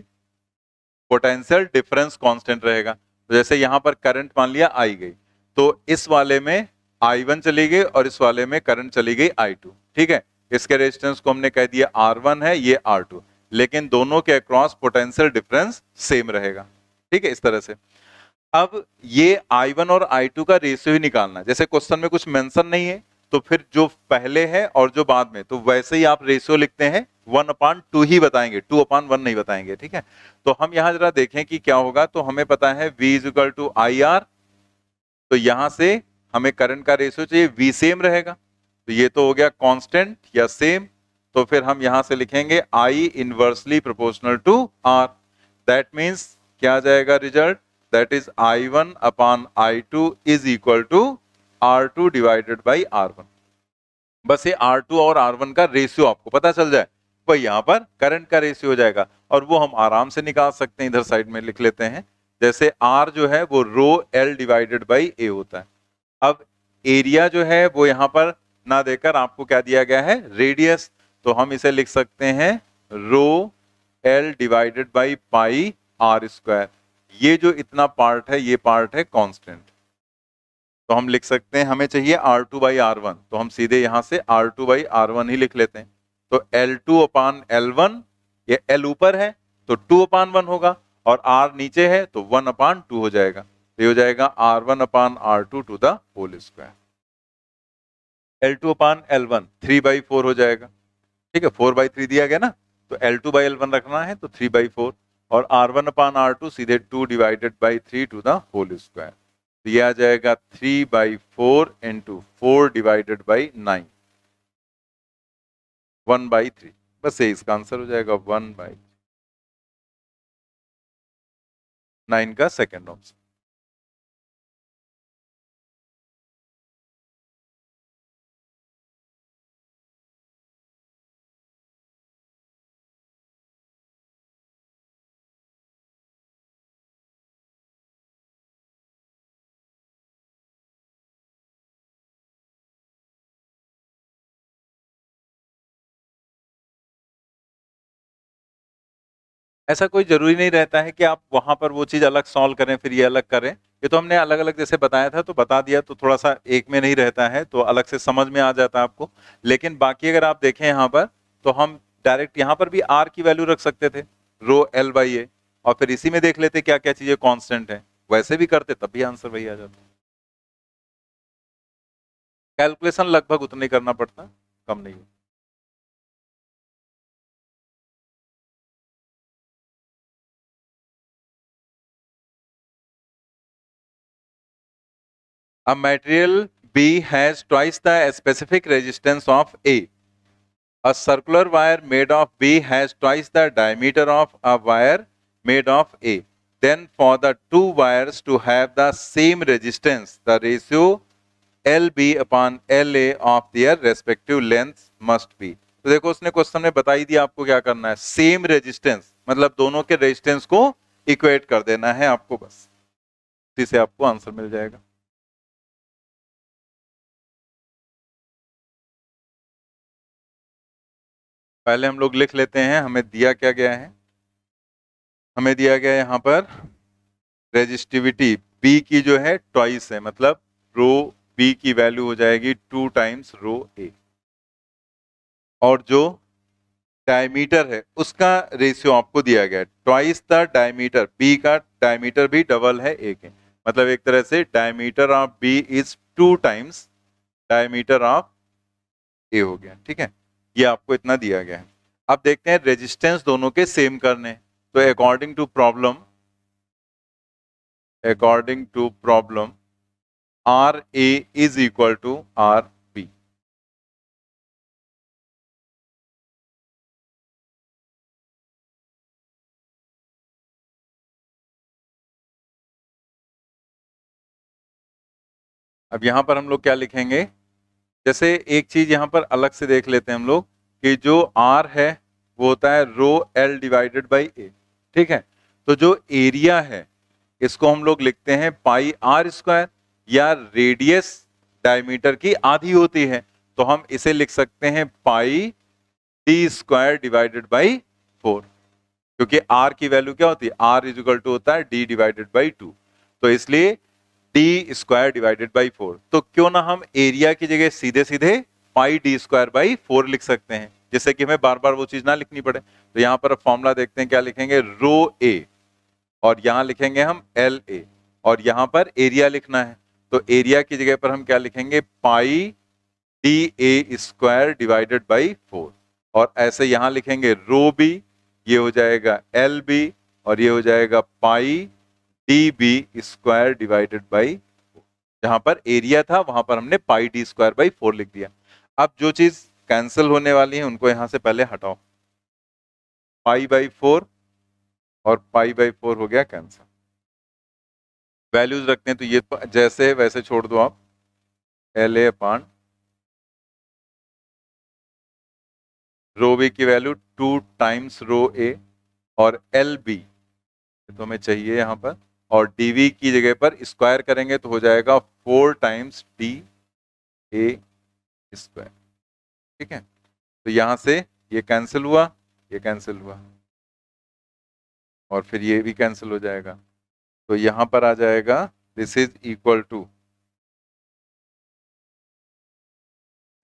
पोटेंशियल डिफरेंस कांस्टेंट रहेगा। तो जैसे यहां पर करंट मान लिया आई गई, तो इस वाले में I1 चली गई और इस वाले में करंट चली गई I2, ठीक है। इसके रेजिस्टेंस को हमने कह दिया R1 है, ये R2, लेकिन दोनों के अक्रॉस पोटेंशियल डिफरेंस सेम रहेगा, ठीक है, इस तरह से। अब ये I1 और I2 का रेशियो ही निकालना है। जैसे क्वेश्चन में कुछ मेंशन नहीं है तो फिर जो पहले है और जो बाद में, तो वैसे ही आप रेशियो लिखते हैं 1/2 ही बताएंगे, 2/1 नहीं बताएंगे, ठीक है। तो हम यहां जरा देखें कि क्या होगा। तो हमें पता है V = IR, तो यहां से हमें करंट का रेशियो चाहिए, V सेम रहेगा, तो ये तो हो गया कांस्टेंट या सेम। तो फिर हम यहां से लिखेंगे I inversely proportional to R। That means क्या आ जाएगा result? That is I1/I2 is equal to R2 divided by R1। बस ये R2 और R1 का रेशियो आपको पता चल जाए, वही यहां पर करंट का रेशियो हो जाएगा। और वो हम आराम से निकाल सकते हैं, इधर साइड में लिख लेते हैं। जैसे R जो है वो रो L डिवाइडेड बाई A होता है। अब एरिया जो है वो यहां पर ना देकर आपको क्या दिया गया है? रेडियस। तो हम इसे लिख सकते हैं रो L divided by pi R²। ये जो इतना पार्ट है ये पार्ट है कांस्टेंट। तो हम लिख सकते हैं हमें चाहिए R2/R1, तो हम सीधे यहां से R2/R1 ही लिख लेते हैं। तो L2/L1, ये L ऊपर है तो 2/1 होगा और R नीचे है तो 1/2 हो जाएगा। तो ये हो जाएगा R1/R2 to the whole square. L2/L1 3/4 हो जाएगा, ठीक है, 4/3 दिया गया ना, तो L2/L1 रखना है तो 3/4 और R1/R2 सीधे 2 divided by 3 to the whole square. तो ये आ जाएगा 3/4 इंटू 4 डिवाइडेड बाई 9, 1/3। बस ये इसका आंसर हो जाएगा 1/9 का सेकेंड ऑप्शन। ऐसा कोई जरूरी नहीं रहता है कि आप वहां पर वो चीज अलग सॉल्व करें फिर ये अलग करें। ये तो हमने अलग अलग जैसे बताया था तो बता दिया, तो थोड़ा सा एक में नहीं रहता है तो अलग से समझ में आ जाता है आपको। लेकिन बाकी अगर आप देखें यहाँ पर तो हम डायरेक्ट यहाँ पर भी R की वैल्यू रख सकते थे, रो L/A, और फिर इसी में देख लेते क्या क्या चीजें कांस्टेंट है, वैसे भी करते तब भी आंसर वही आ जाता। कैलकुलेशन लगभग उतना ही करना पड़ता, कम नहीं। A material B has twice the specific resistance of A. A circular wire made of B has twice the diameter of a wire made of A. Then for the two wires to have the same resistance, the ratio LB/LA of their respective lengths must be. तो देखो उसने question में बता ही दिया आपको क्या करना है, सेम रेजिस्टेंस मतलब दोनों के रेजिस्टेंस को इक्वेट कर देना है आपको, बस इसी से आपको आंसर मिल जाएगा। पहले हम लोग लिख लेते हैं हमें दिया क्या गया है। हमें दिया गया यहाँ पर रेजिस्टिविटी B की जो है ट्वाइस है, मतलब रो बी की वैल्यू हो जाएगी 2 टाइम्स रो ए, और जो डायमीटर है उसका रेशियो आपको दिया गया है ट्वाइस द डायमीटर, बी का डायमीटर भी डबल है ए के, मतलब एक तरह से diameter of B is 2 times diameter of A हो गया। ठीक है, ये आपको इतना दिया गया है। अब देखते हैं रेजिस्टेंस दोनों के सेम करने, तो according to problem R A is equal to R B. अब यहां पर हम लोग क्या लिखेंगे, जैसे एक चीज यहां पर अलग से देख लेते हैं हम लोग कि जो R है वो होता है रो L डिवाइडेड बाई ए। ठीक है, तो जो एरिया है इसको हम लोग लिखते हैं पाई आर स्क्वायर, या रेडियस डायमीटर की आधी होती है तो हम इसे लिख सकते हैं पाई डी स्क्वायर डिवाइडेड बाई 4, क्योंकि R की वैल्यू क्या होती है, R इज इक्वल टू होता है D डिवाइडेड बाई 2, तो इसलिए डी स्क्वायर डिवाइडेड बाई 4। तो क्यों ना हम एरिया की जगह सीधे सीधे पाई डी स्क्वायर बाई 4 लिख सकते हैं, जिससे कि हमें बार बार वो चीज ना लिखनी पड़े। तो यहां पर फॉर्मूला देखते हैं, क्या लिखेंगे, रो ए, और यहां लिखेंगे हम एल ए, और यहां पर एरिया लिखना है तो एरिया की जगह पर हम क्या लिखेंगे, pi D A square divided by 4, और ऐसे यहां लिखेंगे रो बी, ये हो जाएगा एल बी, और ये हो जाएगा pi D B square divided by, जहां पर एरिया था वहां पर हमने पाई डी स्क्वायर बाई 4 लिख दिया। अब जो चीज कैंसिल होने वाली है उनको यहां से पहले हटाओ, पाई बाई 4 और पाई बाई 4 हो गया कैंसिल। वैल्यूज रखते हैं तो ये जैसे है वैसे छोड़ दो आप, L A upon rho B की वैल्यू 2 टाइम्स रो ए, और एल बी तो हमें चाहिए यहां पर, और डीवी की जगह पर स्क्वायर करेंगे तो हो जाएगा 4 टाइम्स डी ए स्क्वायर। ठीक है, तो यहां से ये कैंसिल हुआ, ये कैंसिल हुआ, और फिर ये भी कैंसिल हो जाएगा, तो यहां पर आ जाएगा this is equal to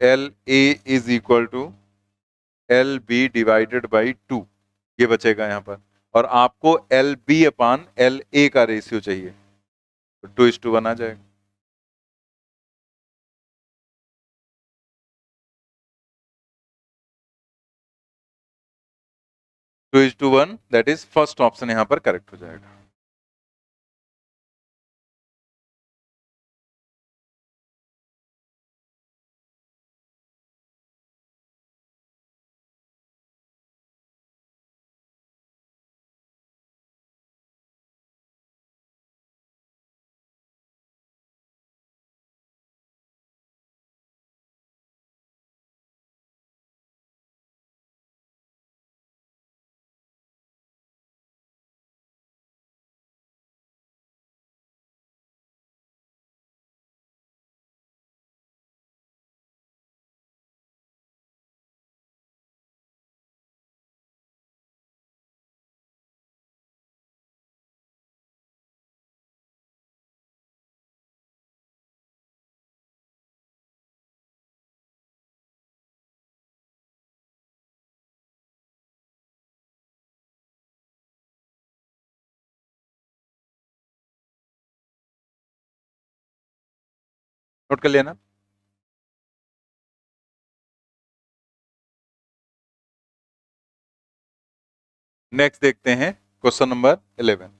L A is equal to L B divided by 2, ये बचेगा यहां पर, और आपको L B upon L A का रेशियो चाहिए, तो 2:1 आ जाएगा। 2:1, दैट इज फर्स्ट ऑप्शन यहां पर करेक्ट हो जाएगा। नोट कर लिया ना। नेक्स्ट देखते हैं क्वेश्चन नंबर 11।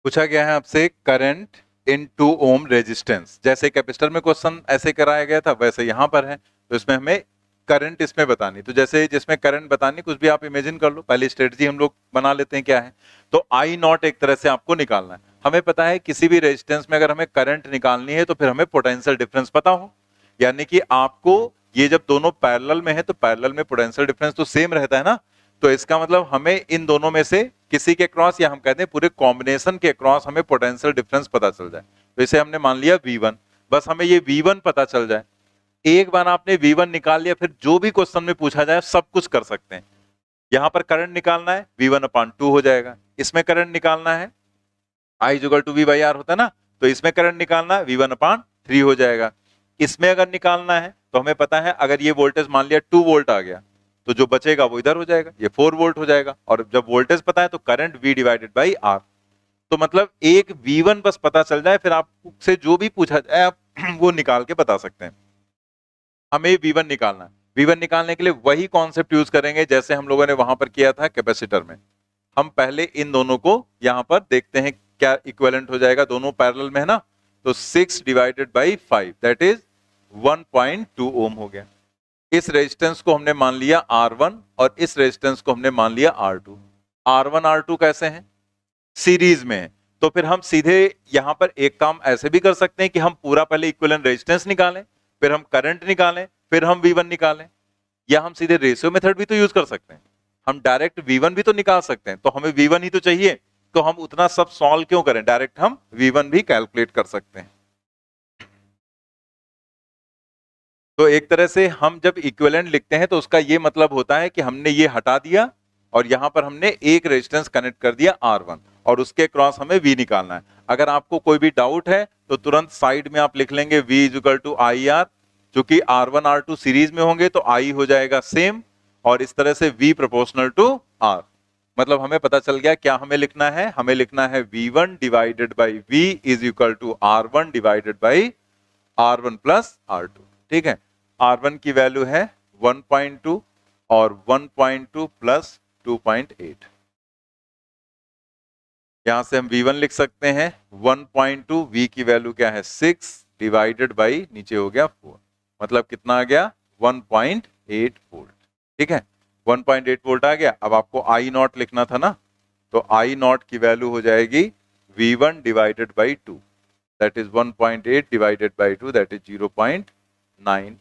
पूछा गया है आपसे करंट इन 2 ओम रेजिस्टेंस, जैसे कैपेसिटर में क्वेश्चन ऐसे कराया गया था वैसे यहां पर है, तो इसमें हमें करंट इसमें बतानी, तो जैसे जिसमें करंट बतानी कुछ भी आप इमेजिन कर लो, पहले स्ट्रेटजी हम लोग बना लेते हैं क्या है। तो आई नॉट एक तरह से आपको निकालना है। हमें पता है किसी भी रेजिस्टेंस में अगर हमें करंट निकालनी है तो फिर हमें पोटेंशियल डिफरेंस पता हो, यानी कि आपको ये जब दोनों पैरेलल में है तो पैरेलल में पोटेंशियल डिफरेंस तो सेम रहता है ना, तो इसका मतलब हमें इन दोनों में से किसी के क्रॉस या हम कहते हैं पूरे कॉम्बिनेशन के क्रॉस हमें पोटेंशियल डिफरेंस पता चल जाए। तो इसे हमने मान लिया V1, बस हमें ये V1 पता चल जाए। एक बार आपने V1 निकाल लिया फिर जो भी क्वेश्चन में पूछा जाए सब कुछ कर सकते हैं। यहां पर करंट निकालना है V1/2 हो जाएगा, इसमें करंट निकालना है I=V/R होता है ना, तो इसमें करंट निकालना है V1/3 हो जाएगा। इसमें अगर निकालना है तो हमें पता है अगर ये वोल्टेज मान लिया 2 वोल्ट आ गया तो जो बचेगा वो इधर हो जाएगा, ये 4 वोल्ट हो जाएगा, और जब वोल्टेज पता है तो करंट V/R। तो मतलब एक V1 बस पता चल जाए फिर आपसे जो भी पूछा जाए आप वो निकाल के बता सकते हैं। हमें V1 निकालना है, V1 निकालने के लिए वही कॉन्सेप्ट यूज करेंगे जैसे हम लोगों ने वहां पर किया था कैपेसिटर में। हम पहले इन दोनों को यहां पर देखते हैं क्या इक्विवेलेंट हो जाएगा, दोनों पैरेलल में है ना, तो 6/5 दैट इज 1.2 ओम हो गया। इस रेजिस्टेंस को हमने मान लिया R1 और इस रेजिस्टेंस को हमने मान लिया R2। R1 R2 कैसे हैं, सीरीज में है, तो फिर हम सीधे यहां पर एक काम ऐसे भी कर सकते हैं कि हम पूरा पहले इक्विवेलेंट रेजिस्टेंस निकालें, फिर हम करंट निकालें, फिर हम V1 निकालें, या हम सीधे रेशियो मेथड भी तो यूज कर सकते हैं। हम डायरेक्ट V1 भी तो निकाल सकते हैं, तो हमें V1 ही तो चाहिए, तो हम उतना सब सॉल्व क्यों करें, डायरेक्ट हम V1 भी कैलकुलेट कर सकते हैं। तो एक तरह से हम जब इक्विवेलेंट लिखते हैं तो उसका ये मतलब होता है कि हमने ये हटा दिया और यहां पर हमने एक रेजिस्टेंस कनेक्ट कर दिया R1 और उसके क्रॉस हमें V निकालना है। अगर आपको कोई भी डाउट है तो तुरंत साइड में आप लिख लेंगे V=IR, चूंकि R1 R2 सीरीज में होंगे तो I हो जाएगा सेम, और इस तरह से V प्रोपोर्शनल टू R। मतलब हमें पता चल गया क्या हमें लिखना है, हमें लिखना है V1 divided by V is equal to R1 divided by R1 plus R2। ठीक है, R1 की वैल्यू है 1.2 और 1.2 प्लस 2.8। यहां से हम V1 लिख सकते हैं 1.2, V की वैल्यू क्या है 6 डिवाइडेड बाई नीचे हो गया 4, मतलब कितना आ गया 1.8 वोल्ट। ठीक है, 1.8 वोल्ट आ गया। अब आपको आई नॉट लिखना था ना, तो आई नॉट की वैल्यू हो जाएगी V1 divided by 2, that is 1.8 divided by 2 that is 0.9।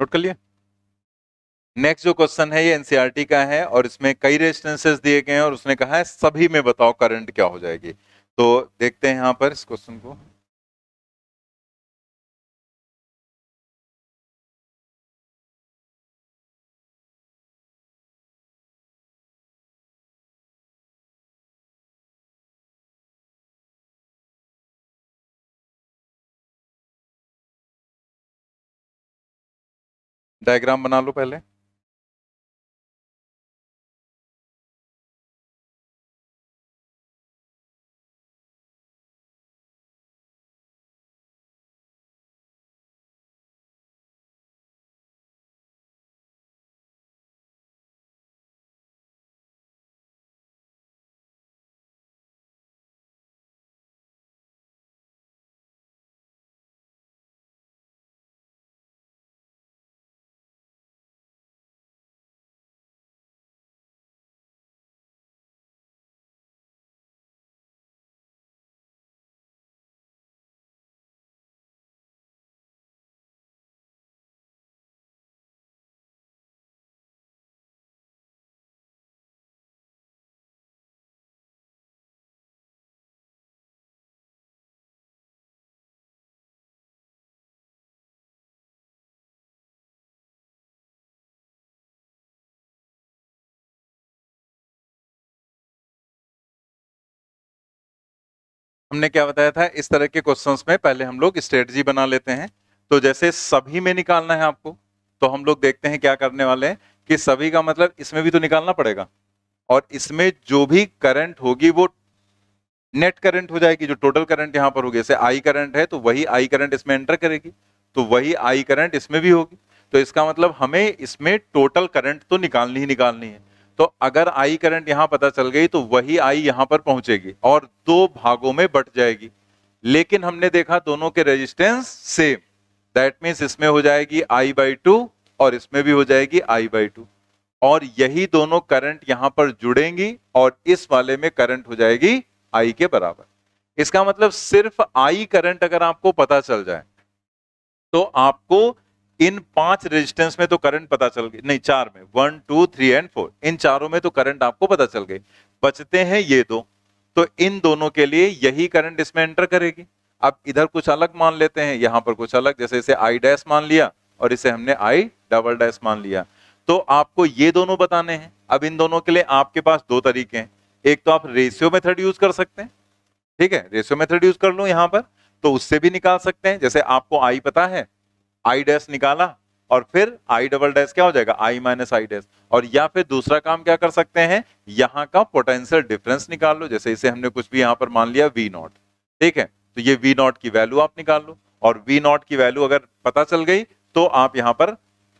Note कर लिया। नेक्स्ट जो क्वेश्चन है ये एनसीईआरटी का है और इसमें कई रेजिस्टेंसेस दिए गए हैं और उसने कहा है सभी में बताओ करंट क्या हो जाएगी। तो देखते हैं यहां पर इस क्वेश्चन को। डायग्राम बना लो पहले। हमने क्या बताया था, इस तरह के क्वेश्चंस में पहले हम लोग स्ट्रेटजी बना लेते हैं। तो जैसे सभी में निकालना है आपको, तो हम लोग देखते हैं क्या करने वाले हैं कि सभी का मतलब इसमें भी तो निकालना पड़ेगा, और इसमें जो भी करंट होगी वो नेट करंट हो जाएगी, जो टोटल करंट यहां पर होगी। जैसे आई करंट है तो वही आई करंट इसमें एंटर करेगी, तो वही आई करंट इसमें भी होगी। तो इसका मतलब हमें इसमें टोटल करंट तो निकालनी ही निकालनी है। तो अगर आई करंट यहां पता चल गई तो वही आई यहां पर पहुंचेगी और दो भागों में बट जाएगी। लेकिन हमने देखा दोनों के रेजिस्टेंस सेम, दैट मीन्स इसमें हो जाएगी आई बाई टू और इसमें भी हो जाएगी आई बाई टू, और यही दोनों करंट यहां पर जुड़ेंगी और इस वाले में करंट हो जाएगी आई के बराबर। इसका मतलब सिर्फ आई करंट अगर आपको पता चल जाए तो आपको इन 5 रेजिस्टेंस में तो करंट पता चल गई, नहीं 4 में, 1 2 3 एंड 4, इन चारों में तो करंट आपको पता चल गई। बचते हैं ये दो, तो इन दोनों के लिए यही करंट इसमें एंटर करेगी। अब इधर कुछ अलग मान लेते हैं, यहां पर कुछ अलग, जैसे इसे आई डैश मान लिया और इसे हमने आई डबल डैश मान लिया। तो आपको ये दोनों बताने हैं। अब इन दोनों के लिए आपके पास दो तरीके हैं, एक तो आप रेशियो मेथड यूज कर सकते हैं, ठीक है, रेशियो मेथड यूज कर लो यहां पर, तो उससे भी निकाल सकते हैं। जैसे आपको आई पता है, आई डैश निकाला और फिर आई डबल डैश क्या हो जाएगा, आई माइनस आई डैश। और या फिर दूसरा काम क्या कर सकते हैं, यहां का पोटेंशियल डिफरेंस निकाल लो। जैसे इसे हमने कुछ भी यहां पर मान लिया वी नॉट, ठीक है, तो ये वी नॉट की वैल्यू आप निकाल लो, और वी नॉट की वैल्यू अगर पता चल गई तो आप यहां पर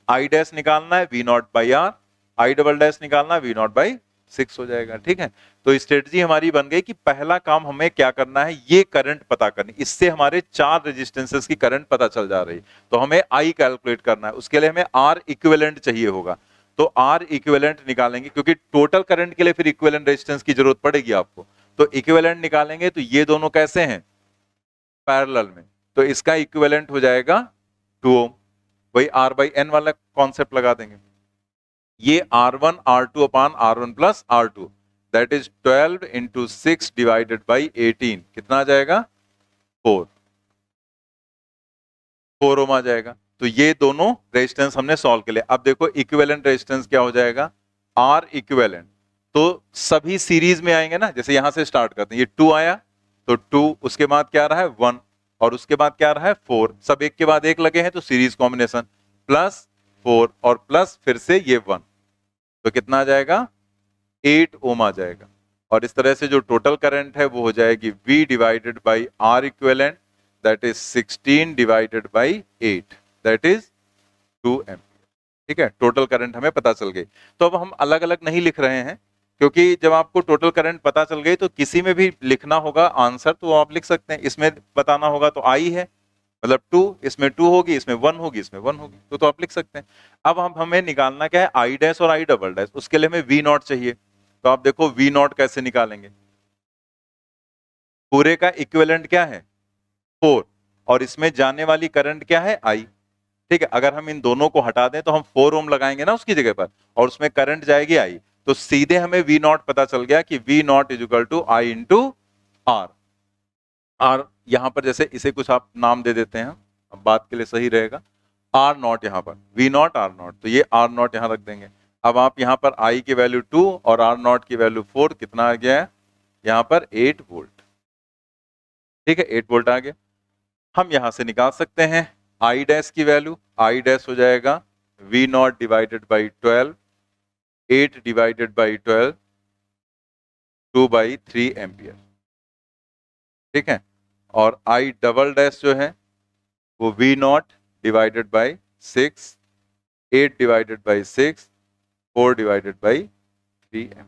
आई डैश निकालना है V naught by R, I double dash निकालना है वी नॉट बाई 6 हो जाएगा, ठीक है। तो स्ट्रेटजी हमारी बन गई कि पहला काम हमें क्या करना है, ये करंट पता करनी। इससे हमारे 4 रेजिस्टेंसेस की करंट पता चल जा रही, तो हमें आई कैलकुलेट करना है। उसके लिए हमें आर इक्विवेलेंट चाहिए होगा, तो आर इक्विवेलेंट निकालेंगे, क्योंकि टोटल करंट के लिए फिर इक्विवेलेंट रेजिस्टेंस की जरूरत पड़ेगी आपको। तो इक्विवेलेंट निकालेंगे तो ये दोनों कैसे हैं, पैरेलल में, तो इसका इक्विवेलेंट हो जाएगा 2 ओम। वही आर बाई एन वाला कॉन्सेप्ट लगा देंगे। ये R1 R2 upon R1 plus R2, that is 12 into 6 divided by 18, कितना आ जाएगा, 4 ओम आ जाएगा। तो ये दोनों रेजिस्टेंस हमने सॉल्व कर लिया। अब देखो इक्विवेलेंट रेजिस्टेंस क्या हो जाएगा, R इक्विवेलेंट, तो सभी सीरीज में आएंगे ना। जैसे यहां से स्टार्ट करते हैं, ये 2 आया तो 2, उसके बाद क्या आ रहा है 1, और उसके बाद क्या आ रहा है 4, सब एक के बाद एक लगे हैं तो सीरीज कॉम्बिनेशन, प्लस 4 और प्लस फिर से ये 1, तो कितना आ जाएगा 8 ओम आ जाएगा। और इस तरह से जो टोटल करंट है वो हो जाएगी V divided by R equivalent, that is 16 divided by 8, that is 2 ampere, ठीक है। टोटल करंट हमें पता चल गई। तो अब हम अलग अलग नहीं लिख रहे हैं, क्योंकि जब आपको टोटल करंट पता चल गई तो किसी में भी लिखना होगा आंसर तो आप लिख सकते हैं। इसमें बताना होगा तो आई है, मतलब 2, इसमें 2 होगी, इसमें 1 होगी, इसमें 1 होगी, तो आप लिख सकते हैं। अब हम हमें निकालना क्या है, आई डैश और आई डबल डैश। उसके लिए हमें वी नॉट चाहिए, तो आप देखो वी नॉट कैसे निकालेंगे। पूरे का इक्विवेलेंट क्या है 4, और इसमें जाने वाली करंट क्या है आई, ठीक है। अगर हम इन दोनों को हटा दें तो हम 4 ओम लगाएंगे ना उसकी जगह पर, और उसमें करंट जाएगी आई, तो सीधे हमें वी नॉट पता चल गया कि V naught is equal to I into R. R यहां पर जैसे इसे कुछ आप नाम दे देते हैं, अब बात के लिए सही रहेगा, आर नॉट, यहां पर वी नॉट आर नॉट, तो ये आर नॉट यहां रख देंगे। अब आप यहां पर आई की वैल्यू 2 और आर नॉट की वैल्यू 4, कितना आ गया है यहां पर 8 वोल्ट, ठीक है, 8 वोल्ट आ गया। हम यहां से निकाल सकते हैं आई डैश की वैल्यू, आई डैश हो जाएगा V naught divided by 12, 8 divided by 12, 2/3 ampere, ठीक है। और आई डबल डैश जो है वो V naught divided by 6, 8 divided by 6, 4 divided by 3 ampere.